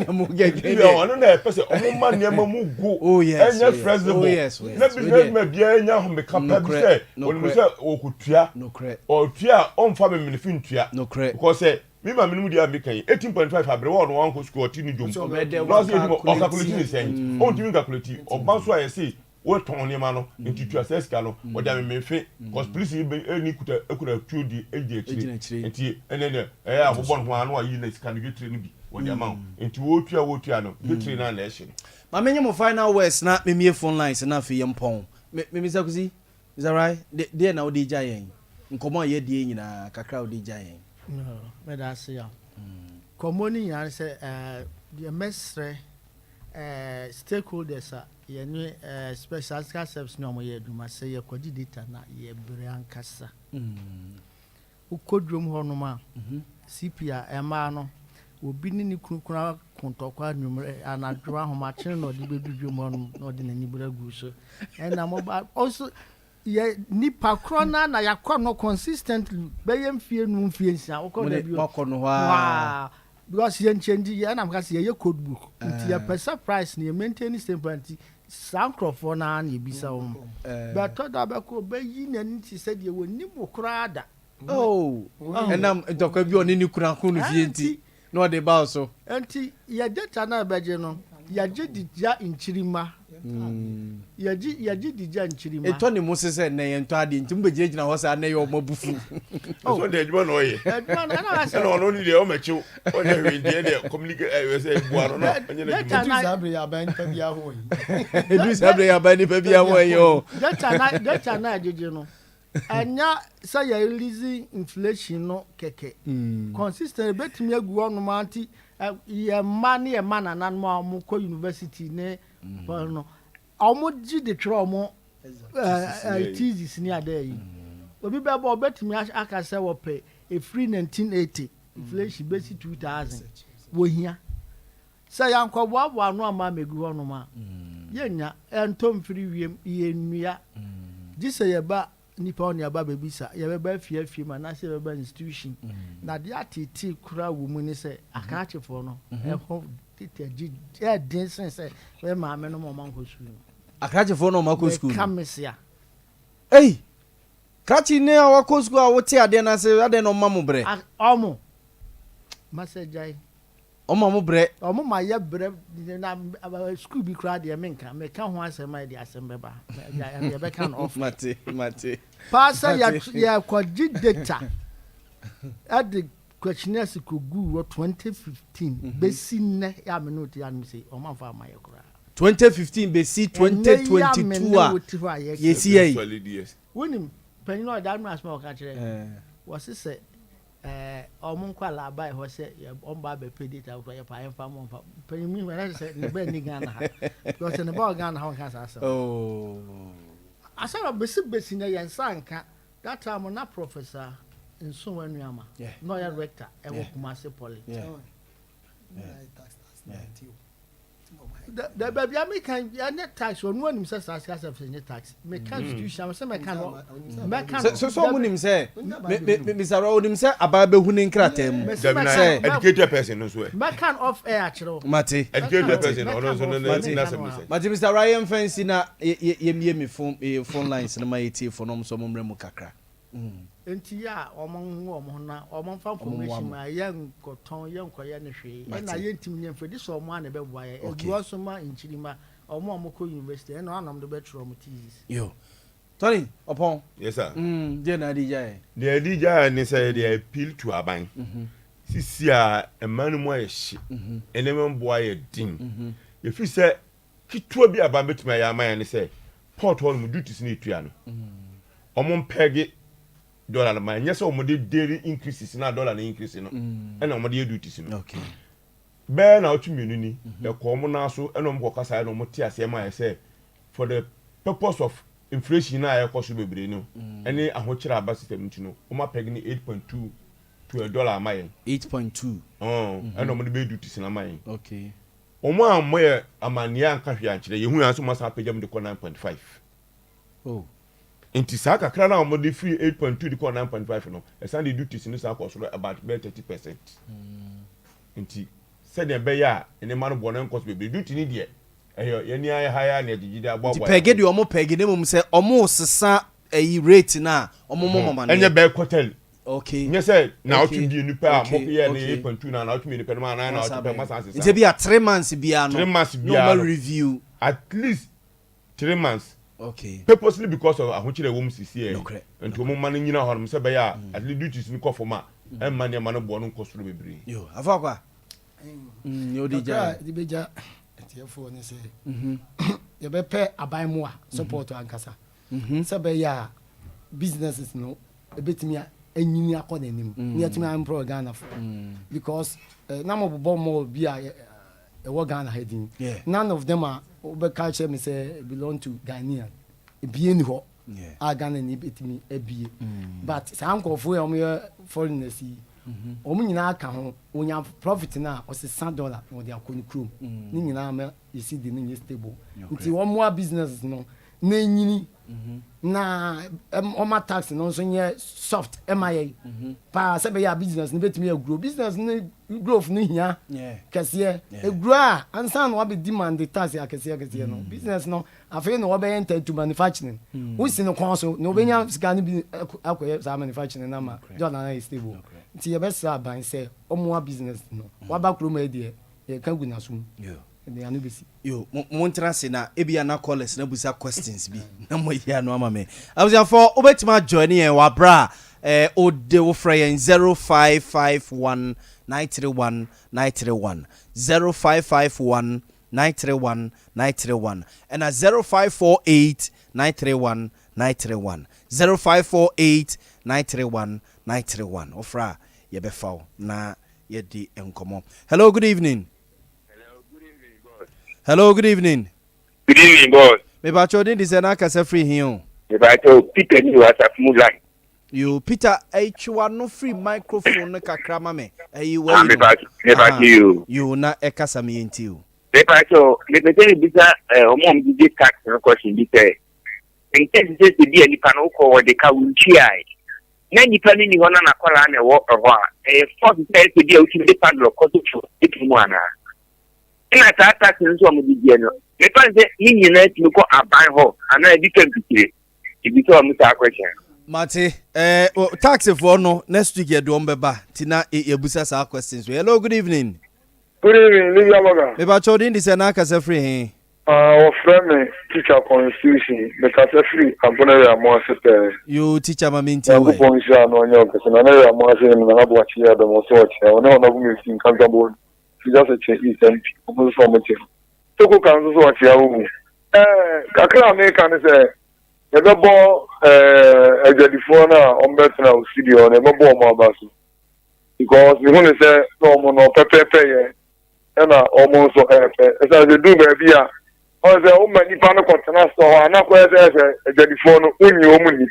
na mo gege yo no na person omo ma ne ma mu go enya flexible na business ma bia enya ho me capable say onu say okutua o tua on fa me me fin tua because say me ma minimum dia me kan 18.5 abre wo no wan ko school ti ni jom no say o calculate ni sen o ti mi calculate o ban so aye say wo ton ni ma no ntitua seska no o da me fe because police ni kuta tuo di eje chiri enti enene abobon ho anu ayi na sika no getire ni bi wo dia ma enti wo tua no getire na na ehye ma menye mo final words na memie phone lines na fe yempon me sakusi is that right there na odi ja yen nkomo ye die nyina kakra odi ja yen no me da se ya komoni yan se the mestre stakeholders ye ni special service no mo ye duma se ye kodi data na ye bre ankasa ukodrum ho no ma CPA ema no obi ni ni kunukuna kontokwa numre anadwa homa kyen no de bedudwum ho no de nani bragu so na mo also ye nipa krona na yakọ no consistently be mfie nu mfie nsia ukọ da bi wa because ye change ye na mka se ye code book nti ye pesa price na maintain standpoint sancrofo na na ebisa wo but to da be ko be yi na nti se de woni mo kra da enam dokwa bi oni ni kura ko no fie nti no de ba so nti ye data na beje no ye gidija inchirima ye gidija inchirima eto ni mo se na ye nto ade nti mbeje gina ho sa na ye o mabufu so de adwuma no ye edwa na na ono ni de o mechiw o de we de communicate we say buaro no onye na Edu sabre ya ban pa bia ho yi. Edu sabre ya ban pa bia ho yi o. Data na ajeje no. Anya say ya release inflation no keke. Consistent betimi agu onu ma anti ye man ye man na mo mo ko university ne no. Omo ji de tro omo thesis ni ade yi. Obi be bo betimi aka say wo pay a free 1980 inflation base 2000 wo hia say yankwo abo anu ama megu ho no ma yenya entom free wiem ye nnua ji say ye ba nipa oni aba bebisa ye be ba fie ma na say be ba institution na de atiti kura wo mu ni say akachefo no e ho tete e den say we ma me no mo man ko school akachefo no ma ko school kamesia kachi ne awa ko school a wote ade na say ade no ma mo bre omo masajai omo bre omo ma ye bre na school bi kura de me ka ho asema de asem beba ye be kan off mate pasa ya ko data at the questionnaires ko gu 2015 besi ne ya me no ya me say omo fa ma ye kura 2015 besi 2022 a yesi ye wonim penino da no asma o ka kire wo se omun kwala bai ho se on ba be pedita for ye pa enfa mo fa penimi we se ne be ni Ghana ha because ne ba Ghana ha kan sa asara besi na yen sanka that time na professor nso wanuama no ya rector e wo Kumasi Poly the baby me can ya net tax on one himself as net tax me can institution say me can so munim say Mr. Rodim say aba be hu ne nkratem say educated person no so me can off air achiro mate educated person no so na say mate Mr. Ryan Fancy na ye me phone lines na my eti for no so momre mu kakra enti ya omo na omo fa information ma yen koton yen koye ne hwe na yentim nyemfe di so omo ana be boa ye egu so ma inchirima omo ko university na anam de be tro mo thesis yo Tony upon yes sir dey na DJ the DJ ni say they appeal to aban sisi a emanu mo ye hye enemem boa ye din ye fi say kitwa bi aban betuma ya aman ni say port hall mu duties ni etua no omo mpege dollar man yes o mo de daily increases na dollar na increase no e na mo de duties no okay be na otumenu ni e ko mo na so e no mo kasa no mo ti ase ma say for the purpose of inflation na e koso bebre no ene ahokyira aba system nti no o ma peg ni 8.2 to a dollar amaye 8.2 e no mo de be duties na amaye okay o mo amoye amania anka hwe ankyere ye hu an so mo sa pegam de 9.5 inti sa kakra na mo de free 8.2 de 9.5 no e san de duties no sa koso about 30%. Inti said the be ya ene man bo na nkoso be duty ni de ye ni aye higher na gigide agbobo pege de omo pege ne mum se omo sesa rate na omo mama na enye be hotel okay nye say na otu bi nipa mo ye na 8.2 na otu bi nipa na otu be masa sense nte bi a 3 months bia no 3 months bia normal review at least 3 months okay purposely because of ahokyere wom sisi e nti omo man nyina ho se be ya at least duties ni kofo e man e man bo no nkosoro bebre yo afa kwa yo dija di beja etiefo ne se ye be pe aban mu a support ankasa se be ya businesses no ebetimi anyini akọ nanim ne yetimi am pro Ghana for because na mo bobo mo bi a e wo Ghana heading none of them are be culture me say belong to Ghanaian e bi eni ho Ghana ni betimi ebie but saa nkofo ya omo foreigners yi omo nyina aka ho onya profit na o $6 no dey akoni krom ni nyina ma isi di ni stable nti omo business no na nyini na omo tax no so nye soft MIA pa se be ya business ni betimi grow business ni growth ni hia kese e grow ansa no be demand the tax ya kese no business no afei no obe enter to manufacturing we see no konso no benya sika ni bi akoye sa manufacturing na ma Jordan na stable nti ye be sa ban se omo business no wa ba kro ma e ye ka gu na sum yo montra se na ebia na callers na busa questions bi na mo hia no ama me abusua for obetima join ye wa bra ode wo frey 0551 931 931 0551 931 931 and 0548 931 931 0548 931 931 ofra ye be faw na ye di enkomo. Hello, good evening. Hello, good evening. Good evening, boss. Me ba chodin di sena kasa free here. Me ba to Peter ni WhatsApp mu line. You Peter H1 no free microphone na kakra ma me. Me ba you. You na e kasa me enti you. Me ba to me tell you bisa omo am di tax no question bi say. In case say di ani pa no ko de ka wunchi ai. Na ni pa ni ho na kola na wo ho a. For say di o ti de pa no ko to mu ana. Ina ta tax nso am di no. Me pa say ni na ti ko aban ho ana e di kan pikire. Ibi to am ta question. Mate, taxi for no next week you do mbeba tina ebusa sa questions. Hello, good evening. Good evening, Yaw Boamah. Me ba chodin di sena kasa free he. Our friend teacher constitution the kasa free abona ya mo sete. You teacher ma minti we. Ya ko insha no nyo kasa na ya mo ase na na bo achi ya do mo so achi. Ona ona bu mi fin kan ga bo. Fi just a change is empty. Mo so mo che. To ko kan so achi ya wo. Kakra me kan say Ebebo ejadifo na ombetna studio na ebebo omo abaso because we want to say no mo no pepepe ye na omo so efe esa je do ba bia o say o mani pa no kontena so ana ko say ejadifo no unyi omu ni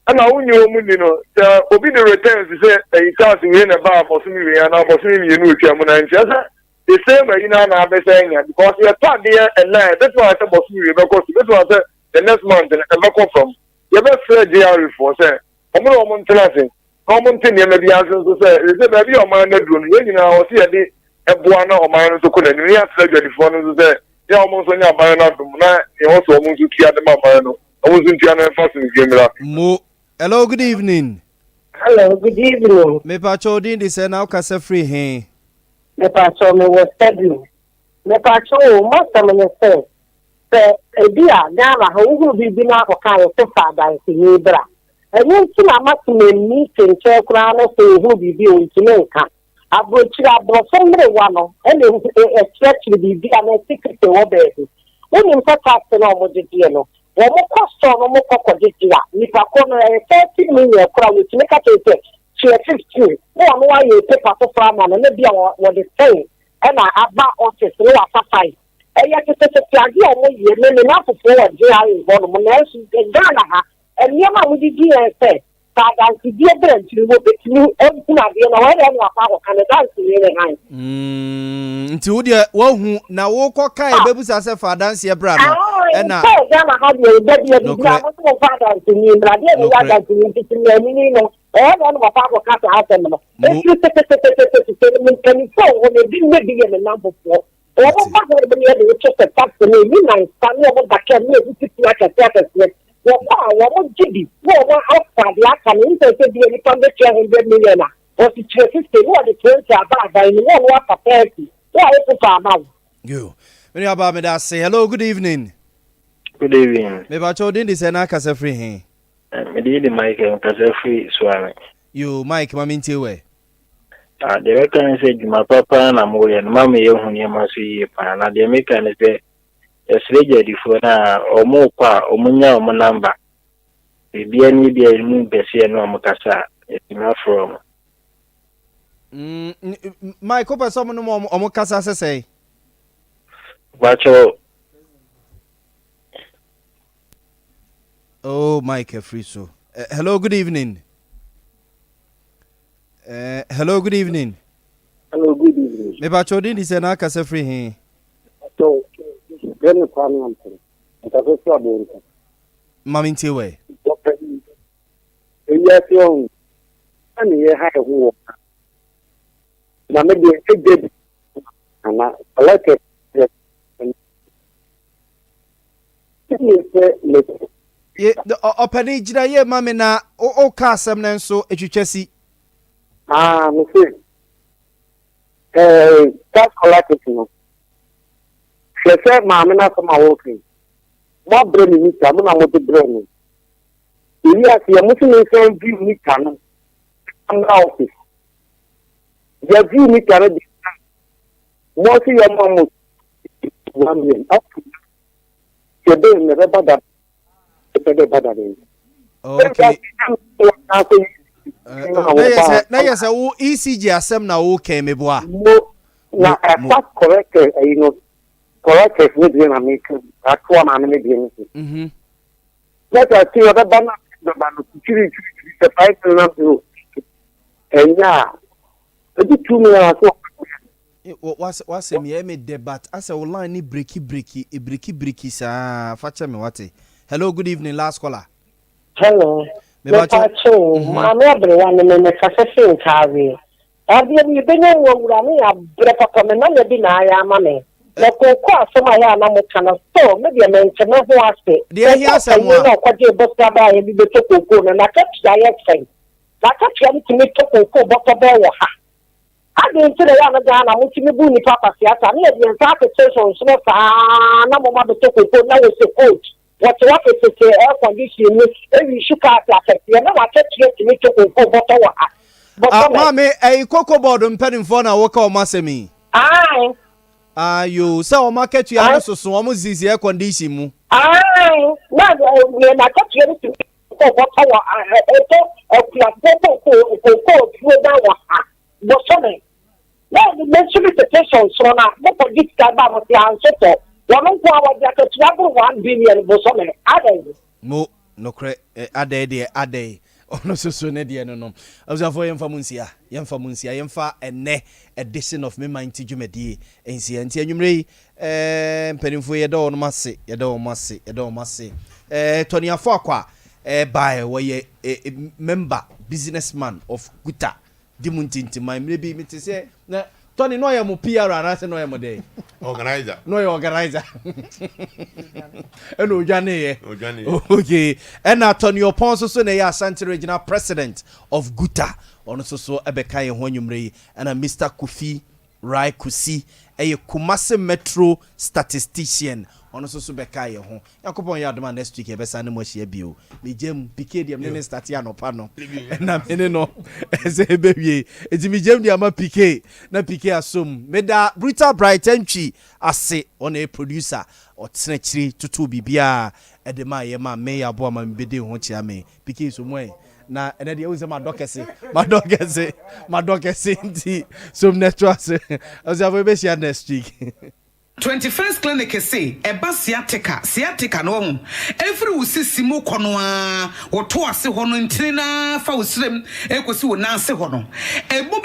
ana unyi omu ni no obi the returns say e tax we na ba for sumi we na for sumi we no twa mu na ntia say the same way na na be say nya because you part there and now that's why I say for sumi we because that's why I say the next month and come from you better say JR for say omo omo ntlase omo ntene me bia so say say baby o man na duro no yin na o say de eboa na o man so ko na ni ya tla dwadifo no so say ya omo so nya ban na dum na e ho so omo so tia de ma man no omo so tia na fa so gemra Mo. Hello, good evening. Hello, good evening. Me pa chodin di sena kasa free he. Me pa cho me was studying. Me pa cho most of me say ebia Ghana ho bibi na akoka yo se fada nti ni bra enyi nti na matime ni kenche kura no se ho bibi o nti nka abrochi abrofo mre wa no ene stretch bibi na secret wo be woni mfa tax na o modie no wo mo cost no mo kokode dia ni pa ko no 30 million kura we ti make it 15 no no wa ye paper to farm na bia wo the same na aba office no wa five eya tete agi omo ye me na fofo wa je ayi bo no na su Ghana ha eniya ma mu di se ta ga ti di ebere ntiri wo betini ebu na de na wa re na fa ko Canada ntiri ne han nti wo de wo hu na wo ko kan ebebusa se fa dance e bra no na Ghana ha de be di e bra mo so fa dance ni bra de ni ya dance ni ti ni no no wa fa ko ka ta ha no e ti tete min kan so wo ne di me di ye na fofo o ba ko be ni de check tax ni na stand o ba ka ni e ti ti aka tax ni wo ba wo jibi wo outside la kan ni se di ni pa be 100 million na o ti 50 wo de 20 aba ba ni wo wa pa 30 wo e ko fa ba you me aba me da say hello, good evening. Good evening. Me ba chodin di sena kasa free he. Me di Mike kasa free sware. You Mike ma minti we. The reckon say my papa na mo ye ma me ye hu ne ma so yi pa na de me kan say esreje di fo na o mo kwa o munya o mo number bibia ni bia mu bese no mo kasa etima from Mike ko person no mo o mo kasa sesei wacho Oh, Mike free so. Hello, good evening. Hello, good evening. Hello, good evening. Me ba chodin di se na kasa free he. So, gani kwani ampo. Ntakosa bonka. Mami ntiwe. Yes, young. Ani ye ha ho. Na me de ejedi. Ana like Ye opani jira ye mami na o ka asem na nso etwetwasi. Me say. That's like it no. She said mama na sama working. Mo bre ni ta mo na mo de bre ni. Iya si mo se ni se bi ni ta no. Am na office. Ya bi ni ta no di. Mo si ya mo 1 million up. Ke be me be bada. Ke be bada ni. Okay. Na yes wo ECG asem na wo ke meboa. Na correct you know correct with you na make akwa na me bi ni. Let us see other banana the banana chiri the 5 million to. Enya. Ebi 2 million so. What's me debate as a line ni breaky sa facha me wate. Hello, good evening, last caller. Hello. Mami everyone me kase carry. Abi mi be no wura me abre papa me na me bi na ya ma me. Na kokko asoma ya na mo kana so me de me nche me ho ase. De hi asema. Na kwaje bosta ba ya bi be to kokko na ka tia ya fen. Na ka tia mi timi to kokko bosta ba wo ha. Ade nche ya na ga na mo timi bu ni papa siata na de nsa ka station so fa na mo ma be to kokko na we se coach. What is air conditioning? Every sugar affect. You know what you need to go for Mami, a cocoa board and penny for now, walk on Massami. Aye. You saw market you are so almost easy air conditioning. Aye. Now, we are not getting to go what our but something. Now, the mention is the person, so now, what for this guy about the answer? 1 billion bosome ade mo no kre ade ono so ne de no abusafo yemfa munsia yemfa ene edition of me mind dwumadi ensia ntia nwumre mpanimfo ye do no mase Tony Afo akwa by we member businessman of Guta dimuntinti my maybe me say na Tony no ya mo PR ana se no ya mo dey organizer no ya organizer eno odwane okay and Tony Opon so na ya Asante Regional President of Guta ono so ebeka ye ho nwumre and Mr. Kofi Rai Kusi Kumasi Metro statistician ono so beka ye ho yakopon ya adoma next week e besa ne mo hia bio me jem pk dem ne start ya no pa no na me no eze bewie eti me jem dia ma pk na pk asom me da brutal bright entry ase on a producer o tsena chiri tutu bibia e de ma ye ma me ya bo ma me bede ho chia me pk so mo na ene de uze ma dokese nti so network se ozavo be share next week 21st clinic say eba sciatica no every usisi mu kono a wo to ase ho no ntiri na fa usrem ekosi wo na ase ho no ebo